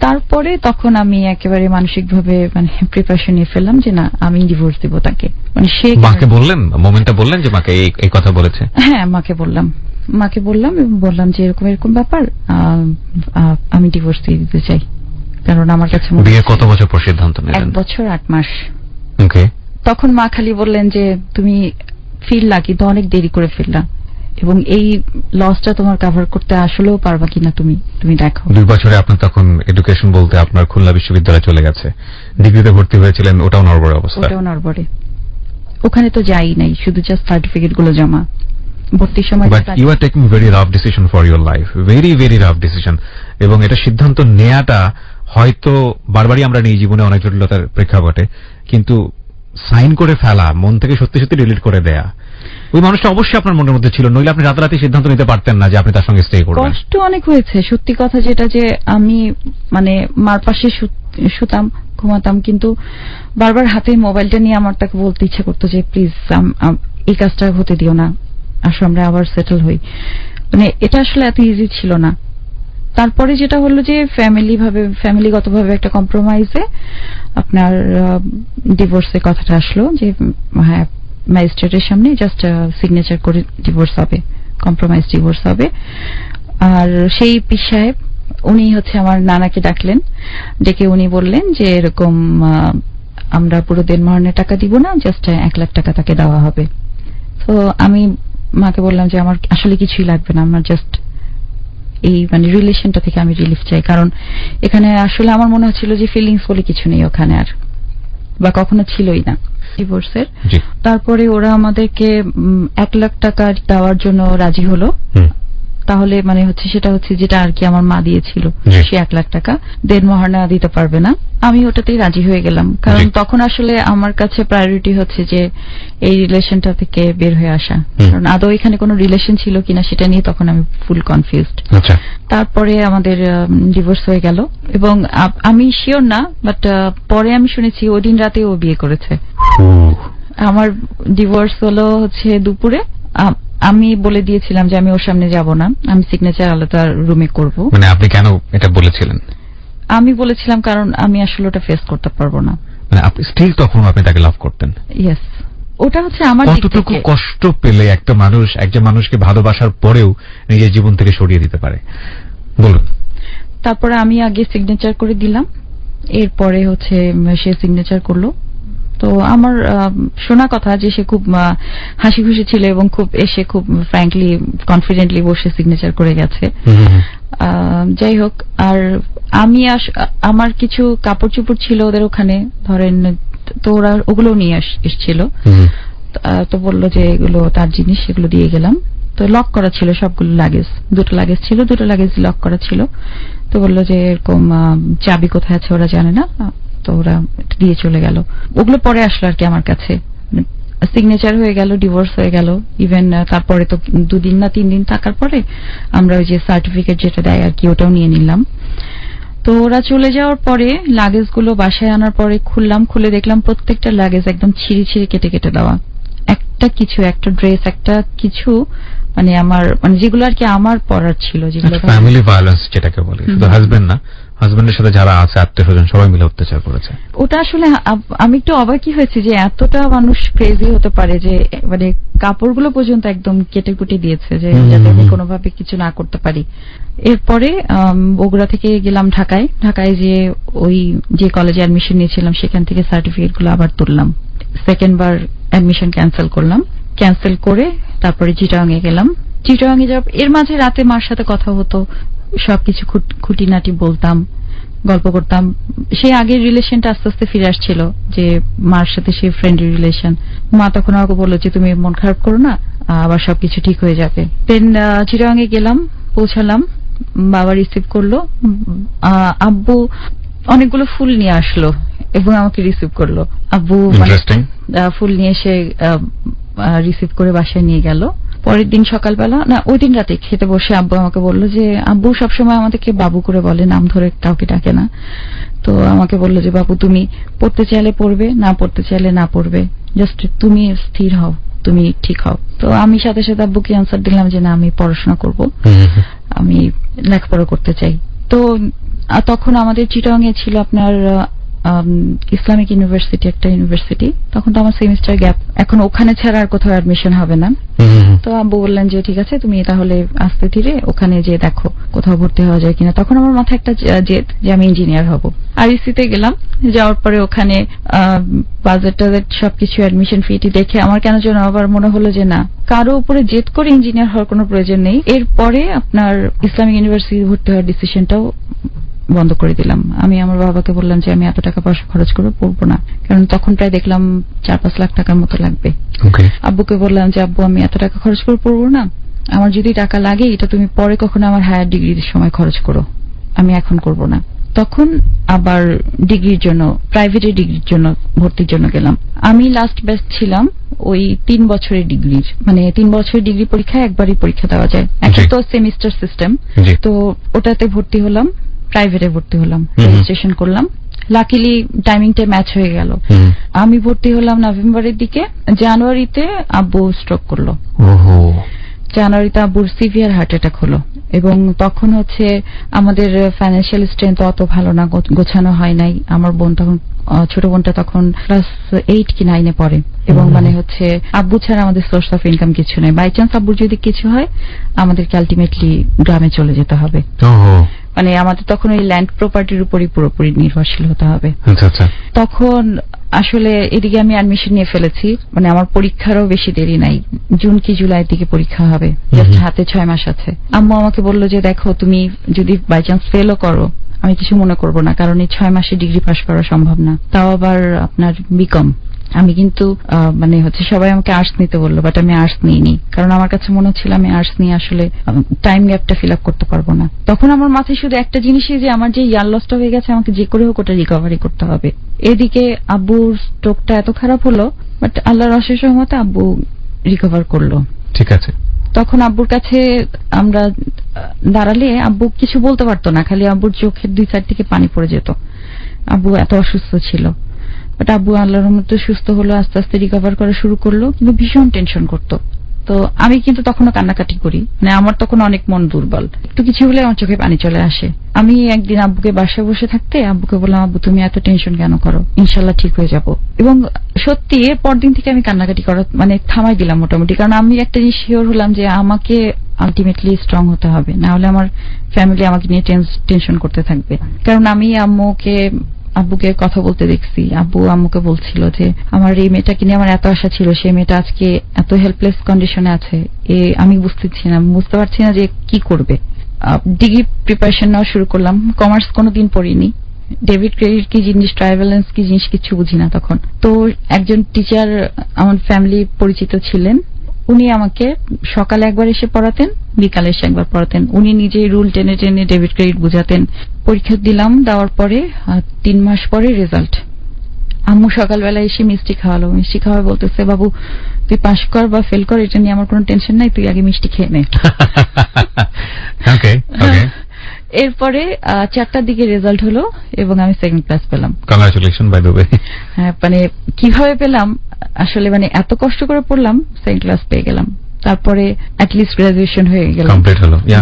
তারপরে তখন আমি একেবারে মানসিকভাবে মানে প্রিপারেশন নিয়ে ফেললাম যে না আমি ডিভোর্স দিব তাকে। মানে সে মাকে বললেন, মোমেন্টটা বললেন যে মাকে এই কথা বলেছে? হ্যাঁ, মাকে বললাম এবং বললাম যে এরকম ব্যাপার, আমি ডিভোর্স দিয়ে দিতে চাই। কারণ আমার কাছে বিয়ের কত বছর পর সিদ্ধান্ত নিলেন? 1 বছর 8 মাস। ওকে। তখন মা খালি বললেন যে তুমি ফিরলা কিন্তু অনেক দেরি করে ফিরলা, এবং এই লসটা তোমার কভার করতে আসলেও পারবা কিনা তুমি দেখো। 2 বছরে আপনার তখন এডুকেশন বলতে আপনার খুলনা বিশ্ববিদ্যালয়ে চলে গেছে, ডিগ্রিতে ভর্তি হয়েছিলেন, ওটাও নড়বড়ে অবস্থা। ওটাও নড়বড়ে, ওখানে তো যাই নাই, শুধু জাস্ট সার্টিফিকেট গুলো জমা। ভর্তির সময় but you are taking very rough decision for your life, very very rough decision. এবং এটা সিদ্ধান্ত নেওয়াটা হয়তো বারবারই আমরা নিই জীবনে অনেক জটিলতার প্রেক্ষাপটে, কিন্তু সাইন করে ফেলা, মন থেকে সত্যি সত্যি ডিলিট করে দেয়া, ওই মানুষটা অবশ্যই আপনার মনের মধ্যে ছিল, নইলে আপনি রাতারাতি সিদ্ধান্ত নিতে পারতেন না যে আপনি তার সঙ্গে স্টে করবেন। কষ্ট অনেক হয়েছে, সত্যি কথা যেটা যে আমি মানে মার পাশে শুতাম, ঘুমাতাম, কিন্তু বারবার হাতে মোবাইলটা নিয়ে আমার তাকে বলতে ইচ্ছে করতো যে প্লিজ এই কাজটা হতে দিও না, আসো আমরা আবার সেটেল হই। মানে এটা আসলে এত ইজি ছিল না। তারপরে যেটা হলো যে ফ্যামিলিগতভাবে একটা কম্প্রোমাইজে আপনার ডিভোর্সের কথাটা আসলো যে হ্যাঁ ম্যাজিস্ট্রেটের সামনে জাস্ট সিগনেচার করে ডিভোর্স হবে, কম্প্রোমাইজ ডিভোর্স হবে। আর সেই পীর সাহেব উনি আমার নানাকে ডাকলেন, ডেকে উনি বললেন যে এরকম আমরা পুরো দেনমোহরের টাকা দিব না, জাস্ট 1 লাখ টাকা তাকে দেওয়া হবে। তো আমি মাকে বললাম যে আমার আসলে কিছুই লাগবে না, আমার জাস্ট এই মানে রিলেশনটা থেকে আমি রিলিফ চাই। কারণ এখানে আসলে আমার মনে হচ্ছিল যে ফিলিংস বলে কিছু নেই ওখানে আর, বা কখনো ছিলই না ডিভোর্সের। তারপরে ওরা আমাদেরকে 1 লাখ টাকা দেওয়ার জন্য রাজি হলো। তাহলে মানে সেটা যেটা আর কি আমার মা দিয়েছিল সে 1 লাখ টাকা দেনমোহর দিতে পারবে না। আমি ওটাতেই রাজি হয়ে গেলাম, কারণ তখন আসলে আমার কাছে প্রায়োরিটি হচ্ছে যে এই রিলেশনটা থেকে বের হয়ে আসা। কারণ আদৌ এখানে কোনো রিলেশন ছিল কিনা সেটা নিয়ে তখন আমি ফুল কনফিউজড। তারপরে আমাদের ডিভোর্স হয়ে গেল, এবং আমি শিওর না, বাট পরে আমি শুনেছি ওই দিন রাতে ও বিয়ে করেছে। আমার ডিভোর্স হলো দুপুরে। আমি বলে দিয়েছিলাম যে আমি ওর সামনে যাব না, আমি সিগনেচার আলাদা রুমে করব। মানে আপনি কেন এটা বলেছিলেন? আমি বলেছিলাম কারণ আমি আসলে ওটা ফেস করতে পারবো না। মানে আপনি স্টিল তখন আপনি তাকে লাভ করতেন? ইয়েস। ওটা হচ্ছে আমার দিক থেকে। কতটুকু কষ্ট পেলে একটা মানুষ একজন মানুষকে ভালোবাসার পরেও নিজের জীবন থেকে সরিয়ে দিতে পারে, বলুন। তারপরে আমি আগে সিগনেচার করে দিলাম, এরপরে হচ্ছে সে সিগনেচার করলো। তো আমার শোনা কথা যে সে খুব হাসি খুশি ছিল এবং এসে খুব ফ্র্যাঙ্কলি কনফিডেন্টলি বসে সিগনেচার করে গেছে। যাই হোক, আর আমি আমার কিছু কাপড় চোপড় ছিল ওদের ওখানে, ধরেন, তো ওরা ওগুলো নিয়ে এসছিল। তো বললো যে এগুলো তার জিনিস, সেগুলো দিয়ে গেলাম। তো লক করা ছিল সবগুলো লাগেজ, 2টা লাগেজ ছিল, 2টা লাগেজ লক করা ছিল। তো বললো যে এরকম চাবি কোথায় আছে ওরা জানে না, তো ওরা দিয়ে চলে গেল। ওগুলো পরে আসলো আর কি আমার কাছে। সিগনেচার হয়ে গেল, ডিভোর্স হয়ে গেল। ইভেন তারপরে তো 2 দিন না 3 দিন থাকার পরে আমরা ওই যে সার্টিফিকেট যেটা দেয় আর কি, ওটাও নিয়ে নিলাম। তো ওরা চলে যাওয়ার পরে লাগেজগুলো বাসায় আনার পরে খুললাম, খুলে দেখলাম প্রত্যেকটা লাগেজ একদম ছিঁড়ে ছিঁড়ে কেটে কেটে দেওয়া। একটা ড্রেস, একটা কিছু, মানে আমার, মানে যেগুলো আর কি আমার পরার ছিল, যেগুলো ফ্যামিলি ভায়োলেন্স যেটাকে বলে, শুধু হাজবেন্ড না, হাজবেন্ডের সাথে যারা আছে আত্মীয়স্বজন সবাই মিলে অত্যাচার করেছে। ওটা আসলে আমি একটু অবাকই হয়েছি যে এতটা মানুষ ক্রেজি হতে পারে, যে মানে কাপড়গুলো পর্যন্ত একদম কেটে কুটে দিয়েছে, যে যাতে আমি কোনোভাবে কিছু না করতে পারি। এরপরে বগুড়া থেকে গেলাম ঢাকায় যে ওই যে কলেজে অ্যাডমিশন নিয়েছিলাম সেখান থেকে সার্টিফিকেট গুলো আবার তুললাম। সেকেন্ড বার অ্যাডমিশন ক্যান্সেল করে তারপরে চিটাগাংয়ে গেলাম। চিটাগাংয়ে যাওয়ার এর মাঝে রাতে মার সাথে কথা হতো, সবকিছু খুঁটিনাটি বলতাম, গল্প করতাম। সেই আগের রিলেশনটা আস্তে আস্তে ফিরে আসছিল, যে মার সাথে সেই ফ্রেন্ডলি রিলেশন। মা তখন আমাকে বললো যে তুমি মন খারাপ করো না, আবার সবকিছু ঠিক হয়ে যাবে। দেন চিটাগাংয়ে গেলাম, পৌঁছালাম, বাবা রিসিভ করলো। আব্বু অনেকগুলো ফুল নিয়ে আসলো এবং আমাকে রিসিভ করলো। আব্বু ফুল নিয়ে এসে রিসিভ করে বাসায় নিয়ে গেল। পরের দিন সকালবেলা, না ওই দিন রাতে খেতে বসে আব্বু আমাকে বললো যে, আব্বু সবসময় আমাদেরকে বাবু করে বলে, নাম ধরে কাউকে ডাকে না। তো আমাকে বললো যে বাবু তুমি পড়তে চাইলে পড়বে, না পড়তে চাইলে না পড়বে, জাস্ট তুমি স্থির হও, তুমি ঠিক হও। তো আমি সাথে সাথে আব্বুকে আনসার দিলাম যে না, আমি পড়াশোনা করব, আমি লেখাপড়া করতে চাই। তো তখন আমাদের চিটাগাংয়ে ছিল আপনার ইসলামিক ইউনিভার্সিটি, একটা ইউনিভার্সিটি। তখন তো আমার সেমিস্টার গ্যাপ, এখন ওখানে ছাড়া আর কোথাও অ্যাডমিশন হবে না। তো আব্বু বললেন যে ঠিক আছে, তুমি তাহলে আস্তে ধীরে ওখানে যে দেখো কোথাও ভর্তি হওয়া যায় কিনা। তখন আমার মাথায় একটা জেদ যে আমি ইঞ্জিনিয়ার হব। আরইসিতে গেলাম, যাওয়ার পরে ওখানে বাজেট টাজেট সবকিছু অ্যাডমিশন ফিটি দেখে আমার কেন যেন আবার মনে হলো যে না, কারো উপরে জেদ করে ইঞ্জিনিয়ার হওয়ার কোনো প্রয়োজন নেই। এরপরে আপনার ইসলামিক ইউনিভার্সিটি ভর্তি হওয়ার ডিসিশনটাও বন্ধ করে দিলাম। আমি আমার বাবাকে বললাম যে আমি এত টাকা পয়সা খরচ করে পড়বো না, কারণ তখন প্রায় দেখলাম 4-5 লাখ টাকার মতো লাগবে। আব্বুকে বললাম যে আব্বু আমি এত টাকা খরচ করে পড়বো না, আমার যদি টাকা লাগে এটা তুমি পরে কখনো আমার হায়ার ডিগ্রির সময় খরচ করো, আমি এখন করব না। তখন আবার ডিগ্রির জন্য, প্রাইভেটের ডিগ্রির জন্য ভর্তির জন্য গেলাম। আমি লাস্ট ব্যাচ ছিলাম ওই 3 বছরের ডিগ্রির, মানে 3 বছরের ডিগ্রি পরীক্ষা একবারই পরীক্ষা দেওয়া যায়, একটা তো সেমিস্টার সিস্টেম। তো ওটাতে ভর্তি হলাম, প্রাইভেটে ভর্তি হলাম, রেজিস্ট্রেশন করলাম। লাকিলি টাইমিংটা ম্যাচ হয়ে গেল। আমি ভর্তি হলাম নভেম্বরের দিকে, জানুয়ারিতে আব্বু স্ট্রোক করলো। জানুয়ারিতে আব্বুর সিভিয়ার হার্ট অ্যাটাক হলো, এবং তখন হচ্ছে আমাদের ফাইন্যান্সিয়াল স্ট্রেংথ অত ভালো না, গোছানো হয় নাই। আমার বোন তখন, ছোট বোনটা তখন ক্লাস 8 কি 9-এ পড়ে, এবং মানে হচ্ছে আব্বু ছাড়া আমাদের সোর্স অফ ইনকাম কিছু নেই। বাই চান্স আব্বুর যদি কিছু হয় আমাদেরকে আলটিমেটলি গ্রামে চলে যেতে হবে। মানে আমাদের তখন ওই ল্যান্ড প্রপার্টির উপরই পুরোপুরি নির্ভরশীল হতে হবে। তখন আসলে এদিকে আমি অ্যাডমিশন নিয়ে ফেলেছি, মানে আমার পরীক্ষারও বেশি দেরি নাই, জুন কি জুলাইয়ের দিকে পরীক্ষা হবে, জাস্ট হাতে 6 মাস আছে। আম্মু আমাকে বললো যে দেখো তুমি যদি বাই চান্স ফেলও করো আমি কিছু মনে করব না, কারণ এই 6 মাসে ডিগ্রি পাস করা সম্ভব না, তাও আবার আপনার বিকম। আমি কিন্তু মানে হচ্ছে সবাই আমাকে আর্টস নিতে বললো, বাট আমি আর্টস নিইনি, কারণ আমার কাছে মনে হচ্ছিল আমি আর্টস নিয়ে আসলে টাইম গ্যাপটা ফিল আপ করতে পারবো না। তখন আমার মাথায় শুধু একটা জিনিসই যে আমার যে ইয়ার লসটা হয়ে গেছে আমাকে যে করে হোক ওটা রিকভারি করতে হবে। এদিকে আব্বুর স্ট্রোকটা এত খারাপ হলো, বাট আল্লাহর অশেষ রহমতে আব্বু রিকভার করলো। ঠিক আছে। তখন আব্বুর কাছে আমরা দাঁড়ালে আব্বু কিছু বলতে পারতো না, খালি আব্বুর চোখের 2 সাইড থেকে পানি পড়ে যেত। আব্বু এত অসুস্থ ছিল, বাট আব্বু আল্লাহর রহমতে সুস্থ হলো, আস্তে আস্তে রিকভার করা শুরু করলো, কিন্তু ভীষণ টেনশন করতো। তো আমি কিন্তু তখনও কান্নাকাটি করি, মানে আমার তখন অনেক মন দুর্বল, একটু কিছু হলে আমার চোখে পানি চলে আসে। আমি একদিন আব্বুকে বাসায় বসে থাকতে আব্বুকে বললাম, আব্বু তুমি এত টেনশন কেন করো, ইনশাল্লাহ ঠিক হয়ে যাব। এবং সত্যি এর পরদিন থেকে আমি কান্নাকাটি করা মানে থামাই দিলাম মোটামুটি, কারণ আমি একটা জিনিস শিওর হলাম যে আমাকে আলটিমেটলি স্ট্রং হতে হবে, না হলে আমার ফ্যামিলি আমাকে নিয়ে টেনশন করতে থাকবে। কারণ আমি আব্বুকে কথা বলতে দেখছি, আব্বু আম্মুকে বলছিল যে আমার এই মেয়েটাকে নিয়ে আমার এত আশা ছিল, সেই মেয়েটা আজকে এত হেল্পলেস কন্ডিশনে আছে, আমি বুঝতে পারছি না যে কি করবে। ডিগ্রি প্রিপারেশন নেওয়া শুরু করলাম, কমার্স কোনোদিন পড়িনি, ডেবিট ক্রেডিট কি জিনিস, ট্রায়াল ব্যালেন্স কি জিনিস কিছু বুঝি না তখন। তো একজন টিচার আমার ফ্যামিলি পরিচিত ছিলেন, উনি আমাকে সকালে একবার এসে পড়াতেন, বিকালে এসে একবার পড়াতেন। উনি নিজেই রুল টেনে টেনে ডেবিট ক্রেডিট বুঝাতেন। পরীক্ষা দিলাম, দেওয়ার পরে 3 মাস পরে রেজাল্ট। আম্মু সকালবেলা এসে মিষ্টি খাওয়ালো, মিষ্টি খাওয়া বলতেছে, বাবু তুই পাস কর বা ফেল কর এটা নিয়ে আমার কোনো টেনশন নাই, তুই আগে মিষ্টি খেয়ে নে। এরপরে 4টার দিকে রেজাল্ট হলো এবং আমি সেকেন্ড ক্লাস পেলাম। Congratulation by the way. হ্যাঁ, মানে কিভাবে পেলাম আসলে, মানে এত কষ্ট করে পড়লাম, সেকেন্ড ক্লাস পেয়ে গেলাম। তারপরে অ্যাটলিস্ট গ্রাজুয়েশন হয়ে গেল,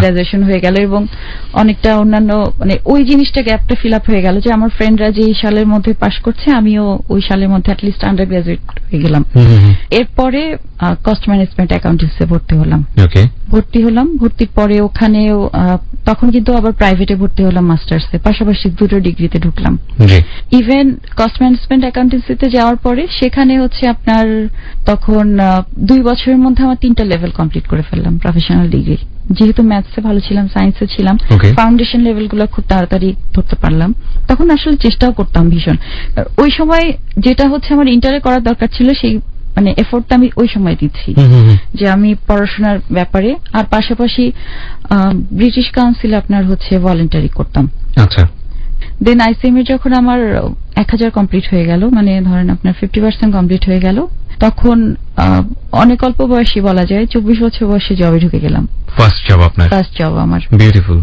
গ্রাজুয়েশন হয়ে গেল এবং অনেকটা অন্যান্য মানে ওই জিনিসটা গ্যাপটা ফিল আপ হয়ে গেল যে আমার ফ্রেন্ডরা যে এই সালের মধ্যে পাশ করছে আমিও ওই সালের মধ্যে অ্যাটলিস্ট আন্ডার গ্রাজুয়েট হয়ে গেলাম। এরপরে কস্ট ম্যানেজমেন্ট অ্যাকাউন্টেন্সিতে ভর্তি হলাম। ভর্তির পরে ওখানেও তখন কিন্তু আবার প্রাইভেটে ভর্তি হলাম মাস্টার্সে, পাশাপাশি 2টো ডিগ্রিতে ঢুকলাম। ইভেন কস্ট ম্যানেজমেন্ট অ্যাকাউন্টেন্সিতে যাওয়ার পরে সেখানে হচ্ছে আপনার তখন 2 বছরের মধ্যে আমার 3টা লেভেল কমপ্লিট করে ফেললাম প্রফেশনাল ডিগ্রি। যেহেতু ম্যাথসে ভালো ছিলাম, সায়েন্সে ছিলাম, ফাউন্ডেশন লেভেলগুলো খুব তাড়াতাড়ি ধরতে পারলাম। তখন আসলে চেষ্টাও করতাম ভীষণ। ওই সময় যেটা হচ্ছে আমার ইন্টারে করার দরকার ছিল সেই মানে এফোর্টটা আমি ওই সময় দিচ্ছি যে আমি পড়াশোনার ব্যাপারে, আর পাশাপাশি ব্রিটিশ কাউন্সিলে আপনার হচ্ছে ভলেন্টারি করতাম। আচ্ছা। দেন আইসিএম এ যখন আমার 1000 কমপ্লিট হয়ে গেল, মানে ধরেন আপনার 50% কমপ্লিট হয়ে গেল, তখন অনেক অল্প বয়সী বলা যায়, 24 বছর বয়সে জবে ঢুকে গেলাম। ফার্স্ট জব আমার। বিউটিফুল।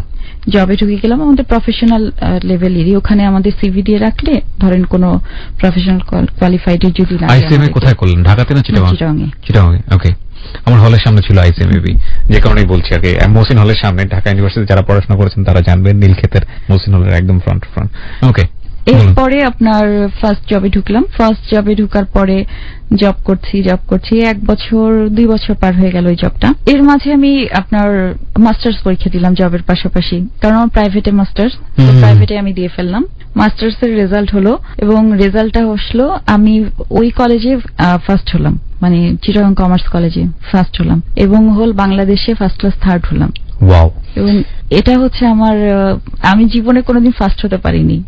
জবে ঢুকে গেলাম আমাদের প্রফেশনাল লেভেলেরই। ওখানে আমাদের সিভি দিয়ে রাখলে ধরেন কোনো প্রফেশনাল কোয়ালিফাইড যদি লাগে। আইসিএম এ কোথায় করলেন, ঢাকাতে না চিটাগাং? ওকে। আমার হলের সামনে ছিল আইসিএমএবি, যে কারণেই বলছি আর কি। মহসিন হলের সামনে, ঢাকা ইউনিভার্সিটি যারা পড়াশোনা করেছেন তারা জানবেন, নীলক্ষেতের মহসিন হলের একদম ফ্রন্ট। ওকে। এরপরে আপনার ফার্স্ট জবে ঢুকলাম। ফার্স্ট জবে ঢুকার পরে জব করছি 1 বছর 2 বছর পার হয়ে গেল ওই জবটা। এর মাঝে আমি আপনার মাস্টার্স পরীক্ষা দিলাম জবের পাশাপাশি, কারণ আমার প্রাইভেটে মাস্টার্স, প্রাইভেটে আমি দিয়ে ফেললাম। মাস্টার্স এর রেজাল্ট হলো এবং রেজাল্টটা আসলো আমি ওই কলেজে ফার্স্ট হলাম, মানে চিটাগাং কমার্স কলেজে ফার্স্ট হলাম এবং বাংলাদেশে ফার্স্ট ক্লাস থার্ড হলাম। ওয়াও। এবং এটা হচ্ছে আমার, আমি জীবনে কোনোদিন ফার্স্ট হতে পারিনি।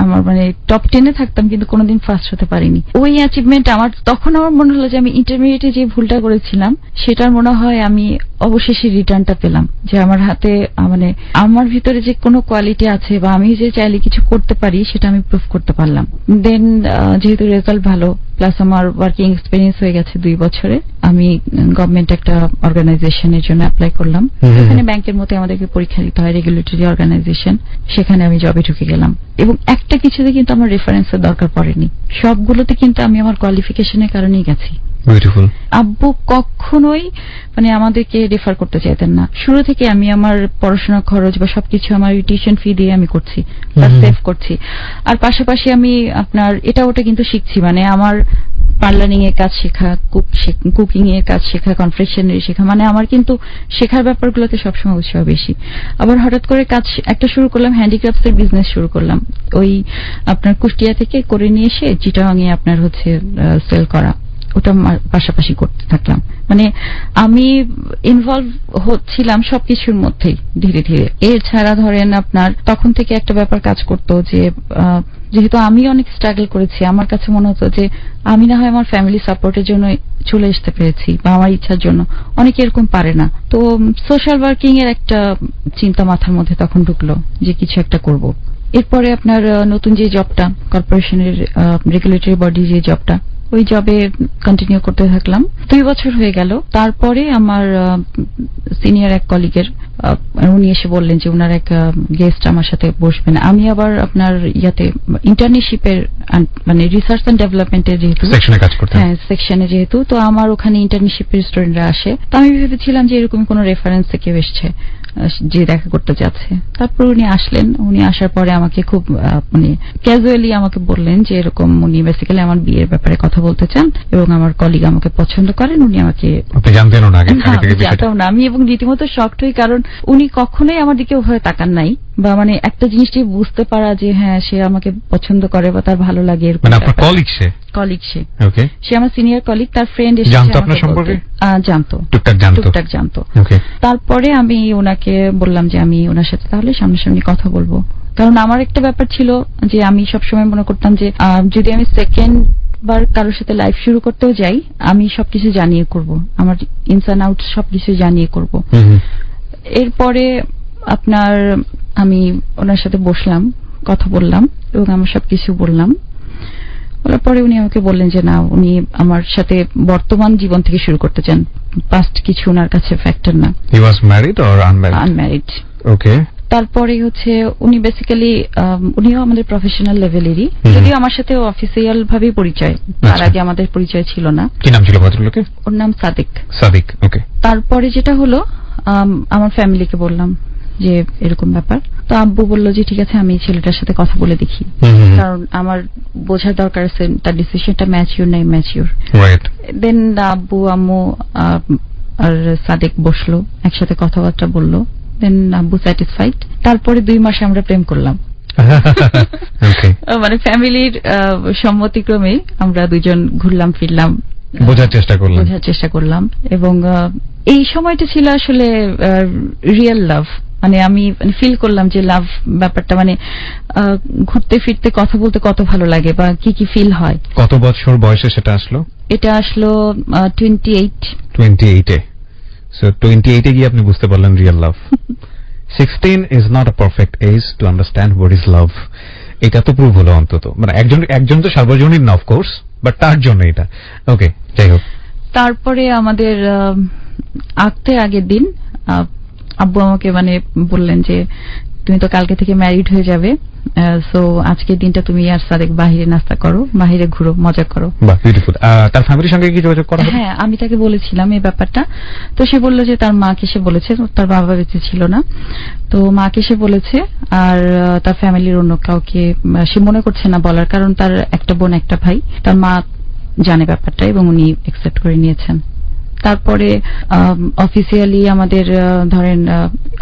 আমার মানে টপ 10-এ থাকতাম কিন্তু কোনোদিন ফার্স্ট হতে পারিনি। ওই অ্যাচিভমেন্ট আমার তখন আমার মনে হলো যে আমি ইন্টারমিডিয়েটে যে ভুলটা করেছিলাম সেটার মনে হয় আমি অবশেষে রিটার্নটা পেলাম, যে আমার হাতে মানে আমার ভিতরে যে কোনো কোয়ালিটি আছে বা আমি যে চাইলে কিছু করতে পারি সেটা আমি প্রুভ করতে পারলাম। দেন যেহেতু রেজাল্ট ভালো প্লাস আমার ওয়ার্কিং এক্সপিরিয়েন্স হয়ে গেছে 2 বছরে, আমি গভর্নমেন্ট একটা অর্গানাইজেশনের জন্য অ্যাপ্লাই করলাম। সেখানে ব্যাংকের মতো আমাদেরকে পরীক্ষা দিতে হয়, রেগুলেটরি অর্গানাইজেশন। সেখানে আমি জবে ঢুকে গেলাম এবং একটা কিছুতে কিন্তু আমার রেফারেন্সের দরকার পড়েনি, সবগুলোতে কিন্তু আমি আমার কোয়ালিফিকেশনের কারণেই গেছি। বিউটিফুল। আব্বু কখনোই মানে আমাদেরকে রেফার করতে চাইতেন না। শুরু থেকে আমি আমার পড়াশোনার খরচ বা সবকিছু আমার টিউশন ফি দিয়ে আমি করছি, সেভ করছি। আর পাশাপাশি আমি আপনার এটা ওটা কিন্তু শিখছি, মানে আমার পার্লারিং এর কাজ শেখা, কুকিং এর কাজ শেখা, কনফেকশনারি শেখা, মানে আমার কিন্তু শেখার ব্যাপারগুলোতে সবসময় উৎসাহ বেশি। আবার হঠাৎ করে কাজ একটা শুরু করলাম, হ্যান্ডিক্রাফটস এর বিজনেস শুরু করলাম। ওই আপনার কুষ্টিয়া থেকে করে নিয়ে এসে চিটাগাং এ আপনার হচ্ছে সেল করা, ওটা পাশাপাশি করতে থাকলাম। মানে আমি ইনভলভ হচ্ছিলাম সবকিছুর মধ্যেই ধীরে ধীরে। এর ছাড়া ধরেন আপনার তখন থেকে একটা ব্যাপার কাজ করতো যে যেহেতু আমি অনেক স্ট্রাগল করেছি, আমার কাছে মনে হতো যে আমি না হয় আমার ফ্যামিলি সাপোর্টের জন্য চলে আসতে পেরেছি বা আমার ইচ্ছার জন্য, অনেকে এরকম পারে না। তো সোশ্যাল ওয়ার্কিং এর একটা চিন্তা মাথার মধ্যে তখন ঢুকলো যে কিছু একটা করব। এরপরে আপনার নতুন যে জবটা, কর্পোরেশনের রেগুলেটরি বডি যে জবটা, ওই জবে কন্টিনিউ করতে থাকলাম। 2 বছর হয়ে গেল। তারপরে আমার সিনিয়র এক কলিগের উনি এসে বললেন যে উনার এক গেস্ট আমার সাথে বসবেন। আমি আবার আপনার ইন্টার্নশিপের মানে রিসার্চ এন্ড ডেভেলপমেন্টের যেহেতু সেকশনে কাজ করতেন, হ্যাঁ সেকশনে যেহেতু, তো আমার ওখানে ইন্টার্নশিপের স্টুডেন্টরা আসে, তো আমি ভেবেছিলাম যে এরকম কোনো রেফারেন্স থেকে এসছে যে দেখা করতে যাচ্ছে। তারপর উনি আসলেন, উনি আসার পরে আমাকে খুব মানে ক্যাজুয়ালি আমাকে বললেন যে এরকম উনি বেসিক্যালি আমার বিয়ের ব্যাপারে কথা বলতে চান এবং আমার কলিগ আমাকে পছন্দ করেন। উনি আমাকে, আপনি জানতেন না আগে? জানতাম না আমি, এবং রীতিমতো শকড হই, কারণ উনি কখনোই আমার দিকে ওভাবে তাকান নাই, বা মানে একটা জিনিসটি বুঝতে পারা যে হ্যাঁ সে আমাকে পছন্দ করে বা তার ভালো লাগে এরকম। মানে আপনার কলিগ সে? কলিগ সে, ওকে। সে আমার সিনিয়র কলিগ, তার ফ্রেন্ড এসে জানতো আপনার সম্পর্কে? জানতো, টুকটাক জানতো। ওকে। তারপরে আমি ওনাকে বললাম যে আমি ওনার সাথে তাহলে সামনাসামনি কথা বলবো, কারণ আমার একটা ব্যাপার ছিল যে আমি সবসময় মনে করতাম যে যদি আমি সেকেন্ড বার কারোর সাথে লাইফ শুরু করতেও যাই, আমি সবকিছু জানিয়ে করব, আমার ইনস এন্ড আউটস সবকিছু জানিয়ে করব। এরপরে আপনার আমি ওনার সাথে বসলাম, কথা বললাম এবং আমার সবকিছু বললাম। বলার পরে উনি আমাকে বললেন যে না, উনি আমার সাথে বর্তমান জীবন থেকে শুরু করতে চান, পাস্ট কিছু ওনার কাছে ফ্যাক্টর না। He was married or unmarried? Unmarried. Okay. তারপরে হচ্ছে উনি বেসিক্যালি উনিও আমাদের প্রফেশনাল লেভেলেরই, যদিও আমার সাথে অফিসিয়াল ভাবে পরিচয়, তার আগে আমাদের পরিচয় ছিল না। কি নাম ছিল ভদ্রলোকের? ওর নাম সাদিক। সাদিক, ওকে। তারপরে যেটা হলো, আমার ফ্যামিলিকে বললাম যে এরকম ব্যাপার, তো আব্বু বলল যে ঠিক আছে আমি ছেলেটার সাথে কথা বলে দেখি, কারণ আমার বোঝার দরকার আছে তার ডিসিশনটা ম্যাচিউর না ইম্যাচিউর। দেন আব্বু আম্মু আর সাদিক বসলো, একসাথে কথাবার্তা বললো, দেন আব্বু স্যাটিসফাইড। তারপরে 2 মাসে আমরা প্রেম করলাম। মানে ফ্যামিলির সম্মতিক্রমে আমরা দুজন ঘুরলাম ফিরলাম, বোঝার চেষ্টা করলাম এবং এই সময়টা ছিল আসলে রিয়েল লাভ। মানে আমি ফিল করলাম যে লাভ ব্যাপারটা, মানে ঘুরতে ফিরতে কথা বলতে কত ভালো লাগে বা কি কি ফিল হয়। কত বছর বয়সে সেটা আসলো? এটা আসলো 28-এ। সো 28-এ গিয়ে আপনি বুঝতে পারলেন real love. 16 is not a perfect age to understand what is love. এটা তো প্রুভ হলো অন্তত, মানে একজন তো সার্বজনীন না অফকোর্স, বাট তার জন্য এটা। ওকে, যাই হোক। তারপরে আমাদের আগের দিন আব্বু আমাকে মানে বললেন যে তুমি তো কালকে থেকে ম্যারিড হয়ে যাবে, সো আজকের দিনটা তুমি আর সাদেক বাহিরে নাস্তা করো, বাহিরে ঘুরো, মজা করো। বাহ, বিউটিফুল। তার ফ্যামিলির সঙ্গে কি যোগাযোগ করা? হ্যাঁ, আমি তাকে বলেছিলাম এই ব্যাপারটা, তো সে বলল যে তার মাকে সে বলেছে, তার বাবা বেঁচে ছিল না, তো মাকে সে বলেছে, আর তার ফ্যামিলির অন্য কাউকে সে মনে করছে না বলার, কারণ তার একটা বোন একটা ভাই, তার মা জানে ব্যাপারটা এবং উনি অ্যাকসেপ্ট করে নিয়েছেন। তারপরে অফিসিয়ালি আমাদের ধরেন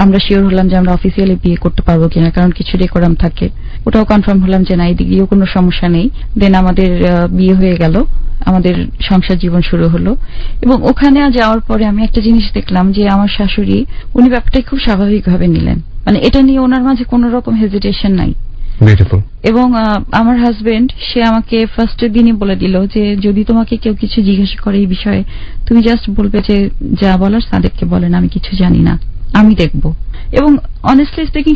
আমরা শিওর হলাম যে আমরা অফিসিয়ালি বিয়ে করতে পারবো কিনা, কারণ কিছু ডেকোরাম থাকে, ওটাও কনফার্ম হলাম যে না এদিকেও কোনো সমস্যা নেই। দেন আমাদের বিয়ে হয়ে গেল, আমাদের সংসার জীবন শুরু হলো। এবং ওখানে যাওয়ার পরে আমি একটা জিনিস দেখলাম যে আমার শাশুড়ি, উনি ব্যাপারটাই খুব স্বাভাবিকভাবে নিলেন, মানে এটা নিয়ে ওনার মাঝে কোনো রকম হেজিটেশন নাই। এবং আমার হাজবেন্ড সে আমাকে ফার্স্টের দিনই বলে দিল যে যদি তোমাকে কেউ কিছু জিজ্ঞেস করে এই বিষয়ে, তুমি জাস্ট বলবে যে যা বলার সাদেককে বলেন, আমি কিছু জানি না, আমি দেখব। এবং অনেস্টলি স্পিকিং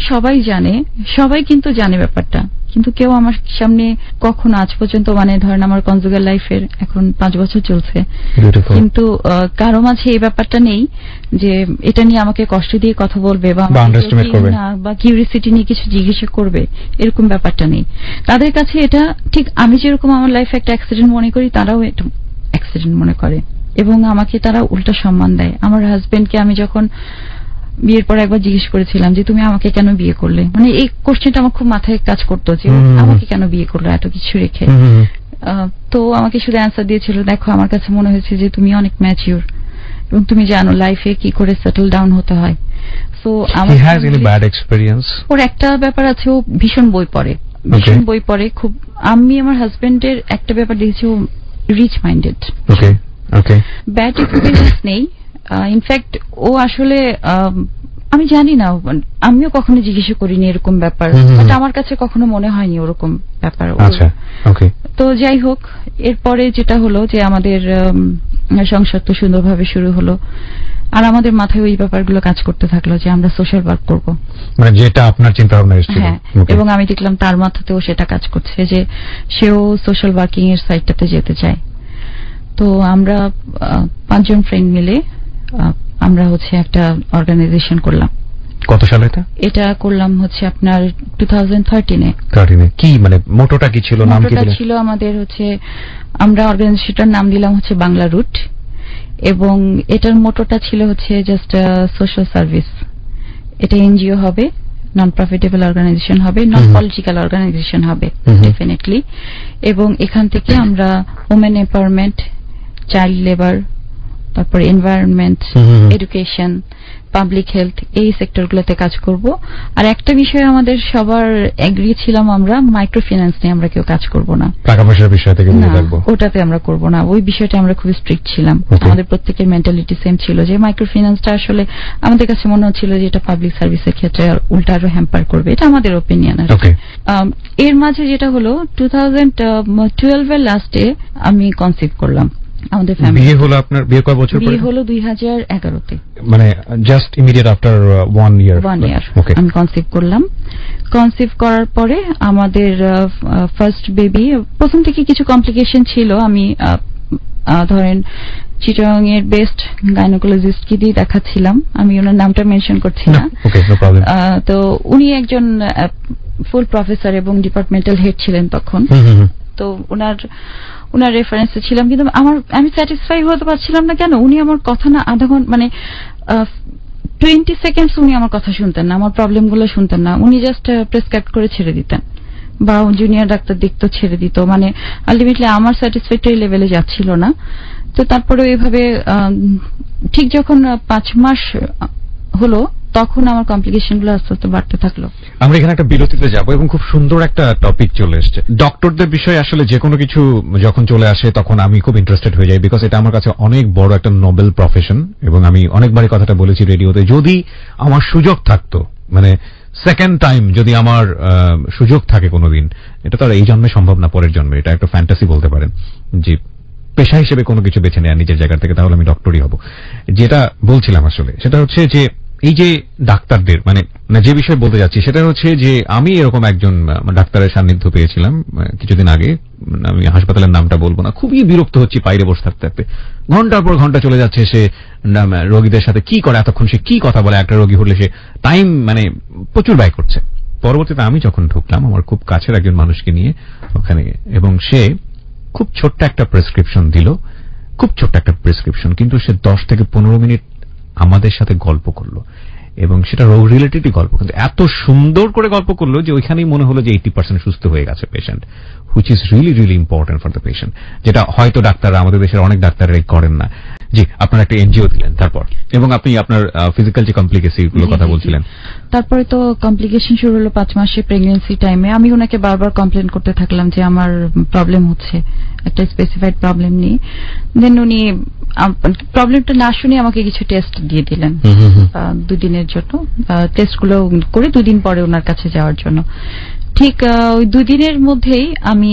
সবাই কিন্তু জানে ব্যাপারটা, কিন্তু কেউ আমার সামনে কখনো আজ পর্যন্ত, মানে ধরেন আমার কনজুগাল লাইফের এখন 5 বছর চলছে, কিন্তু কারো মাঝে এই ব্যাপারটা নেই যে এটা নিয়ে আমাকে কষ্ট দিয়ে কথা বলবে বা কিউরিসিটি নিয়ে কিছু জিজ্ঞাসা করবে, এরকম ব্যাপারটা নেই তাদের কাছে। এটা ঠিক আমি যেরকম আমার লাইফে একটা অ্যাক্সিডেন্ট মনে করি, তারাও এটা অ্যাক্সিডেন্ট মনে করে এবং আমাকে তারা উল্টা সম্মান দেয়। আমার হাজবেন্ডকে আমি যখন বিয়ের পর একবার জিজ্ঞেস করেছিলাম যে তুমি আমাকে কেন বিয়ে করলে, মানে এই কোশ্চেনটা আমার খুব মাথায় কাজ করতো যে আমাকে কেন বিয়ে করলো এত কিছু রেখে। তো আমাকে শুধু অ্যান্সার দিয়েছিল, দেখো আমার কাছে মনে হয়েছে যে তুমি অনেক ম্যাচিউর এবং তুমি জানো লাইফে কি করে সেটেল ডাউন হতে হয়। সো ওর একটা ব্যাপার আছে, ও ভীষণ বই পড়ে খুব। আমি আমার হাজবেন্ডের একটা ব্যাপার দেখেছি, ও রিচ মাইন্ডেড, ব্যাড এক্সপিরিয়েন্স নেই। ইনফ্যাক্ট ও আসলে আমি জানি না, আমিও কখনো জিজ্ঞাসা করিনি এরকম ব্যাপার, বাট আমার কাছে কখনো মনে হয়নি ওরকম ব্যাপার। তো যাই হোক, এরপরে যেটা হলো যে আমাদের সংসার তো সুন্দরভাবে শুরু হলো, আর আমাদের মাথায় ওই ব্যাপারগুলো কাজ করতে থাকলো যে আমরা সোশ্যাল ওয়ার্ক করবো, মানে যেটা আপনার চিন্তা ভাবনা এসেছিল। হ্যাঁ, এবং আমি দেখলাম তার মাথাতেও সেটা কাজ করছে যে সেও সোশ্যাল ওয়ার্কিং এর সাইডটাতে যেতে চায়। তো আমরা 5 জন ফ্রেন্ড মিলে আমরা হচ্ছে একটা অর্গানাইজেশন করলাম, কত সালে এটা করলাম হচ্ছে আপনার 2013-এ। কি মানে মোটোটা কি ছিল, নাম কি ছিল? আমাদের হচ্ছে আমরা অর্গানাইজেশনটার নাম দিলাম হচ্ছে বাংলা রুট, এবং এটার মোটোটা ছিল হচ্ছে জাস্ট সোশ্যাল সার্ভিস। এটা এনজিও হবে, নন প্রফিটেবল অর্গানাইজেশন হবে, নন পলিটিক্যাল অর্গানাইজেশন হবে ডেফিনেটলি। এবং এখান থেকে আমরা ওমেন এম্পাওয়ারমেন্ট, চাইল্ড লেবার, তারপর এনভায়রনমেন্ট, এডুকেশন, পাবলিক হেলথ, এই সেক্টরগুলোতে কাজ করব। আর একটা বিষয় আমাদের সবার এগ্রি ছিলাম, আমরা মাইক্রো ফিন্যান্স নিয়ে আমরা কেউ কাজ করব না, টাকা পয়সার বিষয় থেকে দূরে থাকব, ওটাতে আমরা করব না। ওই বিষয়টা আমরা খুব স্ট্রিক্ট ছিলাম। আমাদের প্রত্যেকের মেন্টালিটি সেম ছিল যে মাইক্রো ফিন্যান্সটা আসলে আমাদের কাছে মনে হচ্ছিল যে এটা পাবলিক সার্ভিসের ক্ষেত্রে উল্টা আরো হ্যাম্পার করবে। এটা আমাদের ওপিনিয়ন। এর মাঝে যেটা হলো 2012-এর লাস্টে আমি কনসিভ করলাম। আমাদের বিয়ে হলো আপনার, বিয়ে কয় বছর পরে? বিয়ে হলো 2011-তে, মানে জাস্ট ইমিডিয়েট আফটার 1 ইয়ার আমি কনসিভ করলাম। কনসিভ করার পরে আমাদের ফার্স্ট বেবি, প্রথম থেকে কিছু কমপ্লিকেশন ছিল। আমি ধরেন চিটাগাং এর বেস্ট গাইনোকোলজিস্ট কি দিয়ে দেখাচ্ছিলাম, আমি ওনার নামটা মেনশন করছি না। তো উনি একজন ফুল প্রফেসর এবং ডিপার্টমেন্টাল হেড ছিলেন তখন। তো ওনার রেফারেন্সে ছিলাম, কিন্তু আমি স্যাটিসফাই হতে পারছিলাম না। কেন? উনি আমার কথা না আধা ঘন্টা, মানে 20 সেকেন্ডস উনি আমার কথা শুনতেন না, আমার প্রবলেমগুলো শুনতেন না। উনি জাস্ট প্রেসক্রাইব করে ছেড়ে দিতেন, বা জুনিয়র ডাক্তার দেখতো, ছেড়ে দিত। মানে আলটিমেটলি আমার স্যাটিসফ্যাক্টরি লেভেলে যাচ্ছিল না। তো তারপরে এইভাবে ঠিক যখন 5 মাস হলো, তখন আমার কমপ্লিকেশন গুলো আস্তে আস্তে বাড়তে থাকলো। আমরা এখানে একটা বিরতিতে যাব এবং খুব সুন্দর একটা টপিক চলে এসেছে। ডক্টরদের বিষয়ে আসলে যে কোনো কিছু যখন চলে আসে তখন আমি খুব ইন্টারেস্টেড হয়ে যাই, বিকজ এটা আমার কাছে অনেক বড় একটা নোবেল প্রফেশন। এবং আমি অনেকবারই কথাটা বলেছি রেডিওতে, যদি আমার সুযোগ থাকতো, মানে সেকেন্ড টাইম যদি আমার সুযোগ থাকে কোনোদিন, এটা তো আর এই জন্মে সম্ভব না, পরের জন্মে, এটা একটা ফ্যান্টাসি বলতে পারেন, যে পেশা হিসেবে কোনো কিছু বেছে নেয়া নিজের জায়গা থেকে, তাহলে আমি ডক্টরই হব। যেটা বলছিলাম আসলে সেটা হচ্ছে যে এই যে ডাক্তারদের, মানে যে বিষয় বলতে যাচ্ছি সেটা হচ্ছে যে আমি এরকম একজন ডাক্তারের সান্নিধ্য পেয়েছিলাম কিছুদিন আগে। আমি হাসপাতালের নামটা বলবো না। খুবই বিরক্ত হচ্ছি বাইরে বসে থাকতে থাকতে, ঘন্টার পর ঘন্টা চলে যাচ্ছে। সে রোগীদের সাথে কি করে, এতক্ষণ সে কি কথা বলে, একটা রোগী হলে সে টাইম মানে প্রচুর ব্যয় করছে। পরবর্তীতে আমি যখন ঢুকলাম আমার খুব কাছের একজন মানুষকে নিয়ে ওখানে, এবং সে খুব ছোট্ট একটা প্রেসক্রিপশন দিল, খুব ছোট্ট একটা প্রেসক্রিপশন, কিন্তু সে 10 থেকে 15 মিনিট আমাদের সাথে গল্প করলো, এবং সেটা রোগ রিলেটেডই গল্প, কিন্তু এত সুন্দর করে গল্প করলো যে ওইখানেই মনে হলো যে 80% সুস্থ হয়ে গেছে patient, which is really really important for the patient, যেটা হয়তো ডাক্তাররা, আমাদের দেশের অনেক ডাক্তাররাই করেন না। জি, আপনারা একটা এনজিও দিলেন, তারপর এবং আপনি আপনার ফিজিক্যাল যে কমপ্লিকেশন গুলো কথা বলছিলেন। তারপরে তো কমপ্লিকেশন শুরু হলো 5 মাসে প্রেগন্যান্সি টাইমে। আমি ওনাকে বারবার কমপ্লেন করতে থাকলাম যে আমার প্রবলেম হচ্ছে, একটা স্পেসিফাইড প্রবলেম নিয়ে। দেন উনি প্রবলেমটা না শুনে আমাকে কিছু টেস্ট দিয়ে দিলেন 2 দিনের জন্য। টেস্টগুলো করে 2 দিন পরে ওনার কাছে যাওয়ার জন্য। ঠিক ওই 2 দিনের মধ্যেই আমি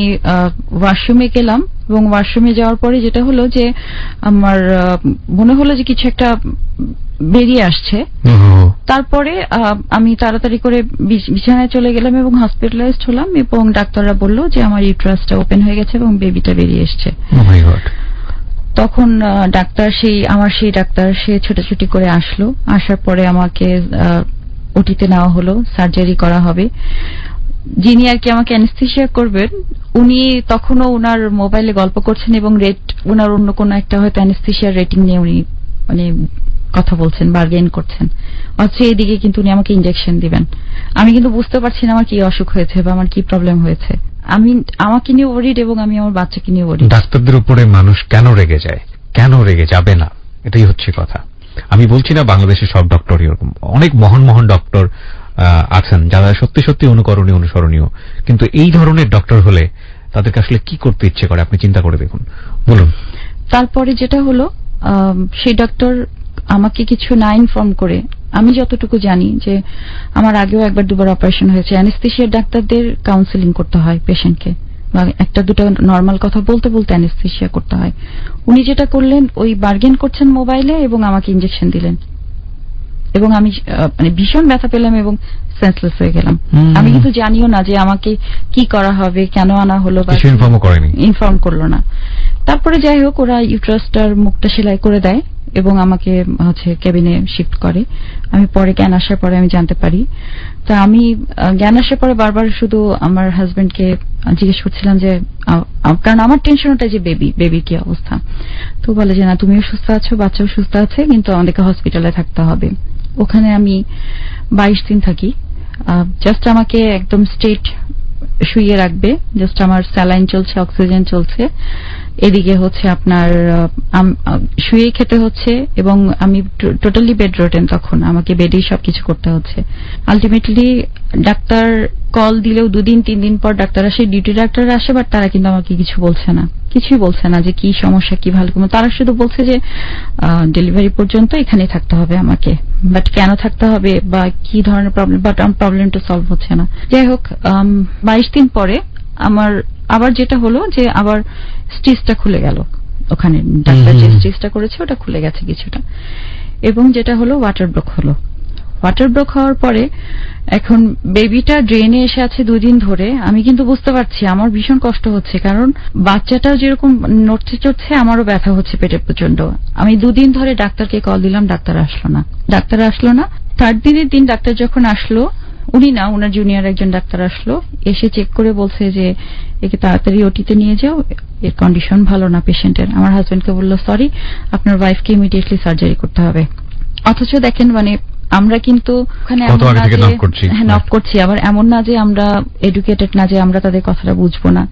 ওয়াশরুমে গেলাম, এবং ওয়াশরুমে যাওয়ার পরে যেটা হলো যে আমার মনে হলো যে কিছু একটা বেরিয়ে আসছে। তারপরে আমি তাড়াতাড়ি করে বিছানায় চলে গেলাম এবং হসপিটালাইজড হলাম, এবং ডাক্তাররা বলল যে আমার ইউট্রাসটা ওপেন হয়ে গেছে এবং বেবিটা বেরিয়ে এসছে। তখন ডাক্তার, সেই ডাক্তার সে ছোটাছুটি করে আসলো। আসার পরে আমাকে ওটিতে নেওয়া হলো, সার্জারি করা হবে। যিনি আর কি আমাকে অ্যানেস্থেসিয়া করবেন, উনি তখনও ওনার মোবাইলে গল্প করছেন এবং ওনার অন্য কোনো একটা হয়তো অ্যানেস্থেসিয়ার রেটিং নিয়ে উনি মানে কথা বলছেন, বার্গেন করছেন। অথচ এইদিকে কিন্তু উনি আমাকে ইনজেকশন দিবেন। আমি কিন্তু বুঝতে পারছি না আমার কি অসুখ হয়েছে বা আমার কি প্রবলেম হয়েছে। আমি আমাকে নিয়ে ওয়ারিড, এবং আমি আমার বাচ্চাকে নিয়ে ওয়ারিড। ডাক্তারদের উপরে মানুষ কেন রেগে যায়, কেন রেগে যাবে না, এটাই হচ্ছে কথা। আমি বলছি না বাংলাদেশের সব ডক্টর এরকম, অনেক মহান মহান ডক্টর আছেন যারা সত্যি সত্যি অনুকরণীয়, অনুসরণীয়, কিন্তু এই ধরনের ডক্টর হলে তাদেরকে আসলে কি করতে ইচ্ছে করে আপনি চিন্তা করে দেখুন। বলুন। তারপরে যেটা হলো, সেই ডক্টর আমাকে কিছু না ইনফর্ম করে, আমি যতটুকু জানি যে আমার আগেও 1-2 বার অপারেশন হয়েছে, অ্যানেস্থেসিয়ার ডাক্তারদের কাউন্সেলিং করতে হয় পেশেন্টকে, বা 1-2টা নর্মাল কথা বলতে বলতে অ্যানেস্থেসিয়া করতে হয়। উনি যেটা করলেন, ওই বার্গেন করছেন মোবাইলে এবং আমাকে ইনজেকশন দিলেন, এবং আমি মানে ভীষণ ব্যথা পেলাম এবং সেন্সলেস হয়ে গেলাম। আমি কিন্তু জানিও না যে আমাকে কি করা হবে, কেন আনা হলো, বা ইনফর্ম করলো না। তারপরে যাই হোক, ওরা ইউট্রাসটার মুখটা সেলাই করে দেয় এবং আমাকে হচ্ছে কেবিনে শিফট করে। আমি পরে জ্ঞান আসার পরে আমি জানতে পারি। তো আমি জ্ঞান আসার পরে বারবার শুধু আমার হাজবেন্ডকে জিজ্ঞেস করছিলাম যে, কারণ আমার টেনশন ওটা যে বেবির কি অবস্থা। তো বলে যে না, তুমিও সুস্থ আছো, বাচ্চাও সুস্থ আছে, কিন্তু আমাদেরকে হসপিটালে থাকতে হবে। ওখানে আমি 22 দিন থাকি। জাস্ট আমাকে একদম স্ট্রেট শুইয়ে রাখবে, জাস্ট আমার স্যালাইন চলছে, অক্সিজেন চলছে, এদিকে হচ্ছে আপনার শুয়ে খেতে হচ্ছে, এবং আমি টোটালি বেড রোটেন, তখন আমাকে বেডেই সবকিছু করতে হচ্ছে। আলটিমেটলি ডাক্তার কল দিলেও 2 দিন 3 দিন পর ডাক্তার আসে, ডিউটি ডাক্তার আসে, বাট তারা কিন্তু আমাকে কিছুই বলছে না যে কি সমস্যা, কি ভালো। তারা শুধু বলছে যে ডেলিভারি পর্যন্ত এখানে থাকতে হবে আমাকে, বাট কেন থাকতে হবে বা কি ধরনের প্রবলেম, বাট আমার প্রবলেমটা সলভ হচ্ছে না। যাই হোক, 22 দিন পরে আমার আবার যেটা হলো যে আবার স্টিচটা খুলে গেল। ওখানে ডাক্তার যে স্টিচটা করেছে ওটা খুলে গেছে কিছুটা, এবং যেটা হলো ওয়াটার ব্লক হওয়ার পরে এখন বেবিটা ড্রেনে এসে আছে 2 দিন ধরে। আমি কিন্তু বুঝতে পারছি আমার ভীষণ কষ্ট হচ্ছে, কারণ বাচ্চাটাও যেরকম নড়ছে চড়ছে, আমারও ব্যথা হচ্ছে পেটে প্রচন্ড। আমি 2 দিন ধরে ডাক্তারকে কল দিলাম, ডাক্তার আসলো না। 3rd দিনের দিন ডাক্তার যখন আসলো, উনি না, ওনার জুনিয়র একজন ডাক্তার আসলো, এসে চেক করে বলছে যে একে তাড়াতাড়ি ওটিতে নিয়ে যাও, এর কন্ডিশন ভালো না পেশেন্টের। আমার হাজবেন্ডকে বললো, সরি, আপনার ওয়াইফকে ইমিডিয়েটলি সার্জারি করতে হবে। অথচ দেখেন, মানে আমরা কিন্তু ওখানে নক করছি, আবার এমন না যে আমরা এডুকেটেড না, যে আমরা তাদের কথাটা বুঝবো না,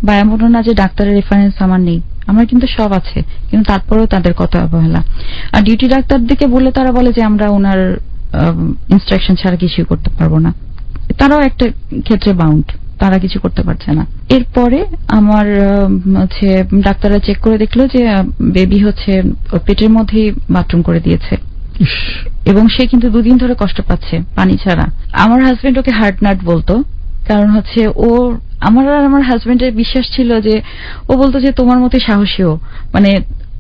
বা এমনও না যে ডাক্তারের রেফারেন্স আমার নেই, আমার কিন্তু সব আছে, কিন্তু তারপরেও তাদের কথা অবহেলা। আর ডিউটি ডাক্তার দিকে বললে তারা বলে যে আমরা ওনার ইনস্ট্রাকশন ছাড়া কিছুই করতে পারবো না। তারাও একটা ক্ষেত্রে বাউন্ড, তারা কিছু করতে পারছে না। এরপরে আমার হচ্ছে ডাক্তাররা চেক করে দেখলো যে বেবি হচ্ছে পেটের মধ্যেই বাথরুম করে দিয়েছে, এবং সে কিন্তু 2 দিন ধরে কষ্ট পাচ্ছে পানি ছাড়া। আমার হাজবেন্ড ওকে হার্ট নাট বলতো, কারণ হচ্ছে আমার হাজবেন্ডের বিশ্বাস ছিল যে, ও বলতো যে তোমার মতো সাহসীও, মানে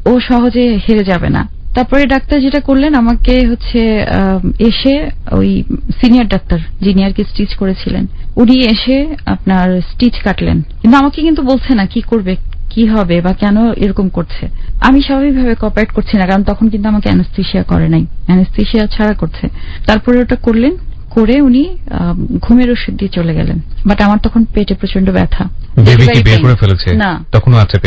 ও সহজে হেরে যাবে না। তারপরে ডাক্তার যেটা করলেন, আমাকে হচ্ছে এসে ওই সিনিয়র ডাক্তার যিনি আর কি স্টিচ করেছিলেন, উনি এসে আপনার স্টিচ কাটলেন, কিন্তু আমাকে কিন্তু বলছে না কি করবে, কি হবে, বা কেন এরকম করছে। আমি স্বাভাবিকভাবে কোঅপারেট করছি না, কারণ তখন কিন্তু আমাকে অ্যানেস্থেসিয়া করে নাই, অ্যানেস্থেসিয়া ছাড়া করছে। তারপরে ওটা করলেন, করে উনি ঘুমের ওষুধ দিয়ে চলে গেলেন। বাট আমার তখন পেটে প্রচন্ড ব্যথা, না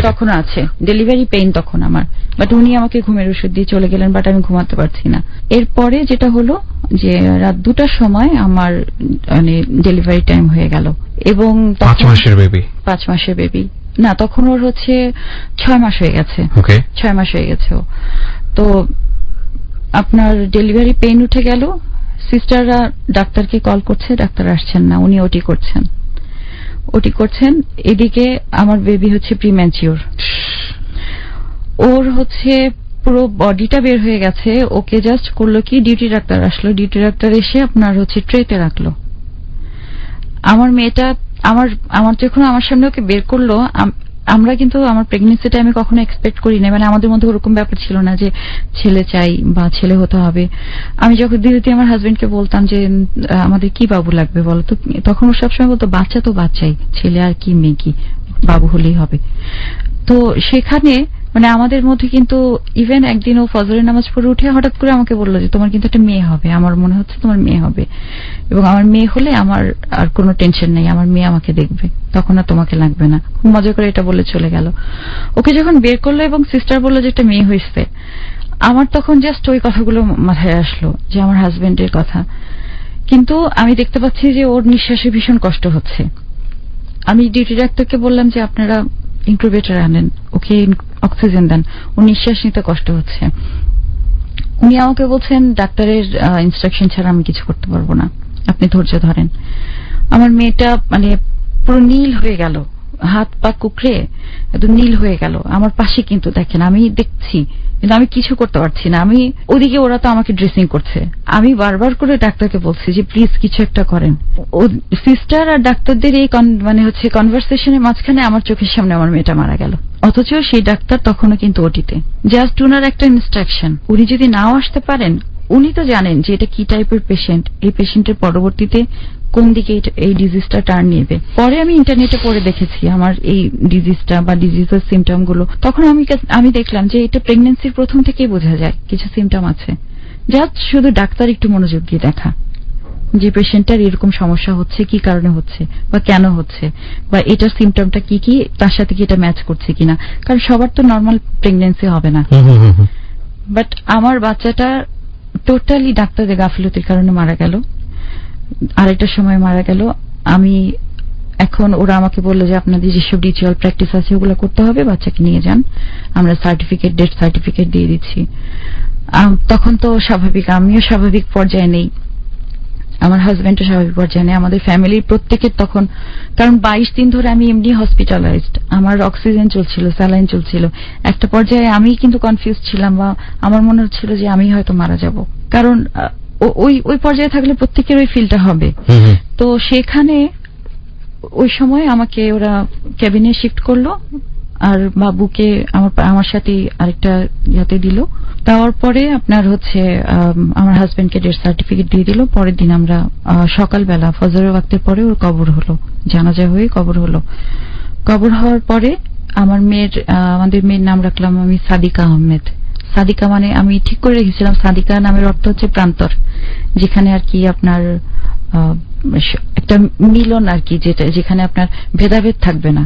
তখনও আছে ডেলিভারি পেইন তখন আমার, বাট উনি আমাকে ঘুমের ওষুধ দিয়ে চলে গেলেন, বাট আমি ঘুমাতে পারছি না। এরপরে যেটা হলো যে রাত 2টার সময় আমার মানে ডেলিভারি টাইম হয়ে গেল, এবং 5 মাসের বেবি না, তখন ওর হচ্ছে 6 মাস হয়ে গেছে। 6 মাস হয়ে গেছে। তো আপনার ডেলিভারি পেইন উঠে গেল, সিস্টাররা ডাক্তারকে কল করছে, ডাক্তার আসছেন না, উনি ওটি করছেন। এদিকে আমার বেবি হচ্ছে প্রিম্যাচিওর, ওর হচ্ছে পুরো বডিটা বের হয়ে গেছে। ওকে জাস্ট করলো কি, ডিউটি ডাক্তার আসলো, ডিউটি ডাক্তার এসে আপনার হচ্ছে ট্রেতে রাখলো। আমার মেয়েটা আমার যখন আমার সামনে ওকে বের করলো, আমরা কিন্তু আমার প্রেগনেন্সি টাইমে কখনো এক্সপেক্ট করি না, মানে আমাদের মধ্যে ওরকম ব্যাপার ছিল না যে ছেলে চাই বা ছেলে হতে হবে। আমি যখন দিদি আমার হাজবেন্ডকে বলতাম যে আমাদের কি বাবু লাগবে বলো তো, তখন ও সবসময় বলতো বাচ্চা তো বাচ্চাই, ছেলে আর কি মেয়ে কি, বাবু হলেই হবে। তো সেখানে মানে আমাদের মধ্যে কিন্তু ইভেন একদিন ও ফজরের নামাজ পড়ে উঠে হঠাৎ করে আমাকে বললো যে তোমার কিন্তু একটা মেয়ে হবে, আমার মনে হচ্ছে তোমার মেয়ে হবে, এবং আমার মেয়ে হলে আমার আর কোনো টেনশন নেই, আমার মেয়ে আমাকে দেখবে, তখন আর তোমাকে লাগবে না। খুব মজা করে এটা বলে চলে গেল। ওকে যখন বের করলো এবং সিস্টার বললো যে একটা মেয়ে হয়েছে, আমার তখন জাস্ট ওই কথাগুলো মাথায় আসলো যে আমার হাজবেন্ডের কথা। কিন্তু আমি দেখতে পাচ্ছি যে ওর নিঃশ্বাসে ভীষণ কষ্ট হচ্ছে। আমি ডিউটি ডাক্তারকে বললাম যে আপনারা ইনকিউবেটর আনেন, ওকে অক্সিজেন দেন, ও নিঃশ্বাস নিতে কষ্ট হচ্ছে। উনি আমাকে বলছেন ডাক্তারের ইনস্ট্রাকশন ছাড়া আমি কিছু করতে পারবো না, আপনি ধৈর্য ধরেন। আমার মেয়েটা মানে পুরো নীল হয়ে গেল, হাত পা কুকড়ে একদম নীল হয়ে গেল আমার পাশে। কিন্তু দেখেন আমি দেখছি, কিন্তু আমি কিছু করতে পারছি না। আমি ওদিকে, ওরা তো আমাকে ড্রেসিং করছে, আমি বারবার করে ডাক্তারকে বলছি যে প্লিজ কিছু একটা করেন। ও সিস্টার আর ডাক্তারদের এই মানে হচ্ছে কনভারসেশনের মাঝখানে আমার চোখের সামনে আমার মেয়েটা মারা গেল। অথচ সেই ডাক্তার তখনও কিন্তু ওটিতে, জাস্ট উনার একটা ইনস্ট্রাকশন, উনি যদি নাও আসতে পারেন, উনি তো জানেন যে এটা কি টাইপের পেশেন্ট, এই পেশেন্টের পরবর্তীতে কোন দিকে এই ডিজিজটা টার্ন নেবে। পরে আমি ইন্টারনেটে পড়ে দেখেছি আমার এই ডিজিজটা বা ডিজিজের সিমটম গুলো, তখন আমি দেখলাম যে এটা প্রেগন্যান্সির প্রথম থেকেই বোঝা যায় কিছু সিমটম আছে, জাস্ট শুধু ডাক্তার একটু মনোযোগ দিয়ে দেখা যে পেশেন্টটার এরকম সমস্যা হচ্ছে, কি কারণে হচ্ছে বা কেন হচ্ছে, বা এটার সিমটমটা কি কি, তার সাথে কি এটা ম্যাচ করছে কিনা, কারণ সবার তো নর্মাল প্রেগন্যান্সি হবে না। বাট আমার বাচ্চাটা টোটালি ডাক্তারের গাফিলতির কারণে মারা গেল, আরেকটা সময় মারা গেল। আমি এখন ওরা আমাকে বললো যে আপনাদের যেসব রিচুয়াল প্র্যাকটিস আছে ওগুলো করতে হবে, বাচ্চাকে নিয়ে যান, আমরা সার্টিফিকেট, ডেথ সার্টিফিকেট দিয়ে দিচ্ছি। তখন তো স্বাভাবিক, আমিও স্বাভাবিক পর্যায়ে নেই, আমার হাজবেন্ডও স্বাভাবিক পর্যায়ে নেই, আমাদের ফ্যামিলির প্রত্যেকের তখন, কারণ 22 দিন ধরে আমি এমনি হসপিটালাইজড, আমার অক্সিজেন চলছিল, স্যালাইন চলছিল। একটা পর্যায়ে আমি কিন্তু কনফিউজ ছিলাম, বা আমার মনে হচ্ছিল যে আমি হয়তো মারা যাব, কারণ ওই পর্যায়ে থাকলে প্রত্যেকের ওই ফিলটা হবে। তো সেখানে ওই সময় আমাকে ওরা ক্যাবিনে শিফট করলো, আর বাবুকে আমার সাথে আরেকটা ইয়াতে দিল। দেওয়ার পরে আপনার হচ্ছে আমার হাজবেন্ডকে ডেথ সার্টিফিকেট দিয়ে দিল। পরের দিন আমরা সকালবেলা ফজরের ওয়াক্তের পরে ওর কবর হলো, জানাজা হয়ে কবর হলো। কবর হওয়ার পরে আমাদের মেয়ের নাম রাখলাম আমি সাদিকা আহমেদ। সাদিকা মানে আমি ঠিক করে রেখেছিলাম, সাদিকা নামের অর্থ হচ্ছে প্রান্তর, যেখানে আর কি আপনার একটা মিলন আর কি, যেখানে আপনার ভেদাভেদ থাকবে না,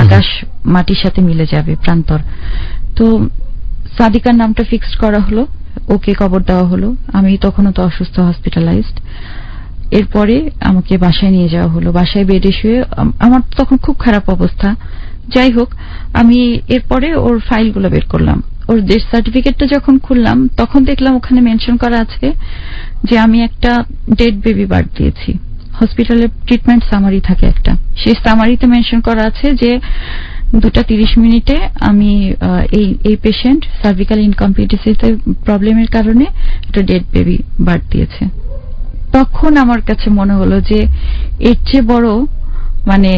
আকাশ মাটির সাথে মিলে যাবে, প্রান্তর। তো সাদিকার নামটা ফিক্সড করা হলো, ওকে কবর দেওয়া হলো। আমি তখনও তো অসুস্থ, হসপিটালাইজড। এরপরে আমাকে বাসায় নিয়ে যাওয়া হলো, বাসায় বেডে শুয়ে, আমার তখন খুব খারাপ অবস্থা। যাই হোক, আমি এরপরে ওর ফাইলগুলো বের করলাম, ওর ডেথ সার্টিফিকেটটা যখন খুললাম তখন দেখলাম ওখানে মেনশন করা আছে যে আমি একটা ডেড বেবি বার্থ দিয়েছি। হসপিটালের ট্রিটমেন্ট সামারি থাকে একটা, সেই সামারিতে মেনশন করা আছে যে 2:30 আমি এই পেশেন্ট সার্ভিক্যাল ইনকমপ্লিটেন্সির প্রবলেমের কারণে একটা ডেড বেবি বার্থ দিয়েছে। তখন আমার কাছে মনে হলো যে এর চেয়ে বড় মানে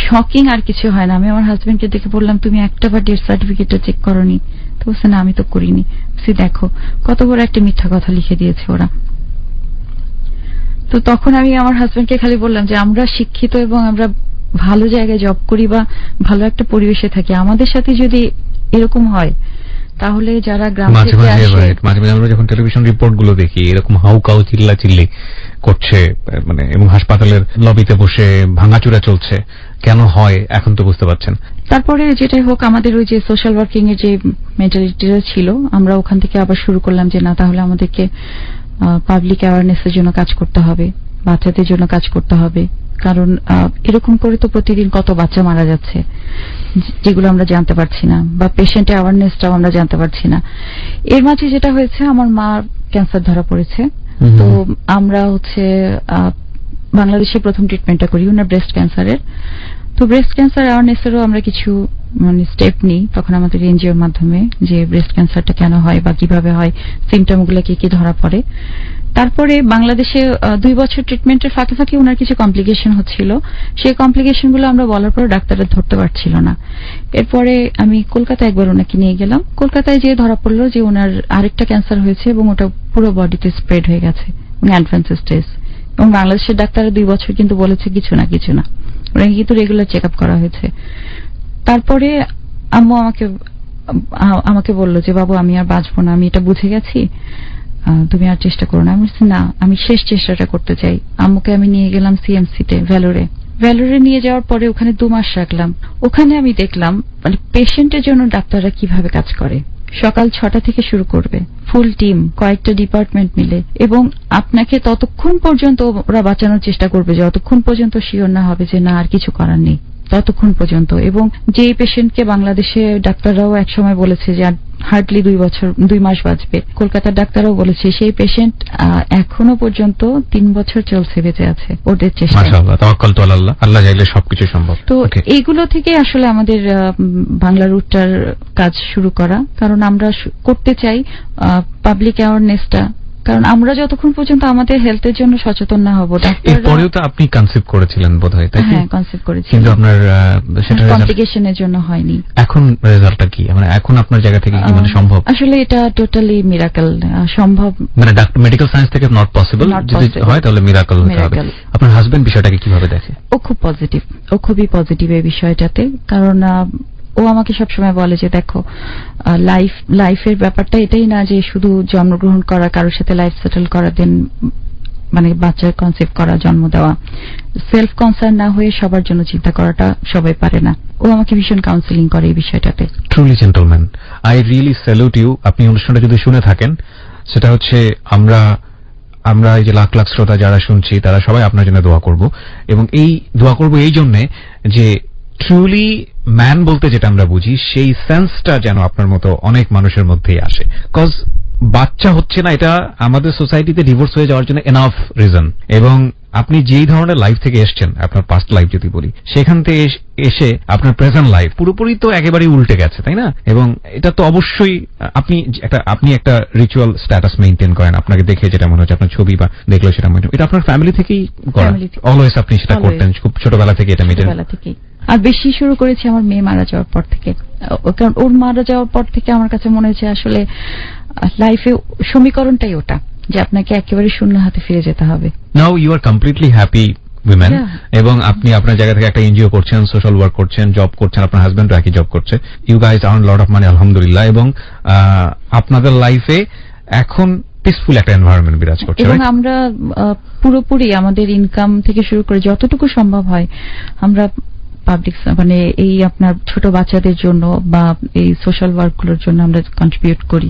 শকিং আর কিছু হয় না। আমি আমার হাজবেন্ডকে দেখে বললাম, তুমি একটাবার ডেথ সার্টিফিকেটটা চেক করোনি? তো বলছে না, আমি তো করিনি। দেখো কত বড় একটা মিথ্যা কথা লিখে দিয়েছে ওরা। তো তখন আমি আমার হাজবেন্ডকে খালি বললাম যে আমরা শিক্ষিত এবং আমরা ভালো জায়গায় জব করি বা ভালো একটা পরিবেশে থাকি, আমাদের সাথে যদি এরকম হয় তাহলে যারা গ্রাম থেকে আসে, মাঝে মাঝে আমরা যখন টেলিভিশন রিপোর্ট গুলো দেখি এরকম হাউকাউ চিল্লাচিল্লি করছে, মানে এবং হাসপাতালের লবিতে বসে ভাঙাচুরা চলছে, কেন হয় এখন তো বুঝতে পারছেন। তারপরে যেটাই হোক, আমাদের ওই যে সোশ্যাল ওয়ার্কিং এর যে মেন্টালিটিটা ছিল, আমরা ওখান থেকে আবার শুরু করলাম যে না, তাহলে আমাদেরকে পাবলিক অ্যাওয়ারনেসের জন্য কাজ করতে হবে, বাচ্চাদের জন্য কাজ করতে হবে, কারণ এরকম করে তো প্রতিদিন কত বাচ্চা মারা যাচ্ছে যেগুলো আমরা জানতে পারছি না, বা পেশেন্ট অ্যাওয়ারনেসটাও আমরা জানতে পারছি না। এর মাঝে যেটা হয়েছে, আমার মা ক্যান্সার ধরা পড়েছে। তো আমরা হচ্ছে বাংলাদেশে প্রথম ট্রিটমেন্টটা করি ওনার ব্রেস্ট ক্যান্সারের। তো ব্রেস্ট ক্যান্সার অ্যাওয়ারনেসেরও আমরা কিছু মানে স্টেপ নিই তখন আমাদের এনজিওর মাধ্যমে, যে ব্রেস্ট ক্যান্সারটা কেন হয় বা কিভাবে হয়, সিমটমগুলো কি কি ধরা পড়ে। তারপরে বাংলাদেশে 2 বছর ট্রিটমেন্টের ফাঁকে ফাঁকে ওনার কিছু কমপ্লিকেশন হচ্ছিল, সেই কমপ্লিকেশনগুলো আমরা বলার পর ডাক্তাররা ধরতে পারছিল না। এরপরে আমি কলকাতায় একবার ওনাকে নিয়ে গেলাম। কলকাতায় যেয়ে ধরা পড়লো যে ওনার আরেকটা ক্যান্সার হয়েছে এবং ওটা পুরো বডিতে স্প্রেড হয়ে গেছে, অ্যাডভান্স স্টেজ। এবং বাংলাদেশের ডাক্তাররা 2 বছর কিন্তু বলেছে কিছু না কিছু না, ওনাকে কিন্তু রেগুলার চেক আপ করা হয়েছে। তারপরে আম্মু আমাকে বললো যে বাবু আমি আর বাঁচবো না, আমি এটা বুঝে গেছি, তুমি আর চেষ্টা করো না। আমি বলছি না, আমি শেষ চেষ্টাটা করতে চাই। আম্মুকে আমি নিয়ে গেলাম সিএমসিতে, ভ্যালোরে নিয়ে যাওয়ার পরে ওখানে 2 মাস রাখলাম। ওখানে আমি দেখলাম মানে পেশেন্টের জন্য ডাক্তাররা কিভাবে কাজ করে। সকাল 6টা থেকে শুরু করবে, ফুল টিম, কয়েকটা ডিপার্টমেন্ট মিলে, এবং আপনাকে ততক্ষণ পর্যন্ত ওরা বাঁচানোর চেষ্টা করবে যতক্ষণ পর্যন্ত শিওর না হবে যে না আর কিছু করার নেই, ততক্ষণ পর্যন্ত। এবং যে পেশেন্টকে বাংলাদেশে ডাক্তাররাও একসময় বলেছে যে হার্ডলি 2 মাস বাঁচবে, কলকাতার ডাক্তাররাও বলেছে সেই পেশেন্ট এখনো পর্যন্ত 3 বছর চলছে, বেঁচে আছে ওদের চেষ্টা। মাশাআল্লাহ, তাওয়াক্কাল তো আল্লাহ, আল্লাহ চাইলে সবকিছু সম্ভব। তো এইগুলো থেকে আসলে আমাদের বাংলা রুটটার কাজ শুরু করা, কারণ আমরা করতে চাই পাবলিক অ্যাওয়ারনেসটা, কারণ আমরা যতক্ষণ পর্যন্ত আমাদের হেলথের জন্য সচেতন না হব। এরপরেও তো আপনি কনসেপ্ট করেছিলেন বোধহয়, তাই? হ্যাঁ, কনসেপ্ট করেছি, কিন্তু আপনার সেটা কমপ্লিকেশনের জন্য হয়নি। এখন রেজাল্টটা কি, মানে এখন আপনার জায়গা থেকে কি মানে সম্ভব? আসলে এটা টোটালি মিরাকল, সম্ভব, মানে মেডিকেল সায়েন্স থেকে নট পসিবল, যদি হয় তাহলে মিরাকল হতে হবে। আপনার হাজবেন্ড বিষয়টাকে কিভাবে দেখে? ও খুব পজিটিভ, ও খুবই পজিটিভ এই বিষয়টাতে। কারণ ও আমাকে সবসময় বলে যে দেখো, লাইফের ব্যাপারটা এটাই না যে শুধু জন্মগ্রহণ করা, কারোর সাথে লাইফ সেটেল করা, দেন মানে বাচ্চার কনসেপ্ট করা, জন্ম দেওয়া, সেলফ কনসার্ন না হয়ে সবার জন্য চিন্তা করাটা সবাই পারে না। ও আমাকে ভীষণ কাউন্সিলিং করে এই বিষয়টাতে। Truly gentleman, I really salute you. আপনি অনুষ্ঠানটা যদি শুনে থাকেন, সেটা হচ্ছে আমরা এই যে লাখ লাখ শ্রোতা যারা শুনছি, তারা সবাই আপনার জন্য দোয়া করব, এবং এই দোয়া করব এই জন্যে যে ট্রুলি ম্যান বলতে যেটা আমরা বুঝি, সেই সেন্সটা যেন আপনার মতো অনেক মানুষের মধ্যেই আসে। কজ বাচ্চা হচ্ছে না, এটা আমাদের সোসাইটিতে ডিভোর্স হয়ে যাওয়ার জন্য এনাফ রিজন। এবং আপনি যেই ধরনের লাইফ থেকে এসছেন, আপনার পাস্ট লাইফ যদি বলি, সেখান থেকে এসে আপনার প্রেজেন্ট লাইফ পুরোপুরি তো একেবারেই উল্টে গেছে, তাই না? এবং এটা তো অবশ্যই আপনি একটা রিচুয়াল স্ট্যাটাস মেইনটেইন করেন। আপনাকে দেখে যেটা মনে হচ্ছে, আপনার ছবি বা দেখলে সেটা মনে হয় এটা আপনার ফ্যামিলি থেকেই করা। অলওয়েজ আপনি সেটা করতেন খুব ছোটবেলা থেকে, এটা মেইনটেইন। আর বেশি শুরু করেছি আমার মেয়ে মারা যাওয়ার পর থেকে। কারণ ওর মারা যাওয়ার পর থেকে আমার কাছে মনে হয়েছে আসলে লাইফে সমীকরণটাই ওটা, যে আপনাকে একেবারে শূন্য হাতে ফিরে যেতে হবে। Now you are completely happy women, এবং আপনি আপনার জায়গা থেকে একটা এনজিও করছেন, সোশ্যাল ওয়ার্ক করছেন, জব করছেন, আপনার হাজবেন্ডও একই জব করছে। You guys earn lot of money, আলহামদুলিল্লাহ। এবং আপনাদের লাইফে এখন পিসফুল একটা এনভায়রনমেন্ট বিরাজ করছে। এবং আমরা পুরোপুরি আমাদের ইনকাম থেকে শুরু করে যতটুকু সম্ভব হয় আমরা পাবলিক, মানে এই আপনার ছোট বাচ্চাদের জন্য বা এই সোশ্যাল ওয়ার্কগুলোর জন্য আমরা কন্ট্রিবিউট করি।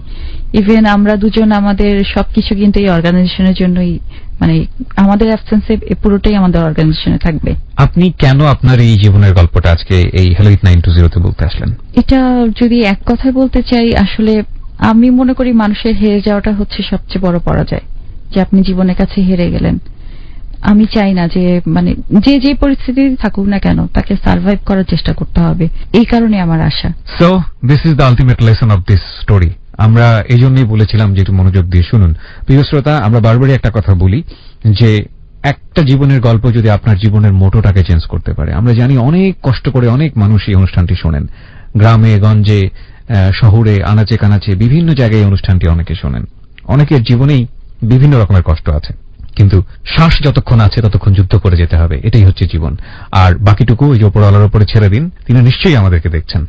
ইভেন আমরা দুজন আমাদের সবকিছু কিন্তু এই অর্গানাইজেশনের জন্যই, মানে আমাদের অ্যাবসেন্সে পুরোটাই আমাদের অর্গানাইজেশনে থাকবে। আপনি কেন আপনার এই জীবনের গল্পটা আজকে এই হ্যালো ইট 920 তে বলতে আসলেন? এটা যদি এক কথায় বলতে চাই, আসলে আমি মনে করি মানুষের হেরে যাওয়াটা হচ্ছে সবচেয়ে বড় পরাজয়, যে আপনি জীবনের কাছে হেরে গেলেন। আমি চাই না যে মানে যে পরিস্থিতি থাকুক না কেন, তাকে সার্ভাইভ করার চেষ্টা করতে হবে। এই কারণে আমার আশা। So this is the ultimate lesson of this story. আমরা এই জন্যই বলেছিলাম যে একটু মনোযোগ দিয়ে শুনুন। প্রিয় শ্রোতা, আমরা বারবারই একটা কথা বলি যে একটা জীবনের গল্প যদি আপনার জীবনের মোটোটাকে চেঞ্জ করতে পারে। আমরা জানি অনেক কষ্ট করে অনেক মানুষ এই অনুষ্ঠানটি শোনেন, গ্রামে গঞ্জে, শহরে, আনাচে কানাচে, বিভিন্ন জায়গায় এই অনুষ্ঠানটি অনেকে শোনেন। অনেকের জীবনেই বিভিন্ন রকমের কষ্ট আছে, কিন্তু শ্বাস যতক্ষণ আছে ততক্ষণ যুদ্ধ করে যেতে হবে, এটাই হচ্ছে জীবন। আর বাকিটুকু ওই যে উপরওয়ালার উপরে ছেড়ে দিন, তিনি নিশ্চয়ই আমাদেরকে দেখছেন।